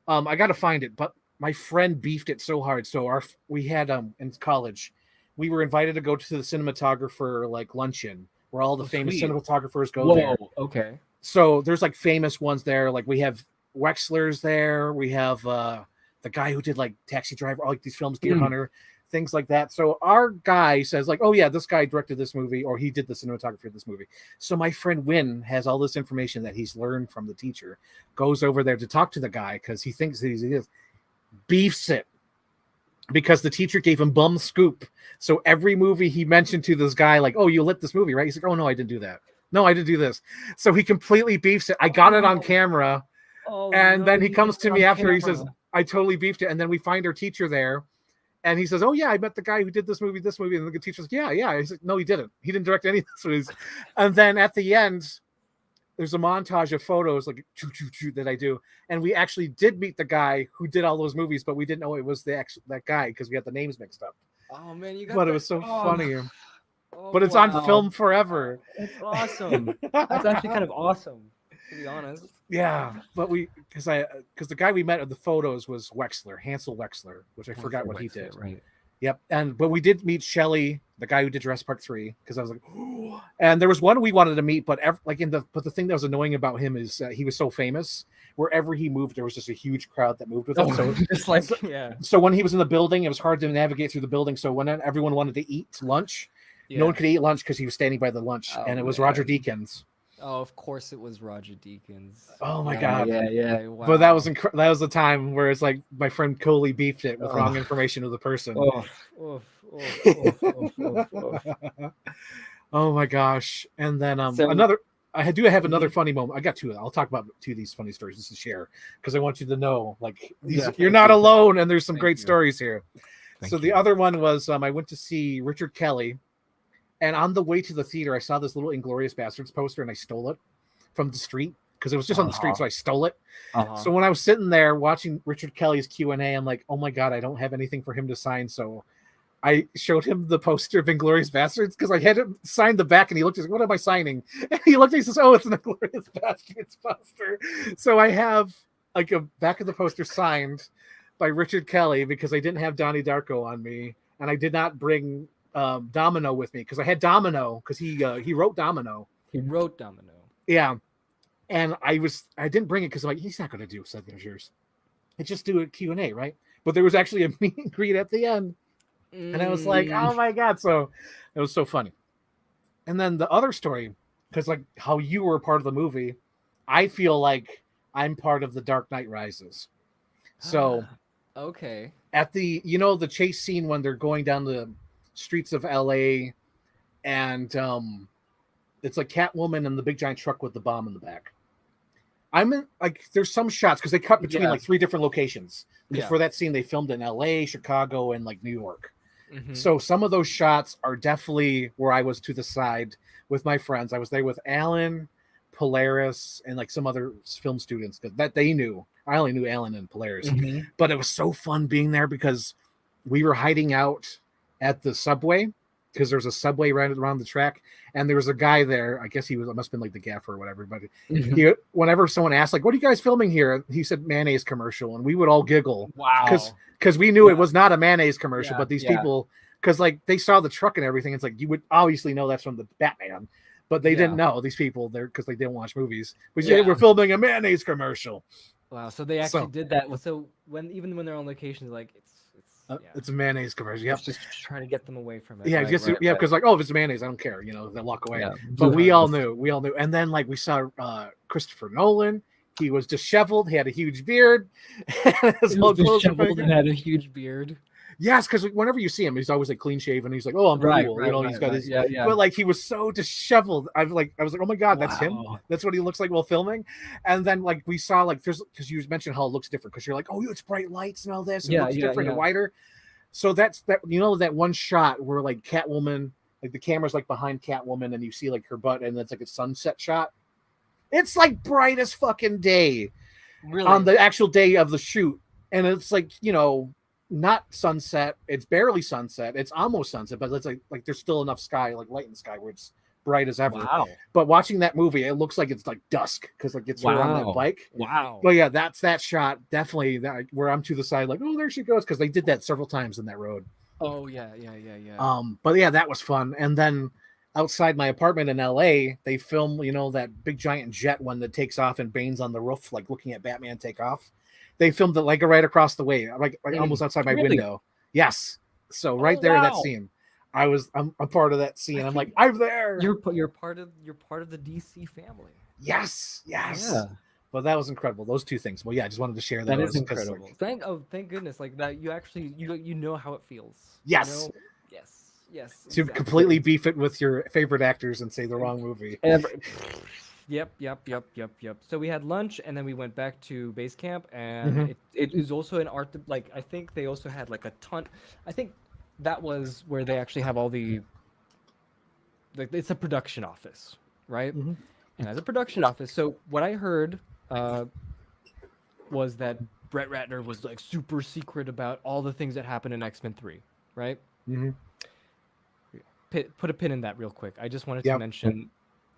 S1: I got to find it, but my friend beefed it so hard. So we had in college, we were invited to go to the cinematographer luncheon where all the famous cinematographers go there.
S2: Okay.
S1: So there's famous ones there. We have Wexler's there. We have the guy who did Taxi Driver, all these films, Deer Hunter, things like that. So our guy says oh yeah, this guy directed this movie or he did the cinematography of this movie. So my friend Wynn has all this information that he's learned from the teacher, goes over there to talk to the guy because he thinks that he is, beefs it because the teacher gave him bum scoop. So every movie he mentioned to this guy, oh, you lit this movie, right? He's like, oh no, I didn't do that. No, I didn't do this. So he completely beefs it. I got it on camera. And then he comes to me after, he says, I totally beefed it. And then we find our teacher there. And he says, oh, yeah, I met the guy who did this movie. And the teacher says, yeah. He's like, no, he didn't. He didn't direct any of this movies. And then at the end, there's a montage of photos that I do. And we actually did meet the guy who did all those movies, but we didn't know it was that guy because we had the names mixed up.
S2: Oh, man, you got
S1: But it was so funny. But it's on film forever.
S2: That's awesome. That's actually kind of awesome, to be honest.
S1: Yeah, but because the guy we met at the photos was Hansel Wexler, which I forgot what he did.
S2: Right.
S1: Yep. But we did meet Shelley, the guy who did Jurassic Park 3, because I was like, oh. And there was one we wanted to meet, but the thing that was annoying about him is he was so famous. wherever he moved, there was just a huge crowd that moved with him. So
S2: just like yeah.
S1: So when he was in the building, it was hard to navigate through the building. So when everyone wanted to eat lunch, no one could eat lunch because he was standing by the lunch, and it was Roger Deakins.
S2: Oh, of course it was Roger Deakins.
S1: Oh my god!
S2: Yeah. Wow.
S1: But that was that was the time where it's like my friend Coley beefed it with wrong information of the person. Oh my gosh! And then another. I do have another funny moment. I got two. I'll talk about two of these funny stories just to share because I want you to know, like, you're not alone, and there's some great stories here. So the other one was I went to see Richard Kelly. And on the way to the theater, I saw this little Inglourious Bastards poster, and I stole it from the street because it was just on the street, so I stole it. So when I was sitting there watching Richard Kelly's Q&A, I'm like, oh my god, I don't have anything for him to sign. So I showed him the poster of Inglourious Bastards because I had him sign the back, and he looked at me, what am I signing? And he looked at me and says, oh, it's an Inglourious Bastards poster. So I have like a back of the poster signed by Richard Kelly because I didn't have Donnie Darko on me, and I did not bring Domino with me because I had Domino because he wrote Domino.
S2: He wrote Domino.
S1: Yeah, and I didn't bring it because I'm like, he's not going to do signatures. It's just do a Q&A, right? But there was actually a meet and greet at the end, and I was like, oh my god! So it was so funny. And then the other story, because like how you were a part of the movie, I feel like I'm part of the Dark Knight Rises. So
S2: okay,
S1: at the the chase scene when they're going down the streets of LA, and it's like Catwoman and the big giant truck with the bomb in the back. I'm in, like, there's some shots because they cut between like 3 different locations. Because for that scene they filmed in LA, Chicago, and like New York. So some of those shots are definitely where I was to the side with my friends. I was there with Alan, Polaris, and like some other film students because that they knew. I only knew Alan and Polaris, but it was so fun being there because we were hiding out at the subway because there's a subway right around the track, and there was a guy there. I guess must have been like the gaffer or whatever. But whenever someone asked, like, "What are you guys filming here?" He said mayonnaise commercial, and we would all giggle.
S2: Wow,
S1: because we knew it was not a mayonnaise commercial, but these people, because like they saw the truck and everything, it's like you would obviously know that's from the Batman, but they didn't know these people there because they didn't watch movies. We said we're filming a mayonnaise commercial.
S2: Wow, so they actually did that. So even when they're on location, like
S1: it's a mayonnaise commercial. Yeah,
S2: just trying to get them away from it.
S1: Yeah, because like, oh, if it's mayonnaise, I don't care. They walk away. Yeah. But we all knew. And then like we saw Christopher Nolan. He was disheveled. He had a huge beard.
S2: His whole clothes disheveled and had a huge beard.
S1: Yes, because whenever you see him, he's always like clean shaven. He's like, "Oh, I'm cool." He's got his. But like, he was so disheveled. I was like, "Oh my god, that's him. That's what he looks like while filming." And then like we saw like because you mentioned how it looks different because you're like, "Oh, it's bright lights and all this. And it looks different and wider." So that's that. That one shot where like Catwoman, like the camera's like behind Catwoman, and you see like her butt, and it's like a sunset shot. It's like bright as fucking day, really, on the actual day of the shoot, and it's like not sunset. It's barely sunset. It's almost sunset, but it's like there's still enough sky, like light in the sky, where it's bright as ever.
S2: Wow.
S1: But watching that movie, it looks like it's like dusk because like it's her on that bike.
S2: Wow.
S1: But yeah, that's that shot definitely where I'm to the side, like, oh, there she goes, because they did that several times in that road.
S2: Oh yeah.
S1: But yeah, that was fun. And then outside my apartment in LA, they film that big giant jet one that takes off and Bane's on the roof, like looking at Batman take off. They filmed it like right across the way, like almost outside my window. Yes. So right there, that scene. I'm a part of that scene. I'm like, I'm there.
S2: You're part of the DC family.
S1: Yes. Yeah. Well, that was incredible. Those two things. Well, yeah, I just wanted to share that.
S2: That is incredible. Thank goodness. Like that, you actually you know how it feels.
S1: Yes.
S2: Yes.
S1: To completely beef it with your favorite actors and say the wrong movie.
S2: Yep. So we had lunch and then we went back to base camp, and it is also an art. Like I think they also had like a ton. I think that was where they actually have all the. Like it's a production office, right? And as a production office, so what I heard was that Brett Ratner was like super secret about all the things that happened in X-Men 3, right? Put a pin in that real quick. I just wanted to mention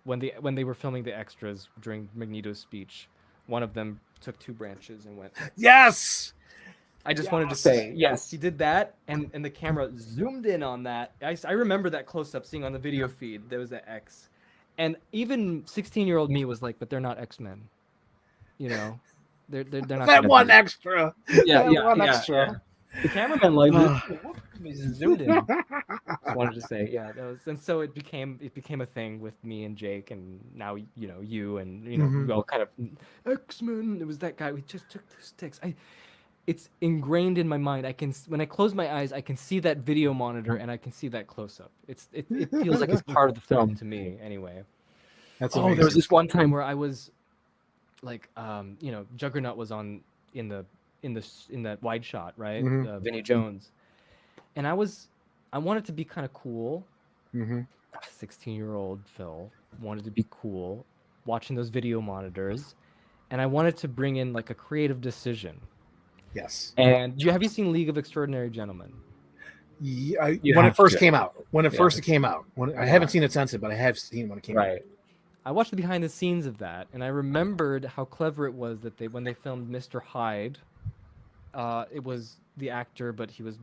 S2: when they were filming the extras during Magneto's speech, one of them took 2 branches and went,
S1: yes.
S2: I just wanted to say, yes, he did that, and the camera zoomed in on that. I remember that close-up, seeing on the video feed, there was that X. And even 16-year-old me was like, but they're not X-Men. They're not
S1: that
S2: gonna
S1: one
S2: be.
S1: extra.
S2: Yeah,
S1: That
S2: yeah,
S1: one
S2: yeah,
S1: extra.
S2: yeah. The cameraman like zoomed in. Just wanted to say, yeah, that was, and so it became a thing with me and Jake, and now you and we all kind of X-Men. It was that guy. We just took two sticks. It's ingrained in my mind. When I close my eyes, I can see that video monitor and I can see that close up. It feels like it's part of the film to me anyway.
S1: That's
S2: Oh,
S1: amazing.
S2: there was this one time where I was like, Juggernaut was on in that wide shot, right? Vinnie Jones, and I wanted to be kind of cool. 16-year-old Phil wanted to be cool, watching those video monitors, and I wanted to bring in like a creative decision.
S1: Yes.
S2: And have you seen League of Extraordinary Gentlemen?
S1: Yeah, when it first came out. I haven't seen it since it, but I have seen when it came out.
S2: Right. I watched the behind the scenes of that, and I remembered how clever it was that when they filmed Mr. Hyde, it was the actor, but he was,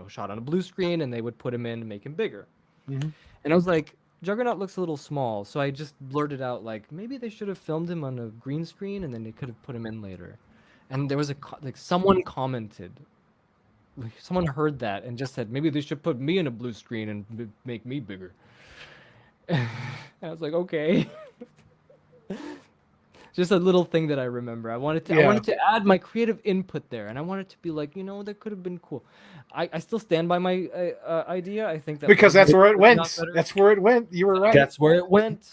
S2: shot on a blue screen, and they would put him in to make him bigger. And I was like, Juggernaut looks a little small, so I just blurted out like, maybe they should have filmed him on a green screen, and then they could have put him in later. And there was someone commented, someone heard that and just said, maybe they should put me in a blue screen and make me bigger. And I was like, okay. Just a little thing that I remember. I wanted to add my creative input there, and I wanted to be like, that could have been cool. I still stand by my idea. I think that
S1: because that's where it went. That's where it went. You were right.
S2: That's where it went.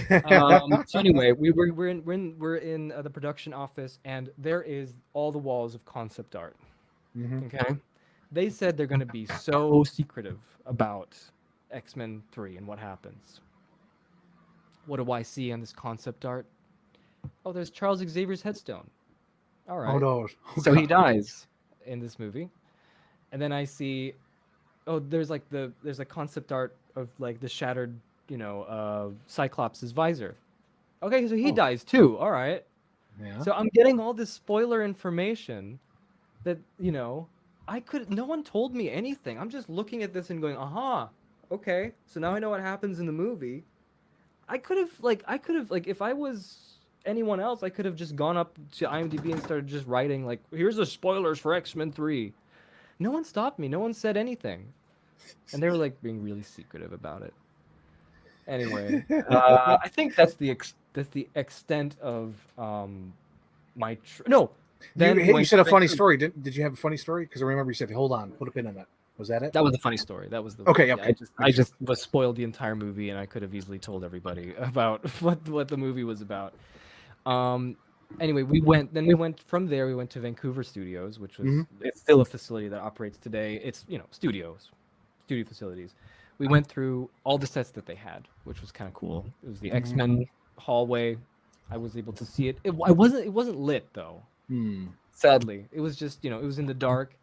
S2: So anyway, we're in the production office, and there is all the walls of concept art. Okay, they said they're going to be so secretive about X-Men 3 and what happens. What do I see on this concept art? Oh, there's Charles Xavier's headstone. All right.
S1: Oh no.
S2: So he dies in this movie, and then I see, there's a concept art of like the shattered, Cyclops' visor. Okay, so he dies too. All right. Yeah. So I'm getting all this spoiler information that no one told me anything. I'm just looking at this and going, aha, okay. So now I know what happens in the movie. I could have if I was anyone else, I could have just gone up to IMDb and started just writing like, here's the spoilers for X-Men 3. No one stopped me. No one said anything, and they were like being really secretive about it. Anyway, I think that's the extent of my no.
S1: Then you said a funny story. Did you have a funny story? Because I remember you said, "Hold on, put a pin in that." Was that it?
S2: That was a funny story. That was the
S1: okay.
S2: Yeah,
S1: Okay.
S2: I just was spoiled the entire movie, and I could have easily told everybody about what the movie was about. Anyway, we went from there. We went to Vancouver Studios, which was it's still a facility that operates today. It's studio facilities. We went through all the sets that they had, which was kind of cool. It was the X-Men hallway. I was able to see it. It wasn't lit though. Sadly, it was just it was in the dark.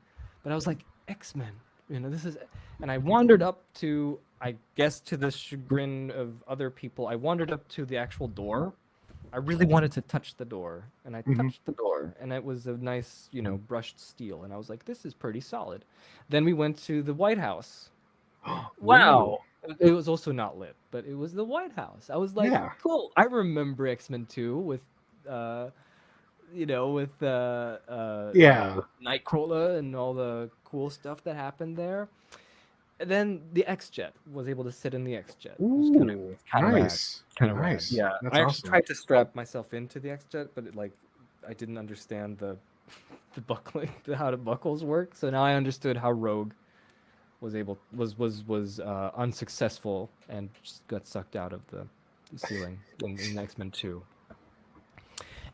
S2: But I was like, X-Men. This is, and I wandered up to, I guess to the chagrin of other people, I wandered up to the actual door. I really wanted to touch the door, and I touched the door, and it was a nice, brushed steel, and I was like, this is pretty solid. Then we went to the White House. Wow. It was also not lit, but it was the White House. I was like, cool. I remember X-Men 2 with, Nightcrawler and all the cool stuff that happened there. And then the X-Jet was able to sit in the X-Jet.
S1: Ooh, nice.
S2: Kind of nice. Yeah, that's I actually tried to strap myself into the X-Jet, but I didn't understand the buckling, how the buckles work. So now I understood how Rogue was unsuccessful and just got sucked out of the ceiling in X-Men 2.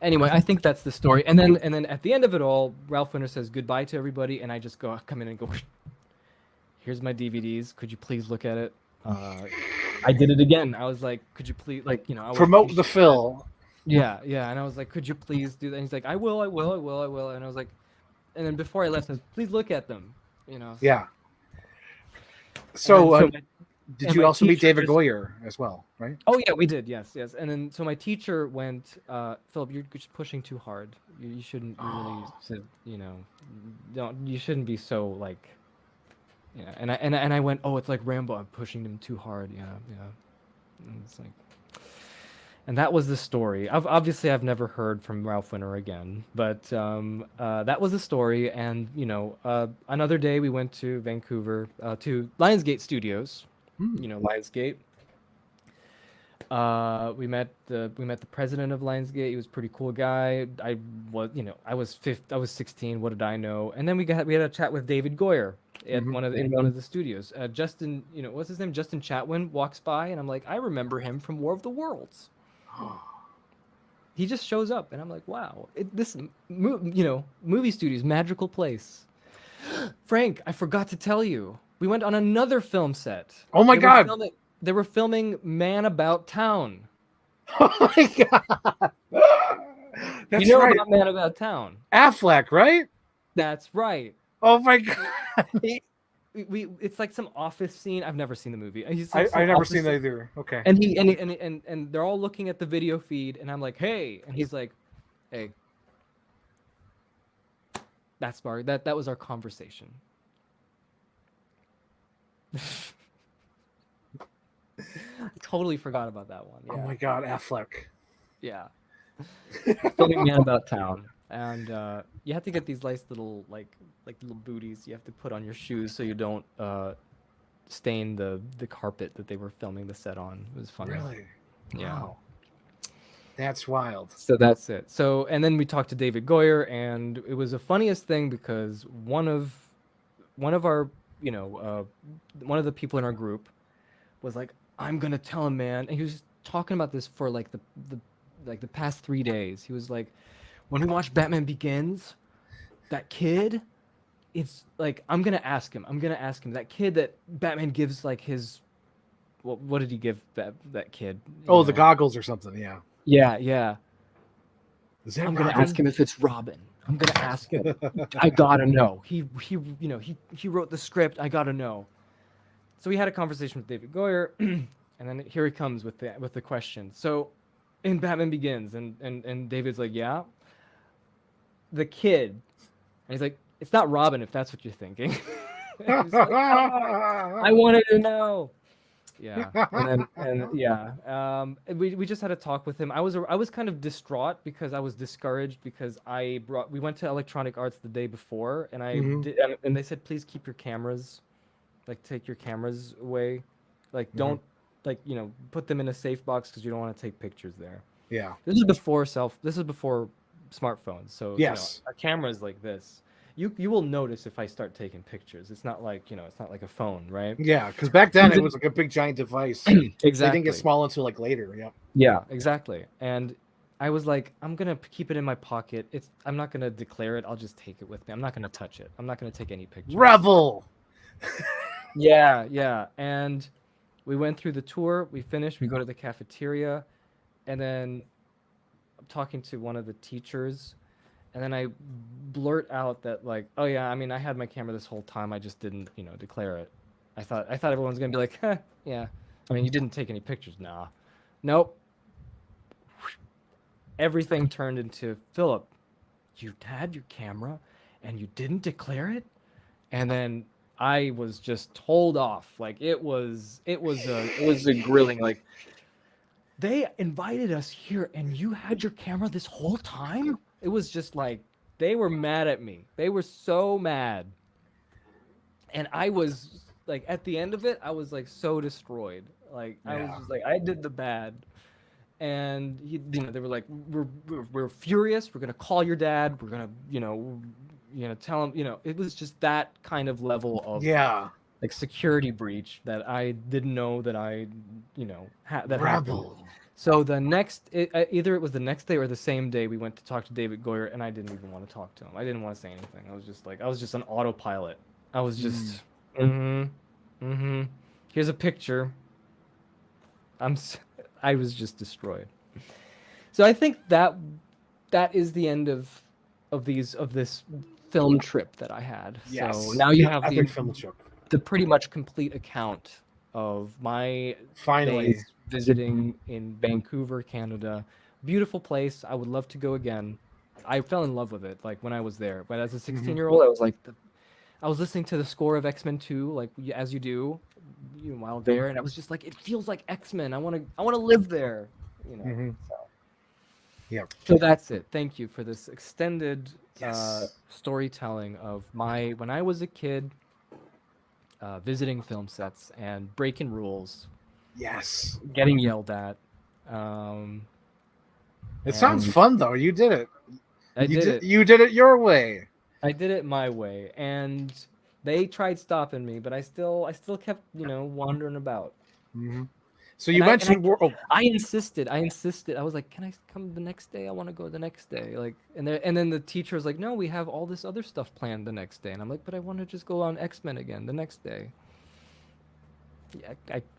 S2: Anyway, I think that's the story. And then at the end of it all, Ralph Winter says goodbye to everybody, and I just come in and go, here's my DVDs. Could you please look at it? I did it again. I was like, could you please,
S1: promote the Phil.
S2: Yeah. And I was like, could you please do that? And he's like, I will. And I was like, and then before I left, I said, please look at them.
S1: Yeah. So did you also meet David Goyer as well, right?
S2: Oh yeah, we did. Yes. And then so my teacher went, Philip, you're just pushing too hard. You shouldn't really, you shouldn't be so like, And I went, oh, it's like Rambo. I'm pushing him too hard. Yeah. And it's like, And that was the story. Obviously, I've never heard from Ralph Winter again, but that was the story. And another day we went to Vancouver to Lionsgate Studios. Lionsgate. We met the president of Lionsgate. He was a pretty cool guy. I was 16. What did I know? And then we had a chat with David Goyer at in one of the studios. Justin, what's his name? Justin Chatwin walks by, and I'm like, I remember him from War of the Worlds. He just shows up, and I'm like, wow, movie studios, magical place. Frank, I forgot to tell you, we went on another film set.
S1: Oh my God.
S2: They were filming Man About Town.
S1: Oh my God. That's right.
S2: About Man About Town.
S1: Affleck, right?
S2: That's right.
S1: Oh my God.
S2: It's like some office scene. I've never seen the movie.
S1: I've never seen that either. Okay.
S2: And they're all looking at the video feed, and I'm like, hey, and he's like, hey. That was our conversation. I totally forgot about that one. Yeah.
S1: Oh my God, Affleck.
S2: Yeah. Filming Man About Town. And you have to get these nice little like little booties you have to put on your shoes so you don't stain the carpet that they were filming the set on. It was funny.
S1: Really?
S2: Yeah.
S1: Wow. That's wild.
S2: So that's it. So and then we talked to David Goyer, and it was the funniest thing because one of our one of the people in our group was like, I'm gonna tell him, man. And he was talking about this for like the past 3 days. He was like, when we watch Batman Begins, that kid, it's like I'm gonna ask him. That kid that Batman gives like his, what did he give that kid?
S1: Oh, the goggles or something. Yeah.
S2: Yeah.
S1: I'm
S2: gonna ask him if it's Robin. I'm gonna ask him. I gotta know. He wrote the script. I gotta know. So we had a conversation with David Goyer, and then here he comes with the question. So, in Batman Begins, and David's like, yeah, the kid, and he's like, it's not Robin if that's what you're thinking. He's like, oh, I wanted to know. Yeah, we just had a talk with him. I was kind of distraught because I was discouraged because we went to Electronic Arts the day before, and and they said, please keep your cameras. Like, take your cameras away. Like, don't, put them in a safe box because you don't want to take pictures there.
S1: Yeah.
S2: This is before smartphones. So,
S1: yes,
S2: our camera's like this. You will notice if I start taking pictures. It's not like, it's not like a phone, right?
S1: Yeah, because back then it was like a big giant device.
S2: Exactly.
S1: They didn't get small until like later. Yeah.
S2: Yeah, exactly. And I was like, I'm going to keep it in my pocket. I'm not going to declare it. I'll just take it with me. I'm not going to touch it. I'm not going to take any pictures.
S1: Rebel.
S2: Yeah. And we went through the tour. We finished. We go to the cafeteria. And then I'm talking to one of the teachers. And then I blurt out that, like, oh, yeah, I mean, I had my camera this whole time. I just didn't, declare it. I thought everyone's going to be like, yeah. I mean, you didn't take any pictures. Nah. Nope. Everything turned into, Philip, you had your camera and you didn't declare it? And then I was just told off. Like, it was a grilling. Like, they invited us here and you had your camera this whole time? It was just like, they were mad at me. They were so mad. And I was like, at the end of it, I was like so destroyed. Like, I was just like, I did the bad. And they were like, we're furious. We're gonna call your dad. We're gonna tell him. It was just that kind of level of like security breach that I didn't know that I that
S1: Rebel.
S2: happened. So the next, either it was the next day or the same day, we went to talk to David Goyer, and I didn't even want to talk to him. I didn't want to say anything. I was just on autopilot. I was just, Here's a picture. I was just destroyed. So I think that is the end of this film trip that I had.
S1: Yes.
S2: So now you have
S1: the
S2: pretty much complete account of my
S1: days
S2: visiting in Vancouver, Canada. Beautiful place. I would love to go again. I fell in love with it like when I was there. But as a 16-year-old, I was like, I was listening to the score of X-Men 2, like as you do, while there, and I was just like, it feels like X-Men. I want to live there. you know.
S1: Mm-hmm.
S2: So,
S1: Yep.
S2: so that's it. Thank you for this extended
S1: Yes.
S2: storytelling of my when I was a kid, visiting film sets and breaking rules,
S1: Yes.
S2: getting yelled at, um,
S1: It sounds
S2: and
S1: fun though. You did it.
S2: I
S1: You
S2: did
S1: did.
S2: it.
S1: You did it your way.
S2: I did it my way, and they tried stopping me, but I still kept, wandering about.
S1: Mm-hmm. So
S2: And
S1: you
S2: I and I
S1: mentioned. Oh,
S2: I insisted. I insisted. I was like, "Can I come the next day? I want to go the next day." Like, and then the teacher was like, "No, we have all this other stuff planned the next day." And I'm like, "But I want to just go on X-Men again the next day." Yeah,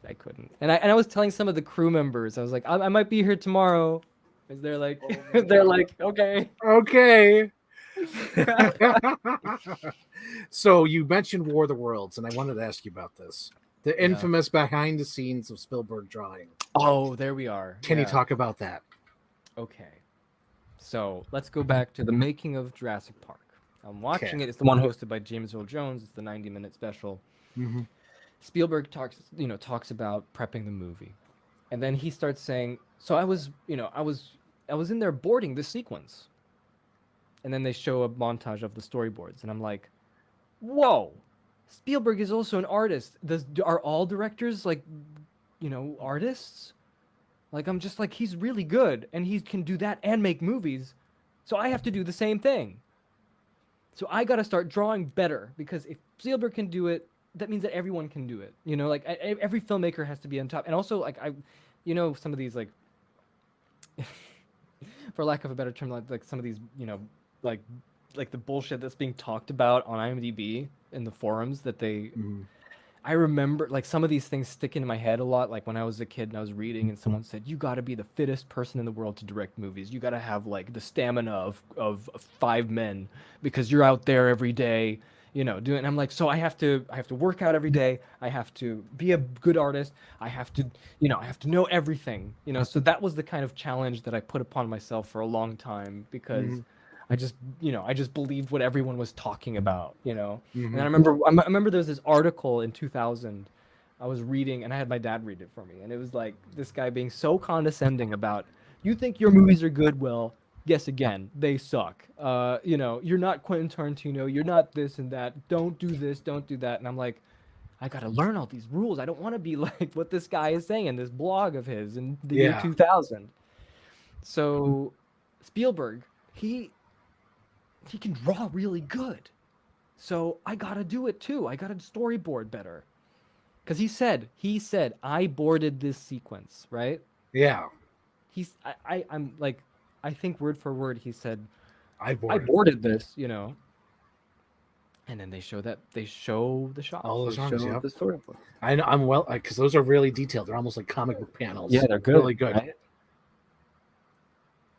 S2: I couldn't. And I was telling some of the crew members, I was like, I might be here tomorrow. 'Cause they're like, they're like, okay.
S1: okay. So you mentioned War of the Worlds, and I wanted to ask you about this. The
S2: Yeah.
S1: infamous behind the scenes of Spielberg drawing.
S2: Oh, there we are.
S1: Can you
S2: Yeah.
S1: talk about that?
S2: Okay. So let's go back to the making of Jurassic Park. I'm
S1: Okay.
S2: watching it. It's the one hosted by James Earl Jones. It's the 90-minute special.
S1: Mm-hmm.
S2: Spielberg talks about prepping the movie, and then he starts saying, "So I was in there boarding this sequence," and then they show a montage of the storyboards, and I'm like, "Whoa, Spielberg is also an artist. Are all directors like, artists?" Like I'm just like he's really good, and he can do that and make movies, so I have to do the same thing. So I got to start drawing better because if Spielberg can do it, that means that everyone can do it. Like every filmmaker has to be on top. And also like some of these like for lack of a better term like some of these, like like the bullshit that's being talked about on IMDb in the forums that they
S1: Mm-hmm.
S2: I remember like some of these things stick into my head a lot. Like when I was a kid and I was reading, and someone said, "You got to be the fittest person in the world to direct movies. You got to have like the stamina of 5 men because you're out there every day, doing." And I'm like, so I have to work out every day. I have to be a good artist. I have to know everything. So that was the kind of challenge that I put upon myself for a long time because I just believed what everyone was talking about. And
S1: Mm-hmm.
S2: I remember there was this article in 2000 I was reading, and I had my dad read it for me, and it was like this guy being so condescending about, you think your movies are good? Well, guess again, they suck. You're not Quentin Tarantino, you're not this and that. Don't do this, don't do that. And I'm like, I gotta learn all these rules. I don't want to be like what this guy is saying in this blog of his in the year
S1: Yeah.
S2: 2000. So Spielberg, he can draw really good. So I gotta do it too. I gotta storyboard better. Cause he said I boarded this sequence, right?
S1: Yeah.
S2: I'm like, I think word for word he said
S1: I
S2: I
S1: boarded
S2: boarded this. And then they show the shots.
S1: all
S2: They
S1: those arms.
S2: show
S1: Yep.
S2: the storyboard.
S1: I know. I'm well because those are really detailed. They're almost like comic book panels.
S2: Yeah, they're good.
S1: Really good.
S2: Right?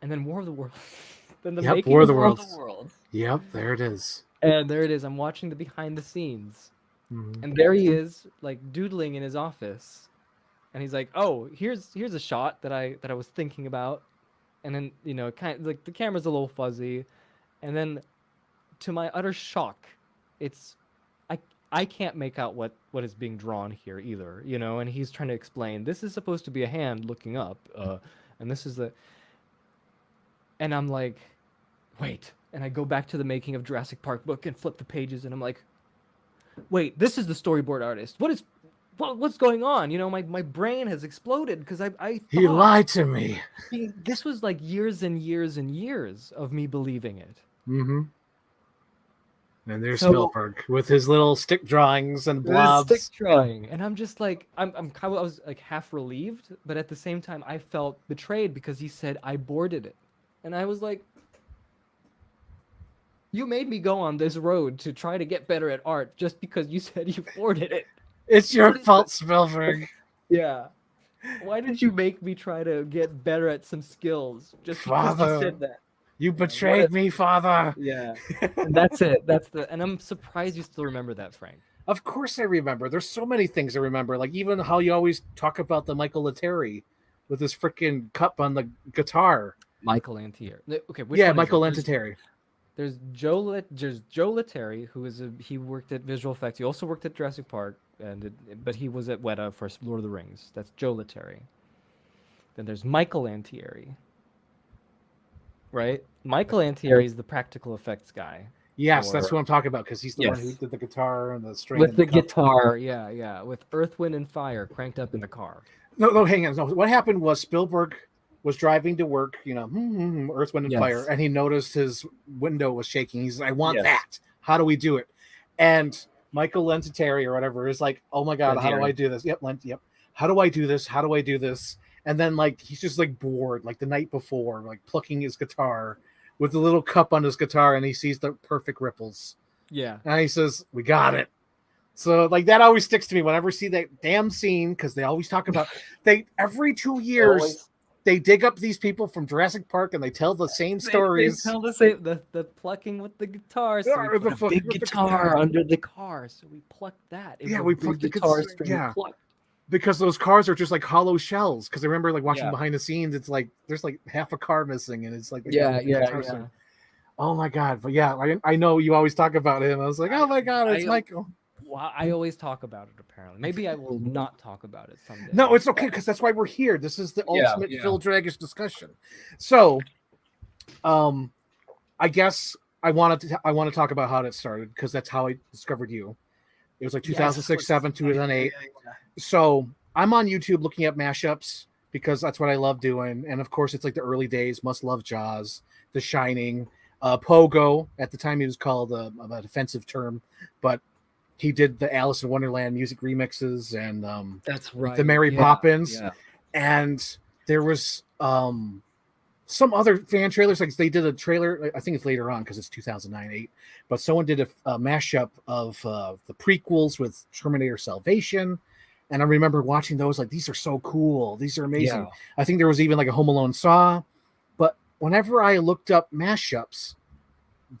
S2: And then War of the Worlds. Then the
S1: Yep.
S2: making
S1: War of
S2: of
S1: the
S2: War of the
S1: Worlds.
S2: Worlds.
S1: Yep. There it is.
S2: And there it is. I'm watching the behind the scenes.
S1: Mm-hmm.
S2: And there he is, like doodling in his office. And he's like, "Oh, here's a shot that I was thinking about." And then, kind of like the camera's a little fuzzy. And then to my utter shock, it's I I can't make out what is being drawn here either. And he's trying to explain, this is supposed to be a hand looking up, and this is the and I'm like, "Wait." And I go back to the making of Jurassic Park book and flip the pages, and I'm like, "Wait, this is the storyboard artist. What's going on?" My brain has exploded because I
S1: He
S2: thought
S1: lied to me.
S2: this was like years and years and years of me believing it.
S1: Mm-hmm. And there's
S2: So
S1: Spielberg with his little stick drawings and
S2: this stick
S1: blobs.
S2: drawing, and I'm just like, I was like half relieved, but at the same time, I felt betrayed because he said I boarded it, and I was like, you made me go on this road to try to get better at art just because you said you boarded it.
S1: It's your
S2: What is
S1: fault,
S2: this?
S1: Spielberg.
S2: Yeah. Why did you make me try to get better at some skills just because you
S1: Father,
S2: said that?
S1: you
S2: What
S1: betrayed me, Father.
S2: Yeah. And that's it. And I'm surprised you still remember that, Frank.
S1: Of course I remember. There's so many things I remember. Like even how you always talk about the Michael Lettieri with his freaking cup on the guitar.
S2: Michael Lantier. Okay, which
S1: Yeah,
S2: one
S1: Michael
S2: is it?
S1: Lettieri.
S2: There's Joe Lettieri, he worked at visual effects. He also worked at Jurassic Park, but he was at Weta for Lord of the Rings. That's Joe Lettieri. Then there's Michael Antieri. Right? Michael Antieri is the practical effects guy.
S1: Yes, that's who I'm talking about because he's the one who did the guitar and the string.
S2: With the guitar, yeah. With Earth, Wind, and Fire cranked up in the car.
S1: No, hang on. No, what happened was Spielberg was driving to work, Earth, Wind, and Fire, and he noticed his window was shaking. He's like, I want that. How do we do it? And Michael Lentiteri or whatever is like, oh my God, how do I do this? Yep. How do I do this? How do I do this? And then like he's just like bored, like the night before, like plucking his guitar with a little cup on his guitar, and he sees the perfect ripples.
S2: Yeah.
S1: And he says, we got it. So like that always sticks to me whenever I see that damn scene, because they always talk about every 2 years they dig up these people from Jurassic Park and they tell the same stories.
S2: They tell the same the plucking with the guitar. So we put a big guitar under the car, so we plucked that.
S1: We plucked the guitar string. Yeah. Because those cars are just like hollow shells. Because I remember like watching behind the scenes, it's like there's like half a car missing, and it's like oh my God! But I know you always talk about him. I was like, oh my God, it's Michael.
S2: Well, I always talk about it. Apparently, maybe I will not talk about it someday.
S1: No, it's okay because that's why we're here. This is the ultimate Phil Dragash discussion. So, I guess I want to talk about how it started because that's how I discovered you. It was like 2006, 7, 2008. So I'm on YouTube looking at mashups because that's what I love doing. And of course, it's like the early days, Must Love Jaws, The Shining, Pogo. At the time, he was called a offensive term, but he did the Alice in Wonderland music remixes and
S2: that's right,
S1: the Mary Poppins. Yeah. And there was some other fan trailers. Like they did a trailer, I think it's later on because it's 2009-8, but someone did a mashup of the prequels with Terminator Salvation. And I remember watching those, like, these are so cool. These are amazing. Yeah. I think there was even like a Home Alone Saw. But whenever I looked up mashups,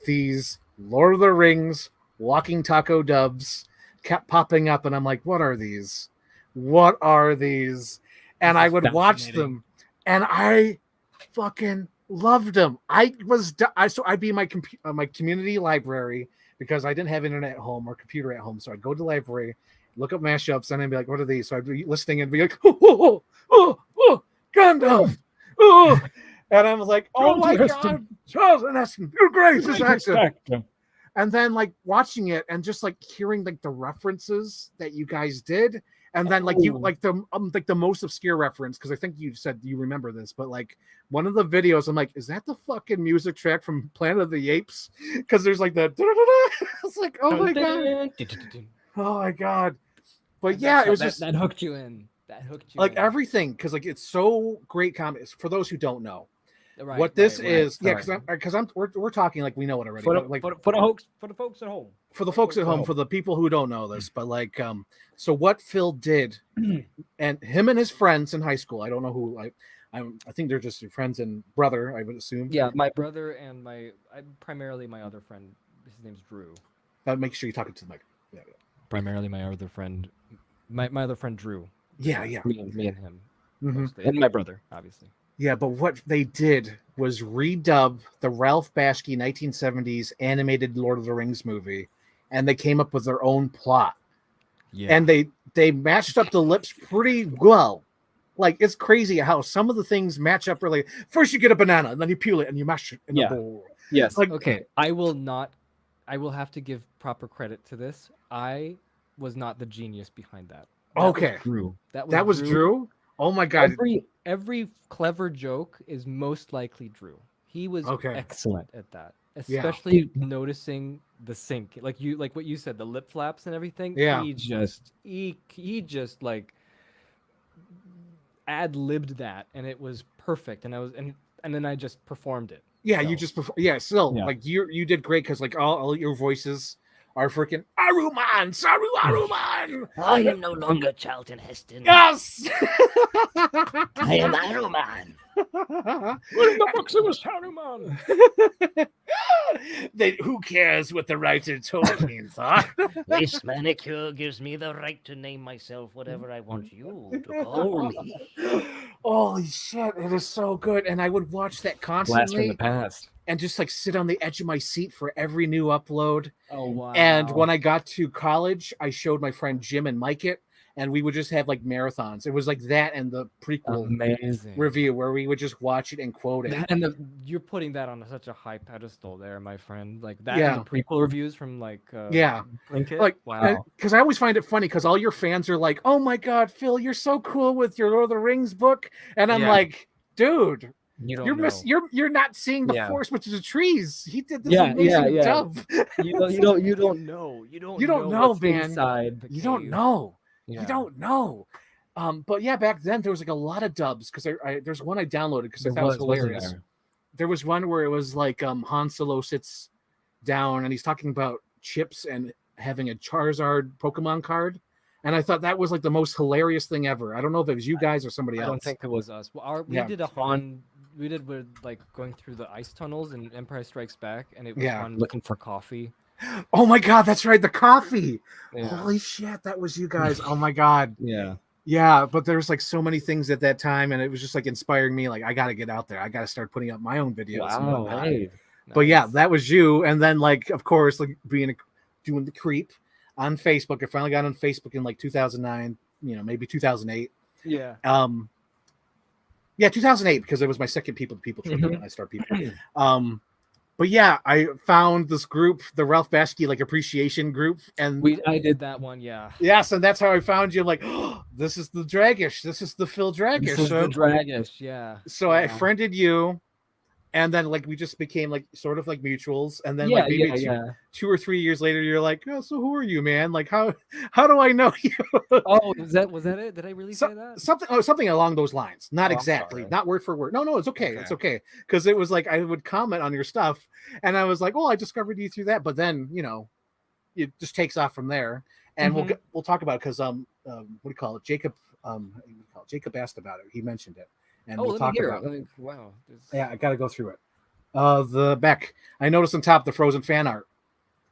S1: these Lord of the Rings Walking Taco dubs kept popping up. And I'm like, what are these? What are these? And I would watch them. And I fucking loved them. So I'd be in my my community library because I didn't have internet at home or computer at home. So I'd go to the library, look up mashups, and I'd be like, what are these? So I'd be listening and be like, oh, Gandalf. Oh. And I was like, oh my God, Charles and Heston, you're great. And then like watching it and just like hearing like the references that you guys did. And then like you like the most obscure reference, because I think you said you remember this, but like one of the videos, I'm like, is that the fucking music track from Planet of the Apes? Because there's like the it's like, oh my God. Oh my God. But yeah, it was just
S2: that hooked you in. That hooked you
S1: like
S2: in.
S1: everything, because like it's so great comedy. For those who don't know what this is, because we're talking like we know it already.
S2: For the folks at home.
S1: For the folks at home, for the people who don't know this, but like so what Phil did, and him and his friends in high school, I don't know who, I think they're just your friends and brother, I would assume.
S2: Yeah, my brother and primarily my other friend. His name's Drew.
S1: Make sure you're talking to the mic. Yeah.
S2: Primarily my other friend, my other friend Drew.
S1: Yeah.
S2: Me and him, and my brother, obviously.
S1: Yeah, but what they did was redub the Ralph Bakshi 1970s animated Lord of the Rings movie, and they came up with their own plot. Yeah. And they matched up the lips pretty well. Like, it's crazy how some of the things match up really. First you get a banana, and then you peel it, and you mash it in the bowl.
S2: Yes. Like, okay, I will have to give proper credit to this. I was not the genius behind that.
S1: Okay.
S2: Drew.
S1: That was Drew? Oh my God.
S2: Every clever joke is most likely Drew. He was excellent at that. Especially noticing the sync. Like what you said, the lip flaps and everything.
S1: Yeah.
S2: He just like ad-libbed that, and it was perfect. And then I just performed it.
S1: Yeah, so. You just like you did great because like all your voices are freaking Aruman, Saru Aruman.
S3: I am no longer Charlton Heston.
S1: Yes,
S3: I am Aruman.
S2: What in the books it was Saruman?
S1: Who cares what the writer Tolkien thought?
S3: This manicure gives me the right to name myself whatever I want you to call me.
S1: Holy shit, it is so good. And I would watch that constantly.
S2: Blast from the past.
S1: And just like sit on the edge of my seat for every new upload.
S2: Oh, wow.
S1: And when I got to college, I showed my friend Jim and Mike it. and we would just have like marathons. It was like that and the prequel
S2: Amazing
S1: review where we would just watch it and quote it.
S2: and you're putting that on such a high pedestal there, my friend. Like that
S1: Yeah.
S2: and the prequel reviews from like
S1: Yeah.
S2: Blinkit.
S1: Like,
S2: Wow.
S1: because I always find it funny because all your fans are like, "Oh my God, Phil, you're so cool with your Lord of the Rings book," and I'm
S2: Yeah.
S1: like, "Dude,
S2: You don't
S1: you're
S2: know.
S1: you're not seeing the
S2: Yeah.
S1: forest between the trees. He did this
S2: Yeah,
S1: amazing
S2: yeah.
S1: dub.
S2: You don't know. You
S1: You don't know,
S2: what's
S1: man.
S2: inside the
S1: You don't
S2: cave.
S1: know.
S2: Yeah.
S1: You don't know." But yeah, back then there was like a lot of dubs because there's one I downloaded because I thought it was hilarious. There was one where it was like Han Solo sits down and he's talking about chips and having a Charizard Pokemon card. And I thought that was like the most hilarious thing ever. I don't know if it was you guys or somebody else.
S2: I don't think it was us. Well, we did a Han. We did with like going through the ice tunnels in Empire Strikes Back, and it was fun looking for coffee.
S1: Oh my God, that's right, the coffee.
S2: Yeah.
S1: Holy shit, that was you guys. Oh my God.
S2: Yeah.
S1: Yeah, but there was like so many things at that time, and it was just like inspiring me. Like I got to get out there. I got to start putting up my own videos.
S2: Wow. Hey.
S1: But yeah, that was you. And then like, of course, like doing the creep on Facebook. I finally got on Facebook in like 2009, maybe 2008.
S2: Yeah.
S1: Yeah, 2008 because it was my second people to people trip when I started people. But yeah, I found this group, the Ralph Bashki like appreciation group, and
S2: I did that one. Yeah.
S1: Yes, and that's how I found you. Like, oh, this is the Dragash. This is the Phil Dragash.
S2: This is the Dragash. Yeah.
S1: So I friended you. And then like we just became like sort of like mutuals, and then like maybe 2 or 3 years later, you're like, "Oh, so who are you, man? Like how do I know you?"
S2: Oh, was that it? Did I really say that?
S1: Something along those lines. Not exactly, not word for word. No, it's okay. It's okay because it was like I would comment on your stuff, and I was like, "Oh, I discovered you through that." But then it just takes off from there, and we'll talk about it because what do you call it? Jacob Jacob asked about it. He mentioned it. And we'll talk about it.
S2: Wow.
S1: Yeah, I got to go through it. The Beck. I noticed on top the Frozen fan art.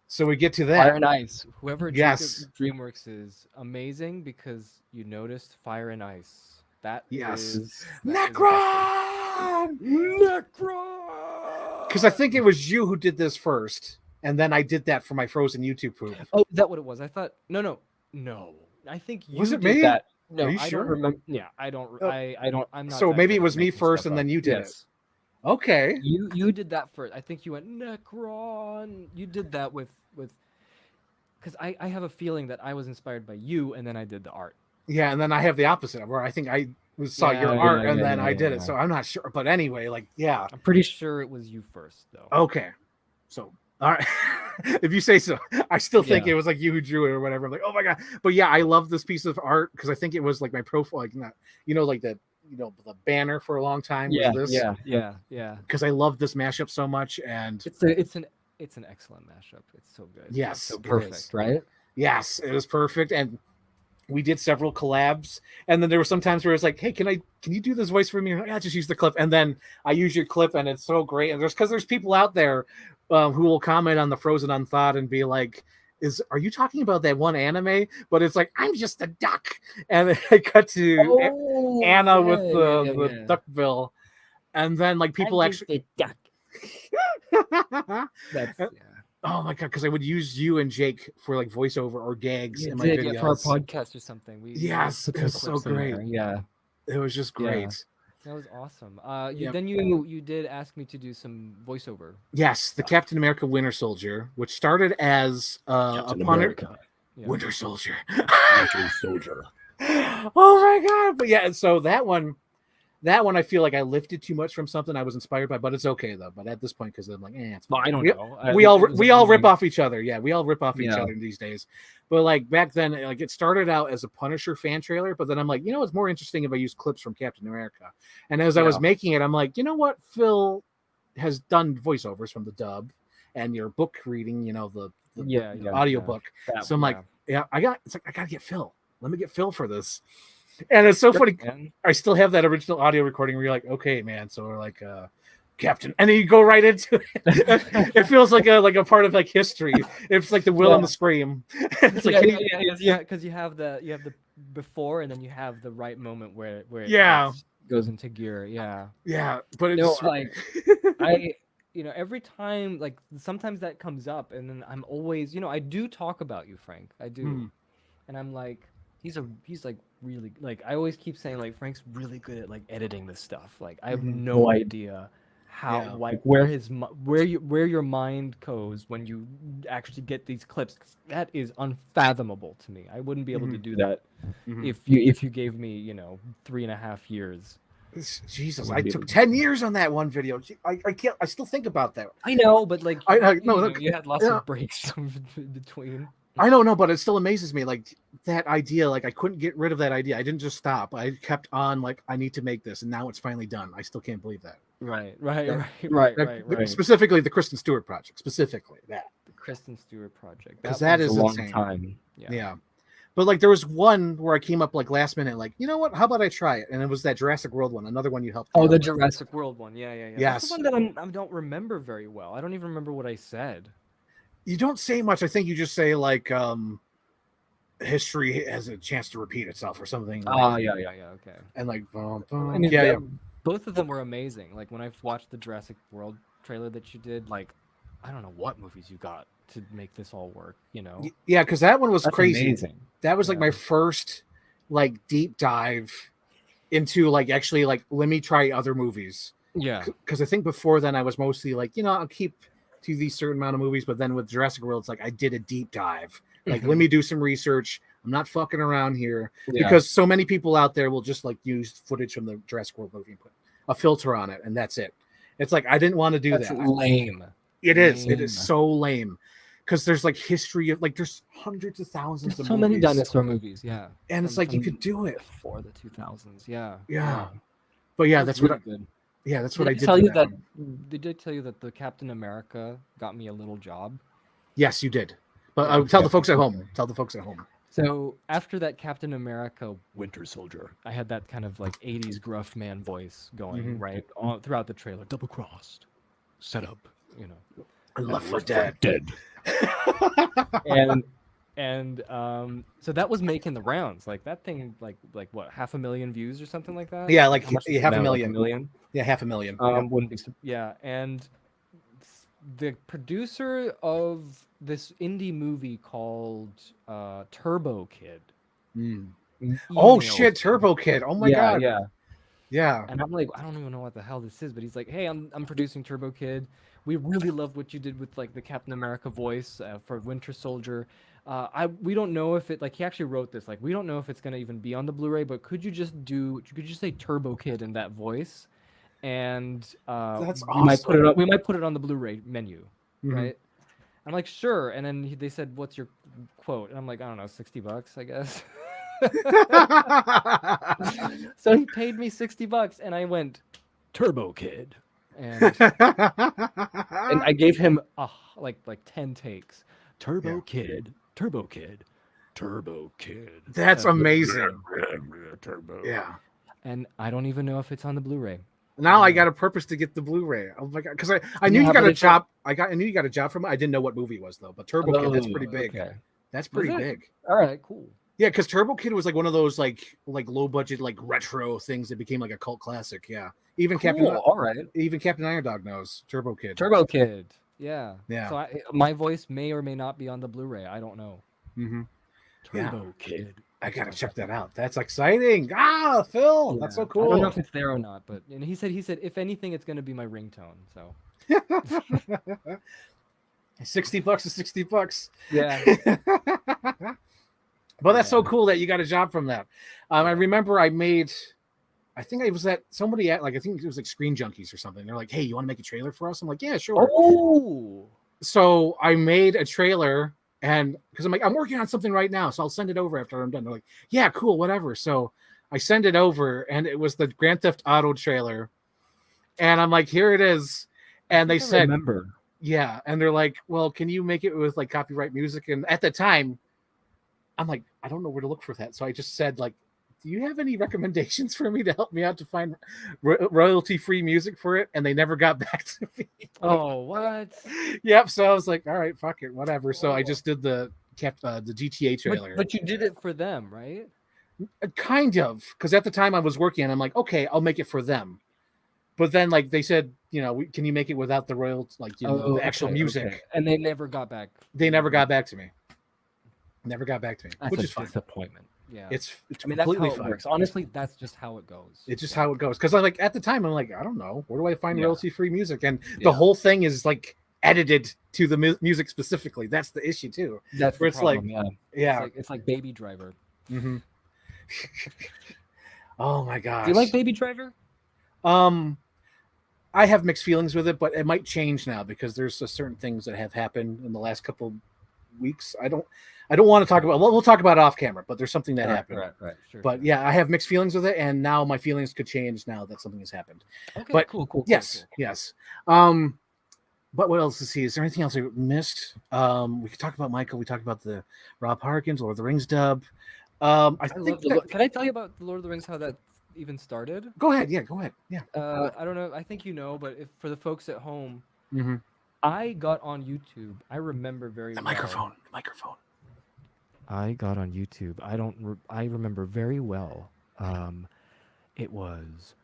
S1: So we get to that.
S2: Fire and Ice. Whoever DreamWorks is amazing because you noticed Fire and Ice.
S1: Necron! Because I think it was you who did this first, and then I did that for my Frozen YouTube poop.
S2: Oh, is that what it was? I thought no. I think you
S1: was it
S2: did
S1: me?
S2: That.
S1: No,
S2: Are you
S1: sure?
S2: Don't remember. Yeah, I don't. I'm not.
S1: So maybe it was me first, and then you did it. Okay.
S2: You did that first. I think you went Necron. You did that with because I have a feeling that I was inspired by you, and then I did the art.
S1: Yeah, and then I have the opposite, where I think I saw your art, and then I did it. So I'm not sure, but anyway, like
S2: I'm pretty sure it was you first, though.
S1: Okay, so. All right. If you say so. I still think it was like you who drew it or whatever. I'm like, oh my God. But yeah, I love this piece of art because I think it was like my profile, like not, like the banner for a long time.
S2: Yeah,
S1: was this.
S2: Yeah.
S1: Because I love this mashup so much, and
S2: it's an excellent mashup. It's so good.
S1: Yes,
S2: so perfect, right?
S1: Yes, it was perfect, and we did several collabs, and then there were some times where it's like, hey, can you do this voice for me? Like, just use the clip, and then I use your clip, and it's so great. And there's people out there who will comment on the Frozen Unthought and be like, are you talking about that one anime? But it's like, I'm just a duck. And I cut to Anna with the duck bill. And then like people actually
S2: duck.
S1: Oh my God, because I would use you and Jake for like voiceover or gags in my videos.
S2: For our podcast or something.
S1: Yes, it was so great.
S2: Yeah.
S1: It was just great.
S2: Yeah. That was awesome. Then you did ask me to do some voiceover.
S1: Yes, the Captain America Winter Soldier, which started as
S2: Captain
S1: America. Winter Soldier.
S2: Winter Soldier.
S1: Oh my God! But yeah, so that one I feel like I lifted too much from something I was inspired by, but it's okay though. But at this point, because I'm like, it's fine.
S2: I don't know.
S1: We all rip off each other. Yeah, we all rip off each other these days. But like back then, like it started out as a Punisher fan trailer, but then I'm like, it's more interesting if I use clips from Captain America. And as I was making it, I'm like, you know what? Phil has done voiceovers from the dub and your book reading, the audio book. So I'm like, I gotta get Phil. Let me get Phil for this. And it's so funny. Man. I still have that original audio recording where you're like, okay, man. So we're like, Captain, and then you go right into it. It feels like a part of like history. It's like the will and the scream. It's like,
S2: because you have the before, and then you have the right moment where it goes into gear. Yeah,
S1: but it's
S2: like every time, like sometimes that comes up, and then I'm always I do talk about you, Frank. I do, and I'm like, he's like really, like, I always keep saying, like, Frank's really good at like editing this stuff. Like, I have no idea how, like, where your mind goes when you actually get these clips. 'Cause that is unfathomable to me. I wouldn't be able to do that if you gave me 3.5 years.
S1: Jesus, I took 10 years on that one video. I can't. I still think about that.
S2: I know, but like, you had lots
S1: yeah.
S2: of breaks in between.
S1: I don't know, but it still amazes me. Like that idea, like I couldn't get rid of that idea. I didn't just stop. I kept on. Like I need to make this, and now it's finally done. I still can't believe that.
S2: Right.
S1: Specifically, the Kristen Stewart project. Specifically that.
S2: The Kristen Stewart project.
S1: Because that is
S2: a long
S1: insane.
S2: time.
S1: Yeah. But like there was one where I came up like last minute, like, you know what? How about I try it? And it was that Jurassic World one, another one you helped.
S2: Oh, the Jurassic World one. Yeah.
S1: Yes.
S2: That's the one that I don't remember very well. I don't even remember what I said.
S1: You don't say much. I think you just say like history has a chance to repeat itself or something.
S2: Oh, yeah, okay.
S1: And like
S2: both of them were amazing. Like when I watched the Jurassic World trailer that you did, like I don't know what movies you got to make this all work,
S1: Yeah, because that one was crazy.
S2: Amazing.
S1: That was like my first like deep dive into like actually like let me try other movies.
S2: Yeah.
S1: Because I think before then I was mostly like, I'll keep to these certain amount of movies, but then with Jurassic World, it's like I did a deep dive. Like, let me do some research. I'm not fucking around here because so many people out there will just like use footage from the Jurassic World movie and put a filter on it, and that's it. It's like I didn't want to do that.
S2: Lame.
S1: It is so lame because there's like history of like there's hundreds of thousands of
S2: so
S1: movies.
S2: Many dinosaur movies, yeah.
S1: And it's like you could do it
S2: before the 2000s, yeah.
S1: But yeah, that's
S2: really
S1: what.
S2: Good.
S1: Yeah, that's what I did.
S2: Did I tell you that the Captain America got me a little job?
S1: Yes, you did. But tell the folks at home. Tell the folks at home.
S2: So after that Captain America Winter Soldier, I had that kind of like 80s gruff man voice going right all throughout the trailer. Double crossed, set up,
S1: I love for dead.
S2: and so that was making the rounds. Like that thing, like what, 500,000 views or something like that?
S1: Yeah, like half a million.
S2: Like a million.
S1: Yeah, 500,000.
S2: Wouldn't be. Yeah, and the producer of this indie movie called Turbo Kid.
S1: Oh shit, Turbo Kid! Oh my god. Yeah.
S2: And I'm like, I don't even know what the hell this is, but he's like, hey, I'm producing Turbo Kid. We really loved what you did with like the Captain America voice for Winter Soldier. We don't know if it, like, he actually wrote this, like, we don't know if it's gonna even be on the Blu-ray, but could you just say Turbo Kid in that voice, and
S1: that's
S2: we
S1: awesome.
S2: might put it on the Blu-ray menu, right? I'm like, sure. And then they said, what's your quote? And I'm like, I don't know, $60, I guess. So he paid me $60, and I went Turbo Kid, and I gave him like 10 takes. Turbo Kid.
S1: That's amazing.
S2: Turbo.
S1: Yeah.
S2: And I don't even know if it's on the Blu-ray.
S1: Now I got a purpose to get the Blu-ray. Oh my god, because I knew you got a job. I knew you got a job from it. I didn't know what movie it was though. But Turbo Kid, that's pretty big. Okay. That's pretty big.
S2: All right, cool.
S1: Yeah, because Turbo Kid was like one of those like low budget like retro things that became like a cult classic. Yeah, even Captain Iron Dog knows Turbo Kid.
S2: Yeah.
S1: Yeah.
S2: So my voice may or may not be on the Blu-ray. I don't know. Turbo Kid.
S1: I gotta check that out. That's exciting. Phil, that's so cool.
S2: I don't know if it's there or not, but he said if anything, it's gonna be my ringtone. So
S1: $60 is $60.
S2: Yeah.
S1: But that's so cool that you got a job from that. I remember I think it was that somebody at I think it was like Screen Junkies or something. They're like, hey, you want to make a trailer for us? I'm like, yeah, sure.
S2: Oh.
S1: So I made a trailer. And because I'm like, I'm working on something right now, so I'll send it over after I'm done. They're like, yeah, cool, whatever. So I send it over, and it was the Grand Theft Auto trailer. And I'm like, here it is. And they said,
S2: remember.
S1: Yeah. And they're like, well, can you make it with like copyright music? And at the time, I'm like, I don't know where to look for that. So I just said, like, do you have any recommendations for me to help me out to find royalty-free music for it? And they never got back to me.
S2: Oh, what?
S1: Yep. So I was like, all right, fuck it, whatever. So I just did the GTA trailer.
S2: But you did it for them, right?
S1: Kind of, because at the time I was working, and I'm like, okay, I'll make it for them. But then, like, they said, can you make it without the royalty, the actual music?
S2: Okay. And they never got back.
S1: They never got back to me. Never got back to me,
S2: That's
S1: which
S2: a
S1: is fine.
S2: Disappointment. Yeah.
S1: It's
S2: I mean, that's how
S1: completely
S2: it
S1: fine.
S2: works. Honestly, that's just how it goes.
S1: It's just how it goes. Because like at the time, I'm like, I don't know, where do I find royalty-free music? And the whole thing is like edited to the music specifically. That's the issue too.
S2: That's
S1: where
S2: the
S1: it's
S2: problem.
S1: like,
S2: Yeah. It's like Baby Driver.
S1: Mm-hmm. Oh my gosh.
S2: Do you like Baby Driver?
S1: I have mixed feelings with it, but it might change now because there's certain things that have happened in the last couple weeks. I don't want to talk about. We'll talk about it off camera, but there's something that happened.
S2: Right. Sure.
S1: But yeah, I have mixed feelings with it, and now my feelings could change now that something has happened.
S2: Okay.
S1: But
S2: cool.
S1: Yes. But what else to see? Is there anything else I missed? We could talk about Michael. We talked about the Rob Harkins, Lord of the Rings dub.
S2: Can I tell you about the Lord of the Rings? How that even started?
S1: Go ahead. Yeah, go ahead. Yeah.
S2: I don't know. I think you know, but if for the folks at home,
S1: mm-hmm.
S2: I got on YouTube. I remember very well.
S1: The microphone.
S2: I got on YouTube. I remember very well. It was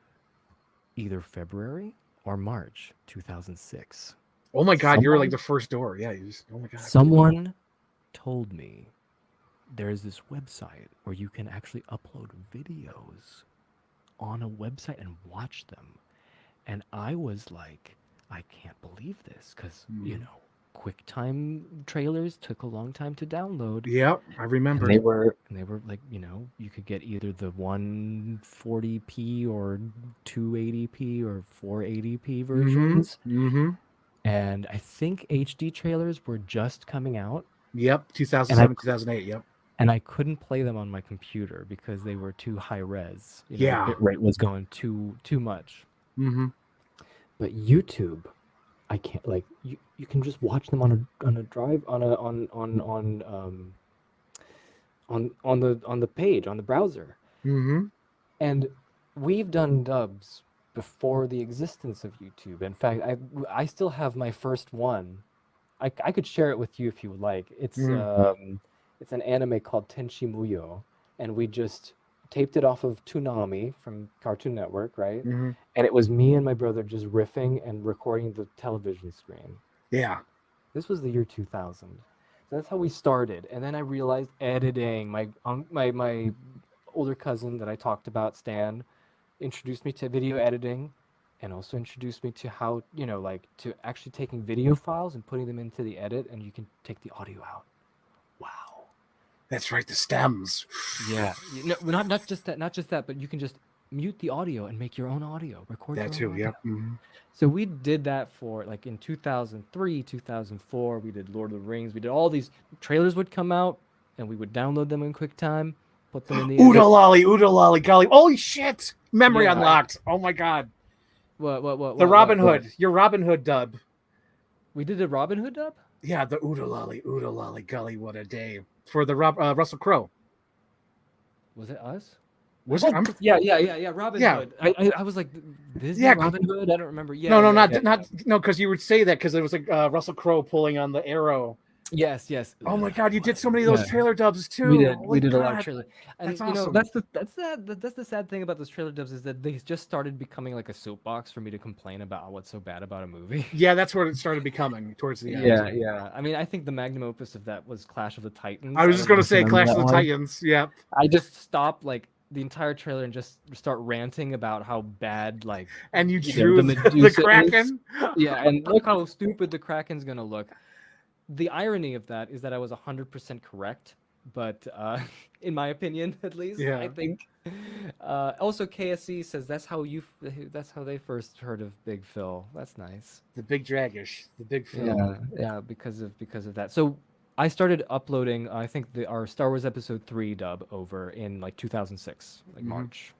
S2: either February or March 2006.
S1: Oh my God, you're like the first door. Yeah. Oh my God.
S2: Someone told me there's this website where you can actually upload videos on a website and watch them. And I was like, I can't believe this because, QuickTime trailers took a long time to download.
S1: Yep, I remember.
S2: And they were like, you could get either the 140p or 280p or 480p versions.
S1: Mm-hmm.
S2: And I think HD trailers were just coming out.
S1: Yep, 2007, 2008, yep.
S2: And I couldn't play them on my computer because they were too high res. The bit rate was going too much.
S1: Mm-hmm.
S2: But YouTube, I can't you can just watch them on a drive on the page on the browser.
S1: Mm-hmm.
S2: And we've done dubs before the existence of YouTube. In fact, I still have my first one. I could share it with you if you would like. It's an anime called Tenchi Muyo, and we just taped it off of Toonami from Cartoon Network, right?
S1: Mm-hmm.
S2: And it was me and my brother just riffing and recording the television screen.
S1: Yeah.
S2: This was the year 2000. So that's how we started. And then I realized editing. My older cousin that I talked about, Stan, introduced me to video editing and also introduced me to how, to actually taking video files and putting them into the edit, and you can take the audio out. Wow.
S1: That's right, the stems.
S2: Yeah. Not just that, but you can just mute the audio and make your own audio, record
S1: that too,
S2: yeah.
S1: Mm-hmm.
S2: So we did that for like in 2003, 2004, we did Lord of the Rings. We did all these trailers would come out and we would download them in QuickTime, put them in the
S1: Ooda lolly, golly. Holy shit. Memory unlocked. Oh my God.
S2: What?
S1: The Robin Hood. Your Robin Hood dub.
S2: We did a Robin Hood dub?
S1: Yeah, the Ooda lolly, golly, what a day. For the Russell Crowe.
S2: Was it us?
S1: Was it?
S2: Yeah. Robin Hood. I was like, Disney Robin Hood? I don't remember. Yeah.
S1: No, because you would say that because it was like Russell Crowe pulling on the arrow.
S2: Yes.
S1: Oh my God, you did so many of those trailer dubs too.
S2: We did a lot of trailer. And
S1: that's awesome.
S2: That's the sad thing about those trailer dubs is that they just started becoming like a soapbox for me to complain about what's so bad about a movie.
S1: Yeah, that's what it started becoming towards the end.
S2: Yeah. I mean, I think the magnum opus of that was Clash of the Titans.
S1: I was just gonna say Clash of the Titans. Yeah.
S2: I just stopped like the entire trailer and just start ranting about how bad
S1: and you drew the Kraken.
S2: Yeah, and look how stupid the Kraken's gonna look. The irony of that is that I was 100% correct, but in my opinion, at least, I think. Also, KSC says that's how they first heard of Big Phil. That's nice.
S1: The Big Dragash, the Big Phil.
S2: Yeah, because of that. So I started uploading. I think our Star Wars Episode 3 dub over in like 2006, March.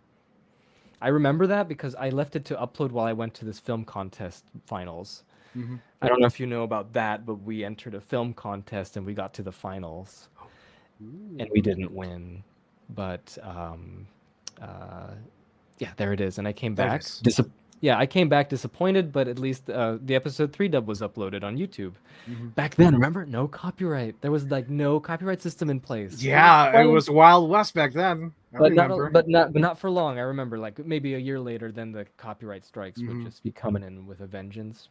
S2: I remember that because I left it to upload while I went to this film contest finals.
S1: Mm-hmm.
S2: I don't know if you know about that, but we entered a film contest and we got to the finals. Ooh. And we didn't win. But there it is. And I came back. I came back disappointed, but at least the Episode 3 dub was uploaded on YouTube. Mm-hmm. Back then, remember? No copyright. There was no copyright system in place.
S1: Yeah, it was Wild West back then.
S2: But not for long. I remember maybe a year later, then the copyright strikes would just be coming in with a vengeance.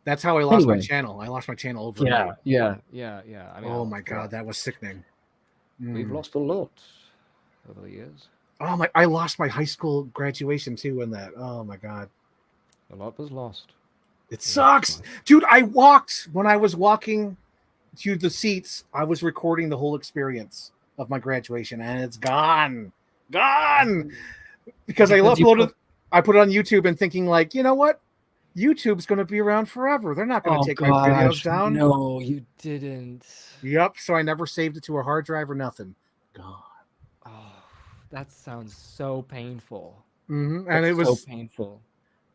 S1: That's how I lost my channel. I lost my channel over.
S2: Yeah. I mean,
S1: oh my God, that was sickening.
S2: We've lost a lot. over the years.
S1: Oh my! I lost my high school graduation too in that. Oh my god,
S2: A lot was lost.
S1: it sucks, dude. When I was walking to the seats. I was recording the whole experience of my graduation, and it's gone, because I uploaded. I put it on YouTube and thinking like, you know what? YouTube's going to be around forever. They're not going to take my videos down.
S2: No, you didn't.
S1: Yep. So I never saved it to a hard drive or nothing. God.
S2: Oh, that sounds so painful.
S1: Mm-hmm. And it was
S2: so painful.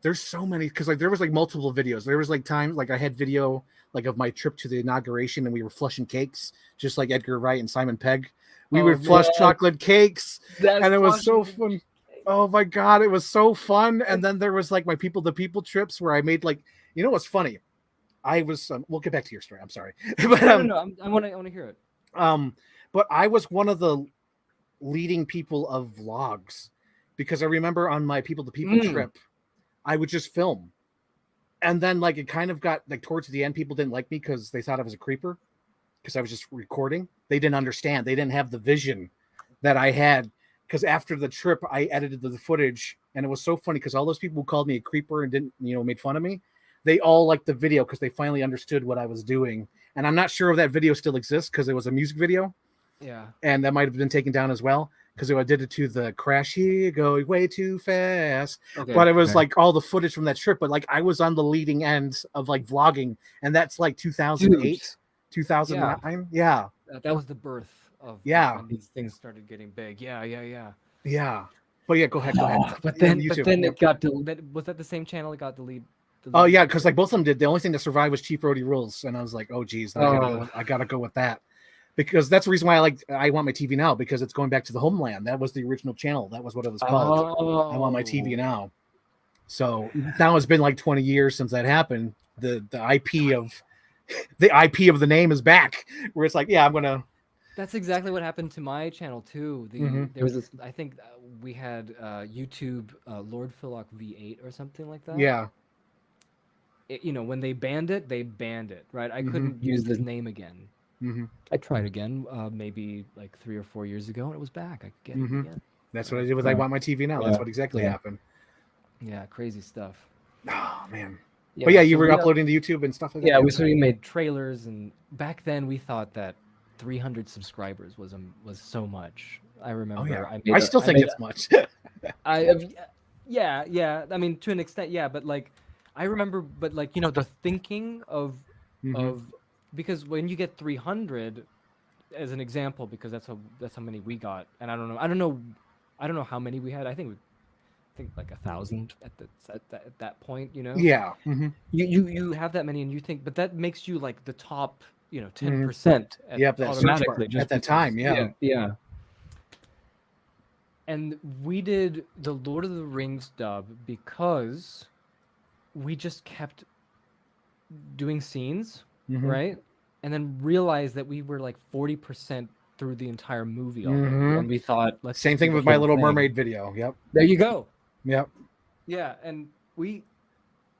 S1: There's so many, because like there was like multiple videos. There was like time, like I had video like of my trip to the inauguration, and we were flushing cakes, just like Edgar Wright and Simon Pegg. We would flush chocolate cakes, and it was so fun. Oh my god, it was so fun. And then there was like my people to people trips where I made like, you know what's funny? I was we'll get back to your story. I'm sorry. But
S2: no, I want to hear it.
S1: But I was one of the leading people of vlogs, because I remember on my people to people trip, I would just film. And then like it kind of got like towards the end, people didn't like me because they thought I was a creeper, because I was just recording. They didn't understand. They didn't have the vision that I had. Because after the trip, I edited the footage, and it was so funny because all those people who called me a creeper and didn't, made fun of me, they all liked the video because they finally understood what I was doing. And I'm not sure if that video still exists because it was a music video.
S2: Yeah.
S1: And that might have been taken down as well because I did it to the crash here going way too fast. Okay, but it was like all the footage from that trip. But like I was on the leading end of like vlogging, and that's like 2008, 2009. Yeah.
S2: That was the birth of when these things started getting big. Yeah.
S1: But yeah, go ahead.
S2: But then it got deleted. Was that the same channel that got deleted?
S1: Oh yeah, because like both of them did. The only thing that survived was Cheap Roadie Rules, and I was like, oh geez, I gotta go with that, because that's the reason why I want my TV now, because it's going back to the homeland. That was the original channel. That was what it was called. I want my TV now. So now it's been like 20 years since that happened. The IP of the name is back, where it's like, yeah, I'm gonna.
S2: That's exactly what happened to my channel too. There was this. I think we had YouTube Lord Phillock V8 or something like that.
S1: Yeah.
S2: When they banned it, right? I couldn't use this name again. I tried again, maybe like 3 or 4 years ago, and it was back. I could get it again.
S1: That's what I did with I Want My TV Now. That's what exactly happened.
S2: Yeah, crazy stuff.
S1: Oh man. Yeah, but yeah, you were uploading to YouTube and stuff like that.
S2: Yeah, we made trailers, and back then we thought that 300 subscribers was so much. I remember.
S1: Oh, yeah. I still think it's much.
S2: Yeah. I mean, to an extent, yeah. But like, I remember. But like, the thinking of because when you get 300, as an example, because that's how many we got, and I don't know how many we had. I think like 1,000 at that point.
S1: Yeah.
S2: You have that many, and you think, but that makes you like the top. 10%.
S1: Automatically at that time.
S2: Yeah. And we did the Lord of the Rings dub because we just kept doing scenes, right? And then realized that we were like 40% through the entire movie already, and we thought, let's.
S1: Same thing with my Little Mermaid video. Yep.
S2: There you go.
S1: Yep.
S2: Yeah, and we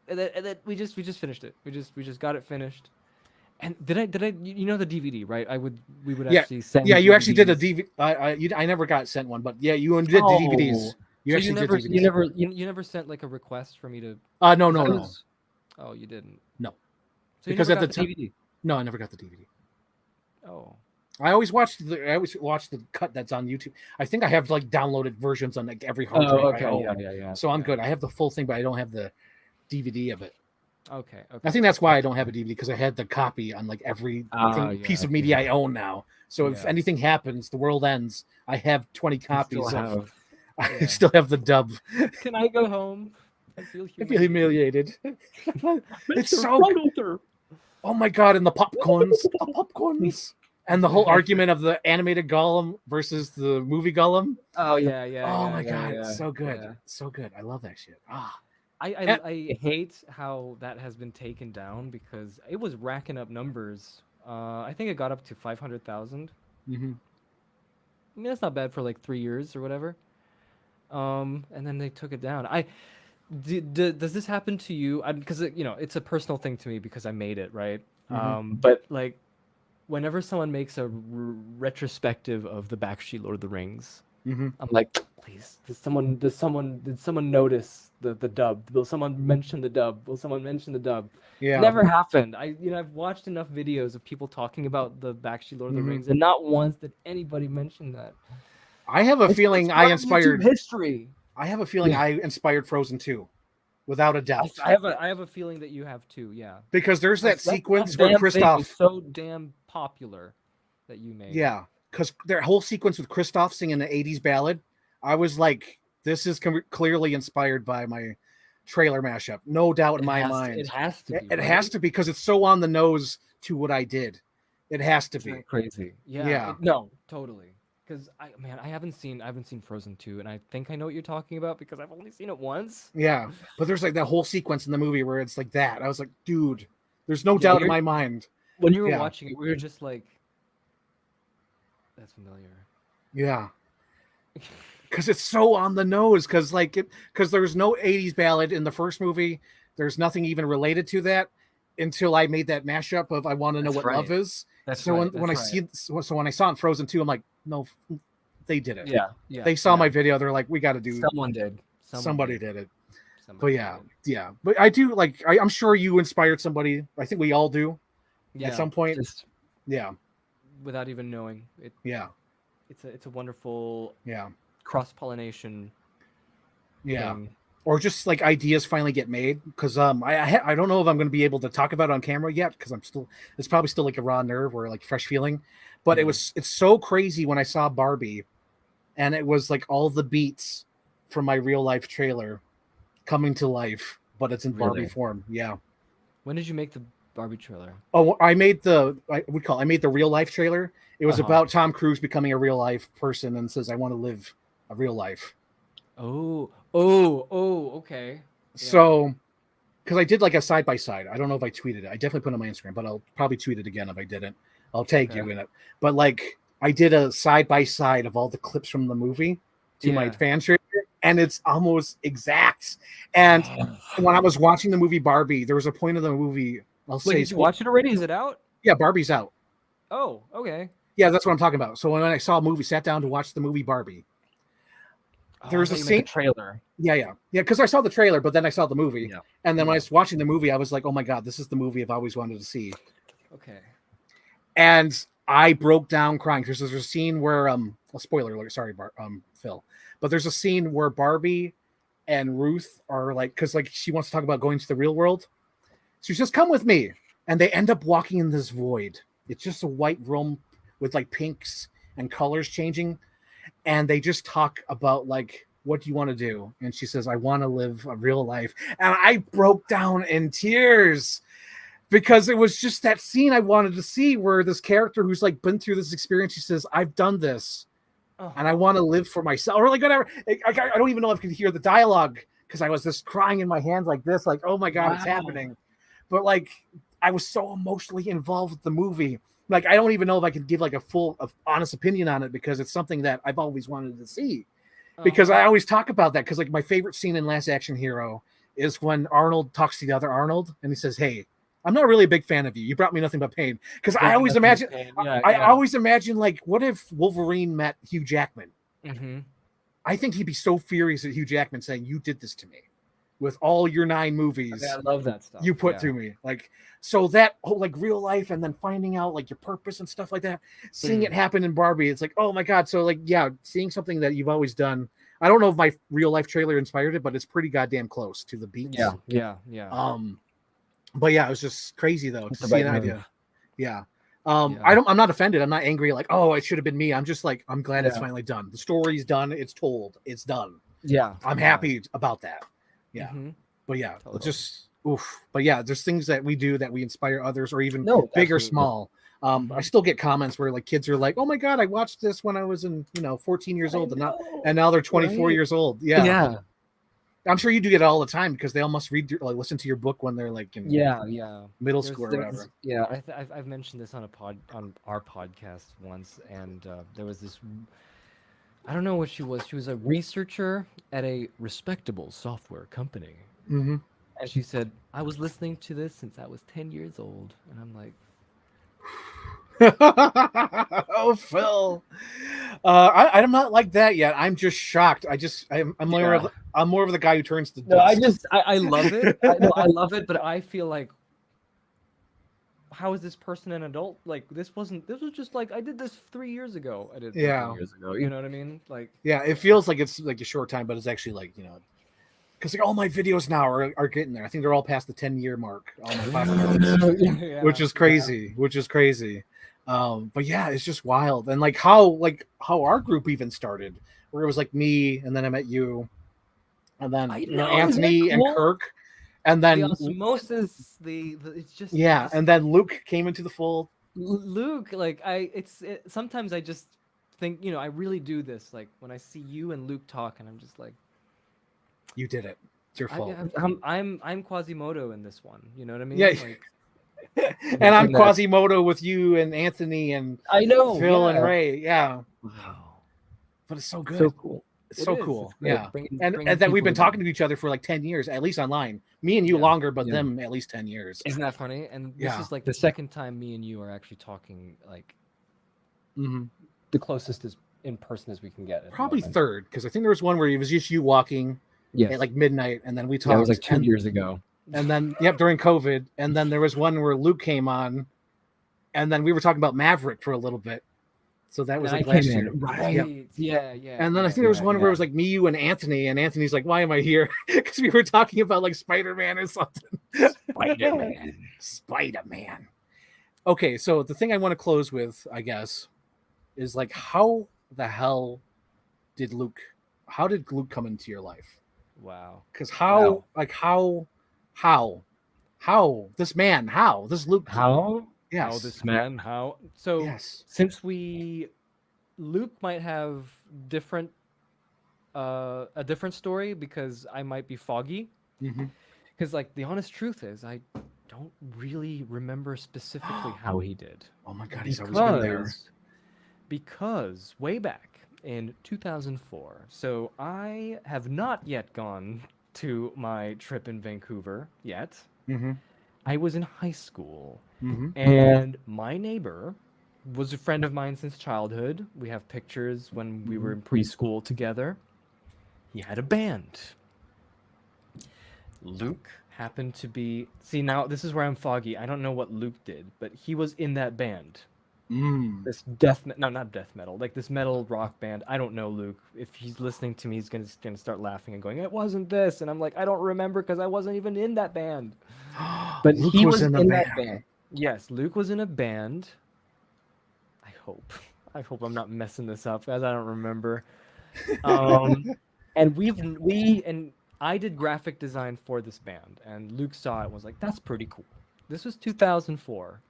S2: just finished it. We just got it finished. And did I the DVD, right? We would actually send.
S1: Yeah, you actually did a DVD. I never got sent one, but yeah, you did DVDs.
S2: You never sent like a request for me to.
S1: No.
S2: Oh, you didn't.
S1: No.
S2: So because at the time, DVD.
S1: No, I never got the DVD.
S2: Oh.
S1: I always watch the cut that's on YouTube. I think I have like downloaded versions on like every hard drive.
S2: Oh, okay. Yeah.
S1: So I'm good. I have the full thing, but I don't have the DVD of it.
S2: Okay.
S1: I think that's why I don't have a DVD, because I had the copy on like every piece of media I own now. So if anything happens, the world ends, I have 20 copies I still have the dub.
S2: Can I go home? I feel
S1: humiliated. It's so good. Oh my god, and the popcorns. And the whole argument of the animated Gollum versus the movie Gollum.
S2: Oh yeah.
S1: Oh my god, it's so good. Yeah. It's so good. I love that shit.
S2: I hate how that has been taken down, because it was racking up numbers. I think it got up to 500,000. I mean, that's not bad for like 3 years or whatever. And then they took it down. Does this happen to you? Because it's a personal thing to me because I made it, right? But like, whenever someone makes a retrospective of the Bakshi Lord of the Rings, I'm like, please, did someone notice the dub? Will someone mention the dub? Will someone mention the dub?
S1: Yeah.
S2: Never happened. I've watched enough videos of people talking about the Bakshi Lord of the Rings, and not once did anybody mention that.
S1: I have a feeling
S2: it's
S1: I
S2: part of
S1: inspired
S2: YouTube history.
S1: I have a feeling I inspired Frozen 2, without a doubt.
S2: I have a feeling that you have too. Yeah,
S1: Because there's that sequence where
S2: damn thing
S1: Kristoff
S2: is so damn popular that you made.
S1: Yeah, because their whole sequence with Kristoff singing the '80s ballad, I was like, this is clearly inspired by my trailer mashup, no doubt in my mind.
S2: It has to be.
S1: It has to be because it's so on the nose to what I did. It has to be
S2: crazy. Yeah. No, totally. Because I haven't seen Frozen 2, and I think I know what you're talking about because I've only seen it once.
S1: Yeah, but there's like that whole sequence in the movie where it's like that. I was like, dude, there's no doubt in my mind.
S2: When you were watching it, we were just like, that's familiar.
S1: Yeah. Because it's so on the nose. Because there's no '80s ballad in the first movie. There's nothing even related to that until I made that mashup of I Want to Know What Love Is. When I saw it in Frozen 2, I'm like, no, they did it.
S2: Yeah.
S1: They saw my video. They're like, we got to do.
S2: Someone did.
S1: Somebody did it. But yeah. But I do like. I'm sure you inspired somebody. I think we all do. Yeah. At some point.
S2: Without even knowing it.
S1: Yeah.
S2: It's a wonderful.
S1: Yeah.
S2: Cross-pollination.
S1: Yeah. Thing. Or just like ideas finally get made because I don't know if I'm going to be able to talk about it on camera yet because it's probably still like a raw nerve or like fresh feeling, but it's so crazy when I saw Barbie, and it was like all the beats from my real life trailer coming to life, but it's in Barbie form. Yeah.
S2: When did you make the Barbie trailer?
S1: Oh, I made the real life trailer. It was about Tom Cruise becoming a real life person and says, "I want to live a real life."
S2: Oh, okay. Yeah.
S1: So, because I did like a side by side. I don't know if I tweeted it. I definitely put it on my Instagram, but I'll probably tweet it again if I didn't. I'll tag you in it. But like, I did a side by side of all the clips from the movie to my fan trailer, and it's almost exact. And when I was watching the movie Barbie, there was a point of the movie.
S2: Did you watch it already? Is it out?
S1: Yeah, Barbie's out.
S2: Oh, okay.
S1: Yeah, that's what I'm talking about. So when I saw a movie, sat down to watch the movie Barbie. There was a scene
S2: trailer.
S1: Yeah. Because I saw the trailer, but then I saw the movie, and then when I was watching the movie, I was like, "Oh my god, this is the movie I've always wanted to see."
S2: Okay.
S1: And I broke down crying because there's a scene where a spoiler alert, sorry, Phil, but there's a scene where Barbie and Ruth are like, because like she wants to talk about going to the real world, so she says, "Come with me," and they end up walking in this void. It's just a white room with like pinks and colors changing. And they just talk about like, what do you want to do? And she says, I want to live a real life. And I broke down in tears because it was just that scene I wanted to see where this character who's like been through this experience, she says, I've done this and I want to live for myself, or like whatever. I don't even know if I could hear the dialogue because I was just crying in my hands like this, like, oh my God, it's happening. But like, I was so emotionally involved with the movie. Like, I don't even know if I could give like a full honest opinion on it because it's something that I've always wanted to see. Because I always talk about that because like my favorite scene in Last Action Hero is when Arnold talks to the other Arnold and he says, hey, I'm not really a big fan of you. You brought me nothing but pain. Because I always imagine, I always imagine like, what if Wolverine met Hugh Jackman?
S2: Mm-hmm.
S1: I think he'd be so furious at Hugh Jackman saying, you did this to me with all your 9 movies.
S2: I love that stuff.
S1: You put through me. Like, so that whole like real life and then finding out like your purpose and stuff like that, seeing it happen in Barbie, it's like, oh my God. So like, yeah, seeing something that you've always done. I don't know if my real life trailer inspired it, but it's pretty goddamn close to the beats.
S2: Yeah.
S1: But yeah, it was just crazy though to see an idea. Yeah. I'm not offended. I'm not angry. Like, oh, it should have been me. I'm just like, I'm glad it's finally done. The story's done. It's told. It's done.
S2: Yeah.
S1: I'm happy about that. Yeah.
S2: Mm-hmm.
S1: But yeah, just But yeah, there's things that we do that we inspire others, or even big or small. I still get comments where like kids are like, "Oh my God, I watched this when I was in 14 years old, and now they're 24 years old." Yeah. I'm sure you do get it all the time because they all must listen to your book when they're like in middle school or whatever.
S2: Yeah, I've mentioned this on our podcast once, and there was this. I don't know what she was. She was a researcher at a respectable software company.
S1: Mm-hmm.
S2: And she said, I was listening to this since I was 10 years old. And I'm like...
S1: Oh, Phil. I'm not like that yet. I'm just shocked. I'm more of the guy who turns to dust.
S2: I love it. I love it, but I feel like, how is this person an adult? Like, this was just like, I did this 3 years ago. I did 13 years ago. You know what I mean? Like,
S1: yeah, it feels like it's like a short time, but it's actually like, because like all my videos now are getting there. I think they're all past the 10-year mark. All my platforms, which is crazy. But yeah, it's just wild. And like how our group even started, where it was like me, and then I met you, and then Anthony and Kirk, and then
S2: the osmosis, it's just
S1: and then Luke came into the fold.
S2: Luke, like sometimes I just think, I really do this. Like when I see you and Luke talk, and I'm just like,
S1: you did it. It's your fault.
S2: I'm Quasimodo in this one. You know what I mean?
S1: Yeah.
S2: Like,
S1: and I'm Quasimodo with you and Anthony and
S2: I know
S1: Phil and Ray. Yeah.
S2: Wow.
S1: But it's so good.
S2: So cool.
S1: It's so cool. Yeah. And then we've been talking to each other for like 10 years, at least online. Me and you longer, but them at least 10 years.
S2: Isn't that funny? And this is like the second time me and you are actually talking, like the closest is in person as we can get.
S1: Probably third, because I think there was one where it was just you walking at like midnight, and then we talked.
S2: That was like 2 years ago.
S1: And then during COVID, and then there was one where Luke came on, and then we were talking about Maverick for a little bit. So that was like last year.
S2: Right. Yeah.
S1: And then I think there was one where it was like me, you, and Anthony's like, why am I here? Because we were talking about like Spider-Man or something. Spider-Man. Okay, so the thing I want to close with, I guess, is like, how the hell did Luke come into your life?
S2: Wow.
S1: Because how this man, this Luke, yes.
S2: How this man, how? So since Luke might have a different story, because I might be foggy. Because like the honest truth is, I don't really remember specifically how he did.
S1: Oh my God, he's always been there.
S2: Because way back in 2004, so I have not yet gone to my trip in Vancouver yet. I was in high school, and my neighbor was a friend of mine since childhood. We have pictures when we were in preschool together. He had a band. Luke happened to be... See, now this is where I'm foggy. I don't know what Luke did, but he was in that band. This not death metal, like this metal rock band. I don't know, Luke. If he's listening to me, he's gonna start laughing and going, "It wasn't this," and I'm like, I don't remember because I wasn't even in that band. But
S1: Luke
S2: he was in that band. Yes, Luke was in a band. I hope I'm not messing this up, as I don't remember. And and I did graphic design for this band, and Luke saw it and was like, "That's pretty cool." This was 2004.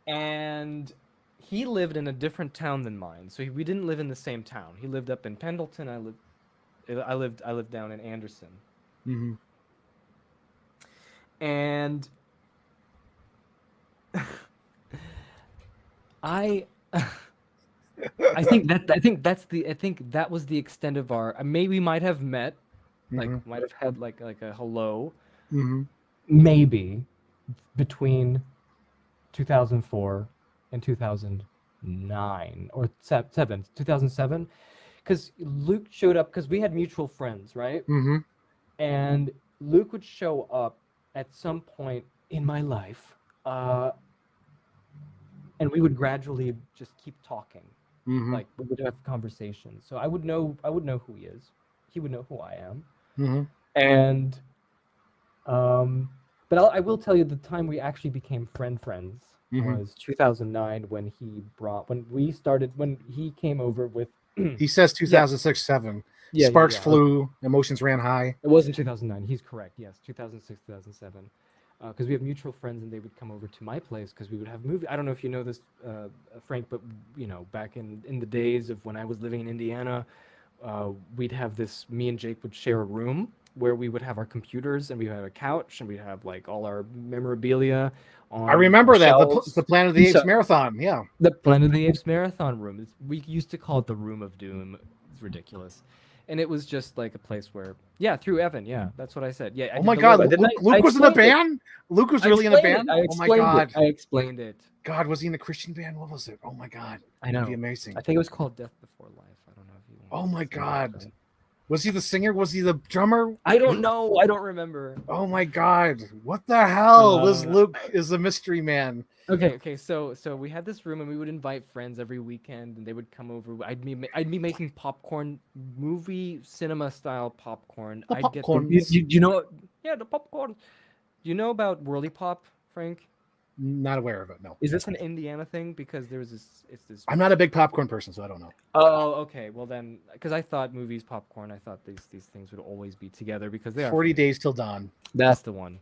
S2: And he lived in a different town than mine, so we didn't live in the same town. He lived up in Pendleton. I lived down in Anderson. And I think that was the extent of our. Maybe we might have met, like might have had like a hello, maybe between 2004 and 2009 or 2007, because Luke showed up because we had mutual friends, right? And Luke would show up at some point in my life, and we would gradually just keep talking. Like we would have conversations. So I would know who he is. He would know who I am. And but I will tell you, the time we actually became friends was 2009 when he came over with.
S1: He says 2006, 7. Sparks flew, emotions ran high.
S2: It wasn't 2009. He's correct. Yes, 2006, 2007. Because we have mutual friends, and they would come over to my place because we would have movie. I don't know if you know this, Frank, but back in the days of when I was living in Indiana, we'd have this. Me and Jake would share a room where we would have our computers, and we had a couch, and we'd have like all our memorabilia.
S1: I remember that the Planet of the Apes marathon. Yeah,
S2: the Planet of the Apes marathon room. We used to call it the Room of Doom. It's ridiculous. And it was just like a place where, through Evan. Yeah, that's what I said. Yeah.
S1: Oh my God, Luke was in the band? Luke was really in the band?
S2: Oh my God. I explained it.
S1: God, was he in the Christian band? What was it? Oh my God.
S2: I know.
S1: That'd be amazing.
S2: I think it was called Death Before Life. I don't know if you
S1: Oh my God. Was he the singer? Was he the drummer?
S2: I don't know. I don't remember.
S1: Oh my God. What the hell? This Luke is a mystery man.
S2: Okay. So we had this room and we would invite friends every weekend and they would come over. I'd be making popcorn, movie cinema style popcorn.
S1: The
S2: I'd
S1: popcorn.
S2: get you know, the popcorn. Do you know about Whirly Pop, Frank?
S1: Not aware of it. No.
S2: Is this an Indiana thing? Because there was this. It's this.
S1: I'm not a big popcorn person, so I don't know.
S2: Oh, okay. Well then, because I thought movies, popcorn. I thought these things would always be together because they are.
S1: 40 Days Till Dawn.
S2: That's the one.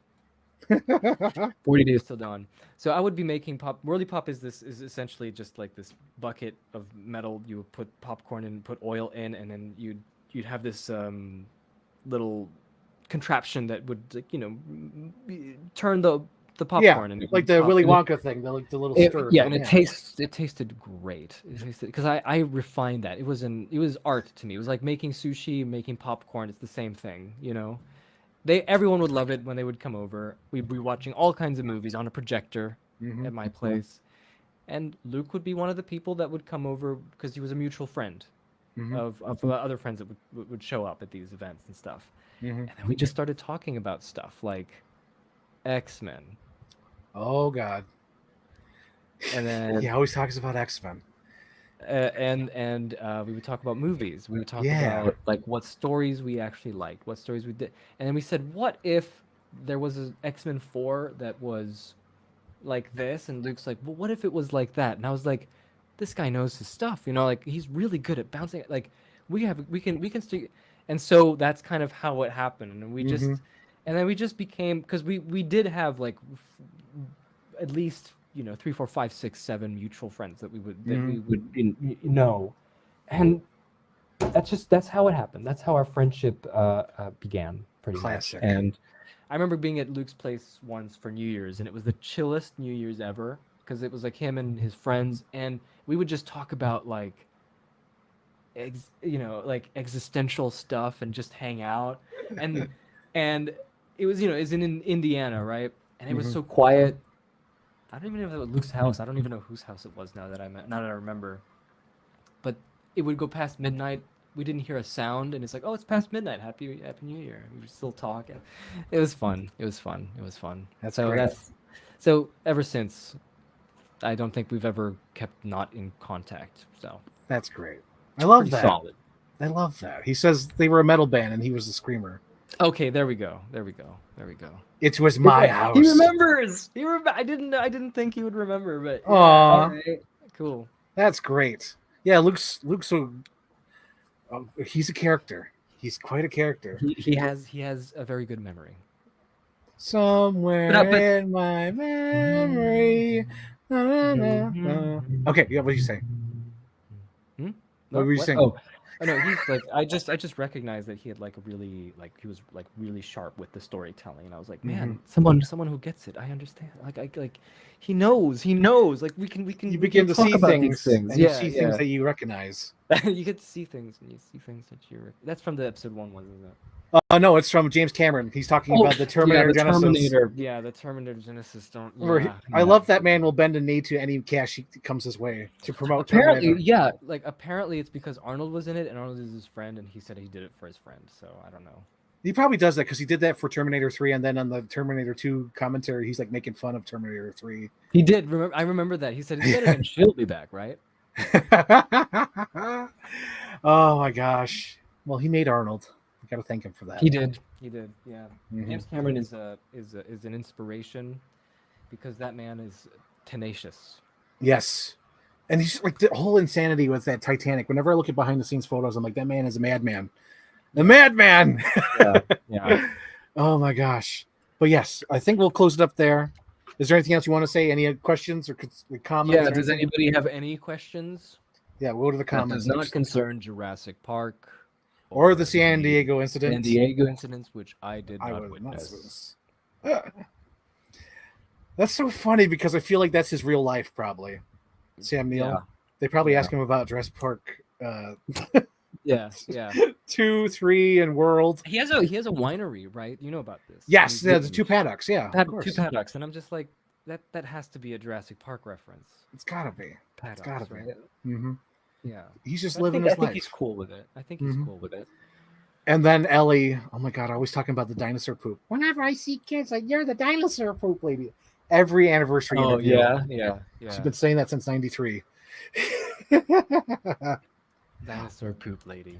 S2: 40 Days Till Dawn. So I would be making Whirly Pop is essentially just like this bucket of metal. You would put popcorn in, put oil in, and then you'd have this little contraption that would turn the popcorn and
S1: like the Willy Wonka thing, the little stir.
S2: Yeah, and it tasted great. Because I refined that. It was art to me. It was like making sushi, making popcorn. It's the same thing, Everyone would love it when they would come over. We'd be watching all kinds of movies on a projector at my place. And Luke would be one of the people that would come over because he was a mutual friend of other friends that would show up at these events and stuff. And then we just started talking about stuff like X-Men.
S1: Oh God.
S2: And then
S1: he always talks about X-Men.
S2: And we would talk about movies. We would talk about like what stories we actually liked, what stories we did. And then we said, what if there was an X-Men 4 that was like this? And Luke's like, well, what if it was like that? And I was like, this guy knows his stuff, like he's really good at bouncing. Like we can stick. And so that's kind of how it happened. And we just, and then we just became, because we did have like at least 3, 4, 5, 6, 7 mutual friends that we would know, and that's how it happened. That's how our friendship began, pretty much. And I remember being at Luke's place once for New Year's, and it was the chillest New Year's ever because it was like him and his friends, and we would just talk about like existential stuff and just hang out, and it was it's in Indiana, right? And it was so quiet. I don't even know if it was Luke's house. I don't even know whose house it was now that I remember. But it would go past midnight. We didn't hear a sound, and it's like, oh, it's past midnight. Happy New Year. We were still talking. It was fun.
S1: That's great.
S2: So ever since, I don't think we've ever kept not in contact. So
S1: that's great. I love that.
S2: Solid.
S1: I love that. He says they were a metal band, and he was the screamer.
S2: Okay, there we go.
S1: It was my house.
S2: He remembers. I didn't think he would remember, but
S1: right.
S2: Cool.
S1: That's great. Yeah, Luke's he's a character. He's quite a character.
S2: He has a very good memory.
S1: Somewhere in my memory. Okay, yeah, what did you say? What were you saying?
S2: Oh no, he's like I just recognized that he had like a really he was like really sharp with the storytelling, and I was like, man, someone who gets it. I understand. Like he knows. Like we can.
S1: You begin to see things. And you see things that you recognize.
S2: You get to see things, and you see things that you. That's from the episode 1, wasn't it?
S1: No, it's from James Cameron. He's talking about the Terminator Genesis.
S2: The Terminator Genesis.
S1: I love that man will bend a knee to any cash he comes his way to promote
S2: Terminator.
S1: Terminator.
S2: Apparently it's because Arnold was in it, and Arnold is his friend, and he said he did it for his friend. So I don't know.
S1: He probably does that because he did that for Terminator 3, and then on the Terminator 2 commentary, he's like making fun of Terminator 3.
S2: He did. I remember that. He said, and she'll be back, right?
S1: Oh my gosh. Well, he made Arnold. Got to thank him for that.
S2: He did. Yeah. James Cameron is an inspiration because that man is tenacious.
S1: Yes, and he's like the whole insanity with that Titanic. Whenever I look at behind the scenes photos, I'm like, that man is a madman. The madman.
S2: Yeah.
S1: Oh my gosh. But yes, I think we'll close it up there. Is there anything else you want to say? Any questions or comments?
S2: Yeah. Does anybody have any questions?
S1: Yeah, we'll go to the comments.
S2: That does not concern Jurassic Park.
S1: Or the San Diego incident.
S2: Which I did not witness.
S1: That's so funny because I feel like that's his real life, probably. Sam Neill. Yeah. They probably asked him about Jurassic Park.
S2: Yeah, yeah.
S1: 2, 3, and World.
S2: He has a winery, right? You know about this?
S1: Yes,
S2: And
S1: the 2 paddocks. Yeah, of course.
S2: 2 paddocks, and I'm just like that has to be a Jurassic Park reference.
S1: It's gotta be.
S2: Paddocks,
S1: It's gotta be.
S2: right?
S1: Mm-hmm.
S2: Yeah.
S1: He's just
S2: I
S1: living
S2: think,
S1: his life.
S2: he's cool with it. I think he's cool with it.
S1: And then Ellie, oh my god, always talking about the dinosaur poop. Whenever I see kids, like, you're the dinosaur poop lady. Every anniversary interview.
S2: Yeah.
S1: She's been saying that since '93.
S2: Dinosaur poop lady.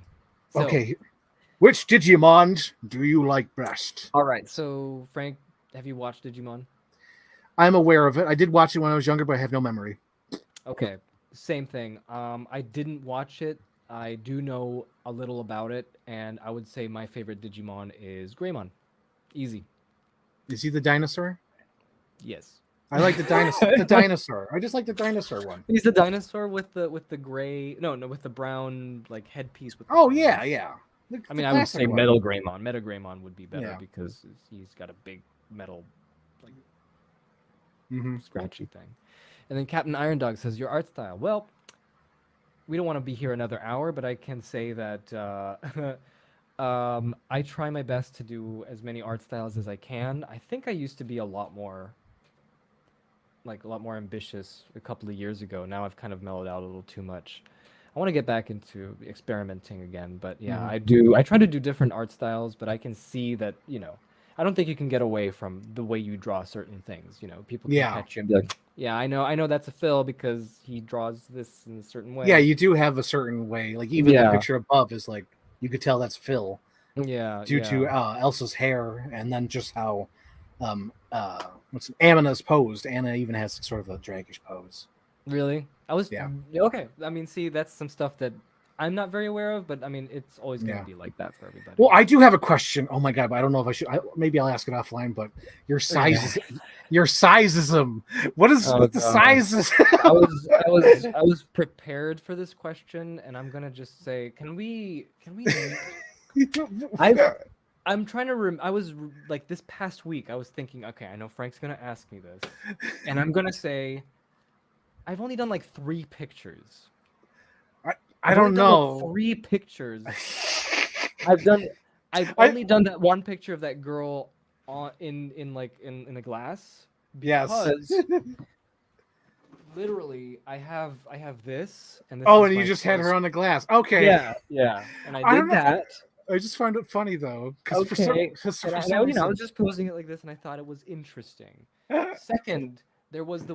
S2: So,
S1: Okay, which Digimon do you like best?
S2: All right. So, Frank, have you watched Digimon?
S1: I'm aware of it. I did watch it when I was younger, but I have no memory.
S2: Okay, same thing. I didn't watch it. I do know a little about it, and I would say my favorite Digimon is Greymon. Easy.
S1: Is he the dinosaur?
S2: Yes.
S1: I like the dinosaur. The dinosaur. I just like the dinosaur one.
S2: He's the dinosaur with the gray. No, with the brown like headpiece. With.
S1: Oh yeah, yeah.
S2: I mean, I would say Metal Greymon. Metal Greymon would be better because he's got a big metal, like, scratchy thing. And then Captain Iron Dog says your art style. Well, we don't want to be here another hour, but I can say that I try my best to do as many art styles as I can. I think I used to be a lot more ambitious a couple of years ago. Now I've kind of mellowed out a little too much. I want to get back into experimenting again, but yeah, I try to do different art styles, but I can see that, I don't think you can get away from the way you draw certain things. People can catch you and be like, yeah, I know that's a Phil because he draws this in a certain way.
S1: Yeah, you do have a certain way. Like even the picture above is like, you could tell that's Phil.
S2: Yeah.
S1: Due to Elsa's hair and then just how Anna's posed. Anna even has sort of a Dragash pose.
S2: Really? Okay. I mean, see, that's some stuff that I'm not very aware of, but I mean, it's always going to be like that for everybody.
S1: Well, I do have a question. Oh my god, but I don't know if I should. Maybe I'll ask it offline. But your sizes, your sizism. What is the sizes?
S2: I was prepared for this question, and I'm gonna just say, can we? I'm trying to. I was like this past week. I was thinking, okay, I know Frank's gonna ask me this, and I'm gonna say, I've only done like 3 pictures.
S1: I don't know.
S2: Like 3 pictures. I've only done that one picture of that girl in a glass. Because literally, I have this and this.
S1: And you just had her on the glass. Okay.
S2: Yeah. And I did that.
S1: I just find it funny though.
S2: I was just posing it like this, and I thought it was interesting. Second, there was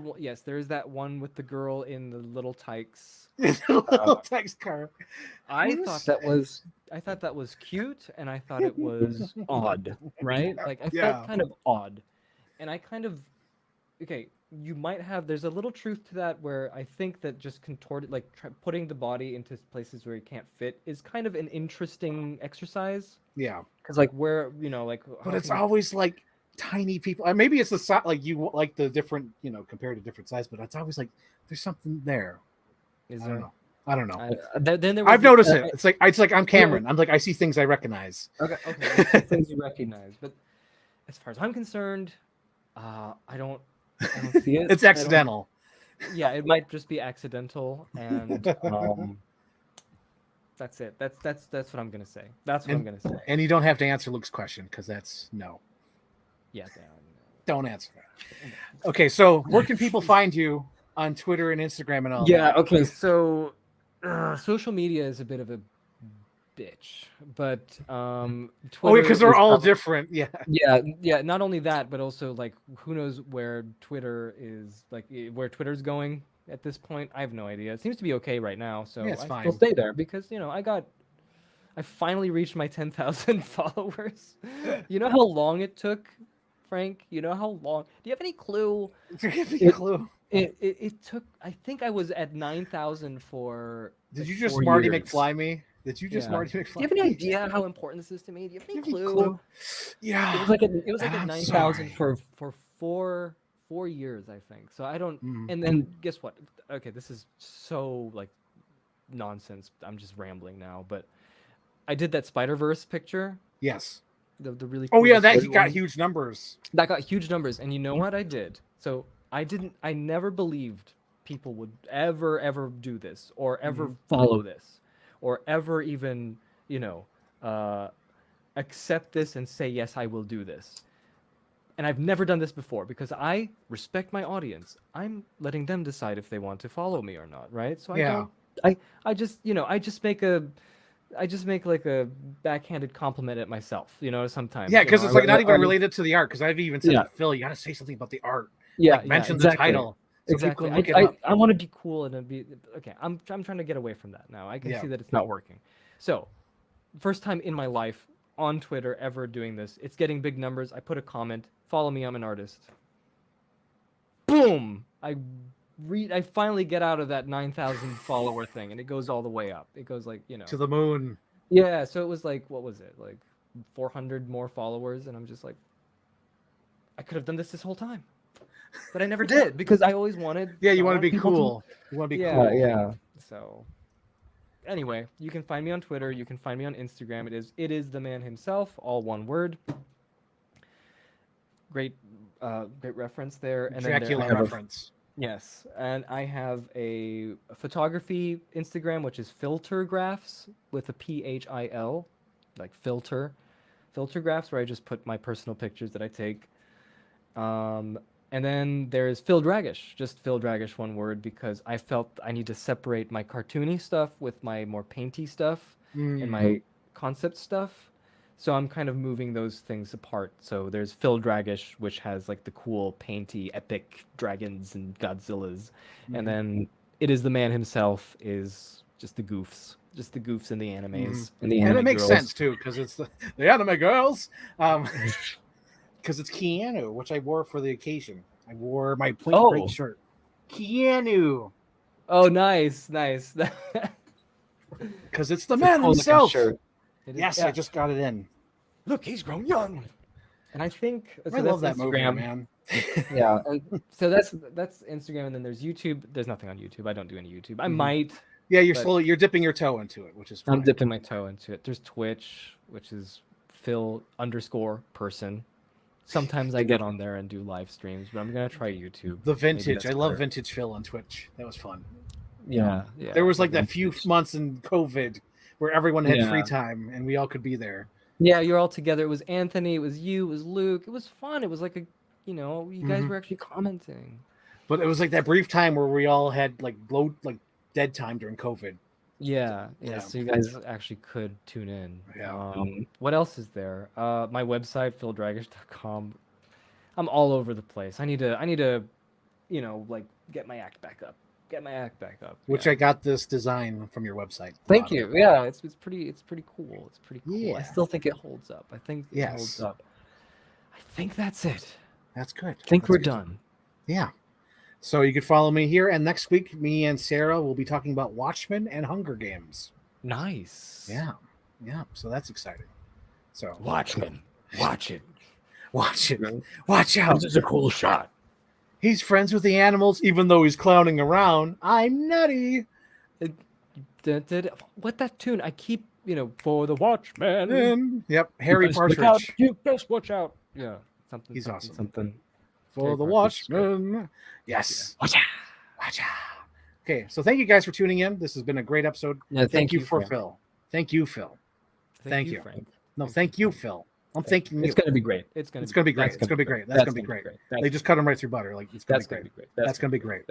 S2: there's that one with the girl in the little tykes.
S1: Little tykes car.
S2: I thought that was cute, and I thought it was odd, right? Like I felt kind of odd, and I kind of you might have. There's a little truth to that where I think that just contorted, like putting the body into places where it can't fit, is kind of an interesting exercise.
S1: Yeah,
S2: because like where
S1: but it's always like tiny people. Maybe it's the size, like you like the different, compared to different size, but it's always like there's something there.
S2: Is there?
S1: I don't know.
S2: Then there
S1: I've noticed it. It's like I'm Cameron. I'm like I see things I recognize.
S2: Okay, things you recognize. But as far as I'm concerned, I don't see it.
S1: It's accidental.
S2: Yeah, it might just be accidental, and that's it. That's what I'm gonna say. That's what I'm gonna say.
S1: And you don't have to answer Luke's question because that's no.
S2: Yeah,
S1: don't answer that. Okay, so where can people find you on Twitter and Instagram and all?
S2: Yeah. Okay. So, social media is a bit of a bitch, but
S1: Twitter because they're all different.
S2: Yeah. Not only that, but also like who knows where Twitter is, like where Twitter's going at this point. I have no idea. It seems to be okay right now, so
S1: it's fine.
S2: I'll stay there because I finally reached my 10,000 followers. You know how long it took, Frank? You know how long? Do you have any clue? It took. I think I was at 9,000 for.
S1: Did you just Marty McFly me? Did you just Marty McFly?
S2: Do you have any idea how important this is to me? Do you have any clue?
S1: Yeah.
S2: It was like a 9,000 for 4 years, I think. So I don't. And then guess what? Okay, this is so like nonsense. I'm just rambling now, but I did that Spider-Verse picture.
S1: Yes.
S2: The really.
S1: Cool that got huge numbers.
S2: That got huge numbers, and you know what I did? So I never believed people would ever do this or ever follow this. or ever even, accept this and say, yes, I will do this. And I've never done this before because I respect my audience. I'm letting them decide if they want to follow me or not, right? So I just make like a backhanded compliment at myself, sometimes.
S1: Yeah, because it's like not even related to the art. Because I've even said,
S2: Yeah.
S1: Phil, you got to say something about the art.
S2: Yeah,
S1: Like, mention
S2: exactly.
S1: the title. So
S2: Exactly.
S1: people look it up.
S2: I want to be cool and be okay. I'm trying to get away from that now. I can see that it's not working. So, first time in my life on Twitter ever doing this. It's getting big numbers. I put a comment. Follow me. I'm an artist. Boom! I finally get out of that 9,000 follower thing, and it goes all the way up. It goes like
S1: to the moon.
S2: Yeah. So it was like, what was it, like 400 more followers, and I'm just like, I could have done this whole time. But I never did because I always wanted.
S1: Yeah, you want to be cool. You want to be cool.
S2: Yeah. So, anyway, you can find me on Twitter. You can find me on Instagram. It is the man himself, all one word. Great reference there. And
S1: Dracula reference.
S2: Yes, and I have a photography Instagram, which is Filtergraphs with a PHIL, like Filtergraphs, where I just put my personal pictures that I take. And then there's Phil Dragash, just Phil Dragash, one word, because I felt I need to separate my cartoony stuff with my more painty stuff and my concept stuff. So I'm kind of moving those things apart. So there's Phil Dragash, which has like the cool, painty, epic dragons and Godzillas. And then It Is the Man Himself is just the goofs in the animes. And
S1: it makes sense, too, because it's the anime girls. Because it's Keanu, which I wore for the occasion. I wore my Point Break shirt. Keanu.
S2: Oh, nice.
S1: Because it's the man himself. Yes,
S2: yeah.
S1: I just got it in.
S2: Look, he's grown young. And I think
S1: I love that movie, man.
S2: Yeah. So that's Instagram, and then there's YouTube. There's nothing on YouTube. I don't do any YouTube. I might.
S1: Yeah, you're dipping your toe into it, which is fine.
S2: I'm dipping my toe into it. There's Twitch, which is Phil_person. Sometimes I get on there and do live streams, but I'm gonna try YouTube.
S1: The vintage. I love Vintage Phil on Twitch. That was fun.
S2: Yeah.
S1: There was like that few months in COVID where everyone had free time and we all could be there.
S2: Yeah, you're all together. It was Anthony, it was you, it was Luke. It was fun. It was like you guys were actually commenting.
S1: But it was like that brief time where we all had like dead time during COVID.
S2: Yeah. So you guys actually could tune in.
S1: Yeah.
S2: What else is there? My website, phildragish.com. I'm all over the place. I need to, get my act back up.
S1: Which I got this design from your website.
S2: Thank you. Yeah, it's pretty cool. It's pretty cool.
S1: Yeah.
S2: I still think it holds up. I think it holds up. I think that's it.
S1: That's good.
S2: I think we're done.
S1: Yeah. So you can follow me here, and next week, me and Sarah will be talking about Watchmen and Hunger Games.
S2: Nice.
S1: Yeah. So that's exciting. So
S2: Watchmen, watch it.
S1: Watch out.
S2: This is a cool shot.
S1: He's friends with the animals, even though he's clowning around. I'm nutty.
S2: What that tune? I keep, for the Watchmen.
S1: Yep, Harry Partridge.
S2: You best watch out. Yeah, something.
S1: He's awesome.
S2: Something.
S1: For the Watchmen. Yes. Watch out. Okay, so thank you guys for tuning in. This has been a great episode.
S2: Yeah,
S1: thank you for Phil. Thank you, Phil. Thank you.
S2: Frank.
S1: No, thank you, Phil. I'm thanking you.
S2: It's gonna be great. It's gonna be great.
S1: That's gonna be great. They just cut him right through butter. Like it's gonna be great. That's gonna be great.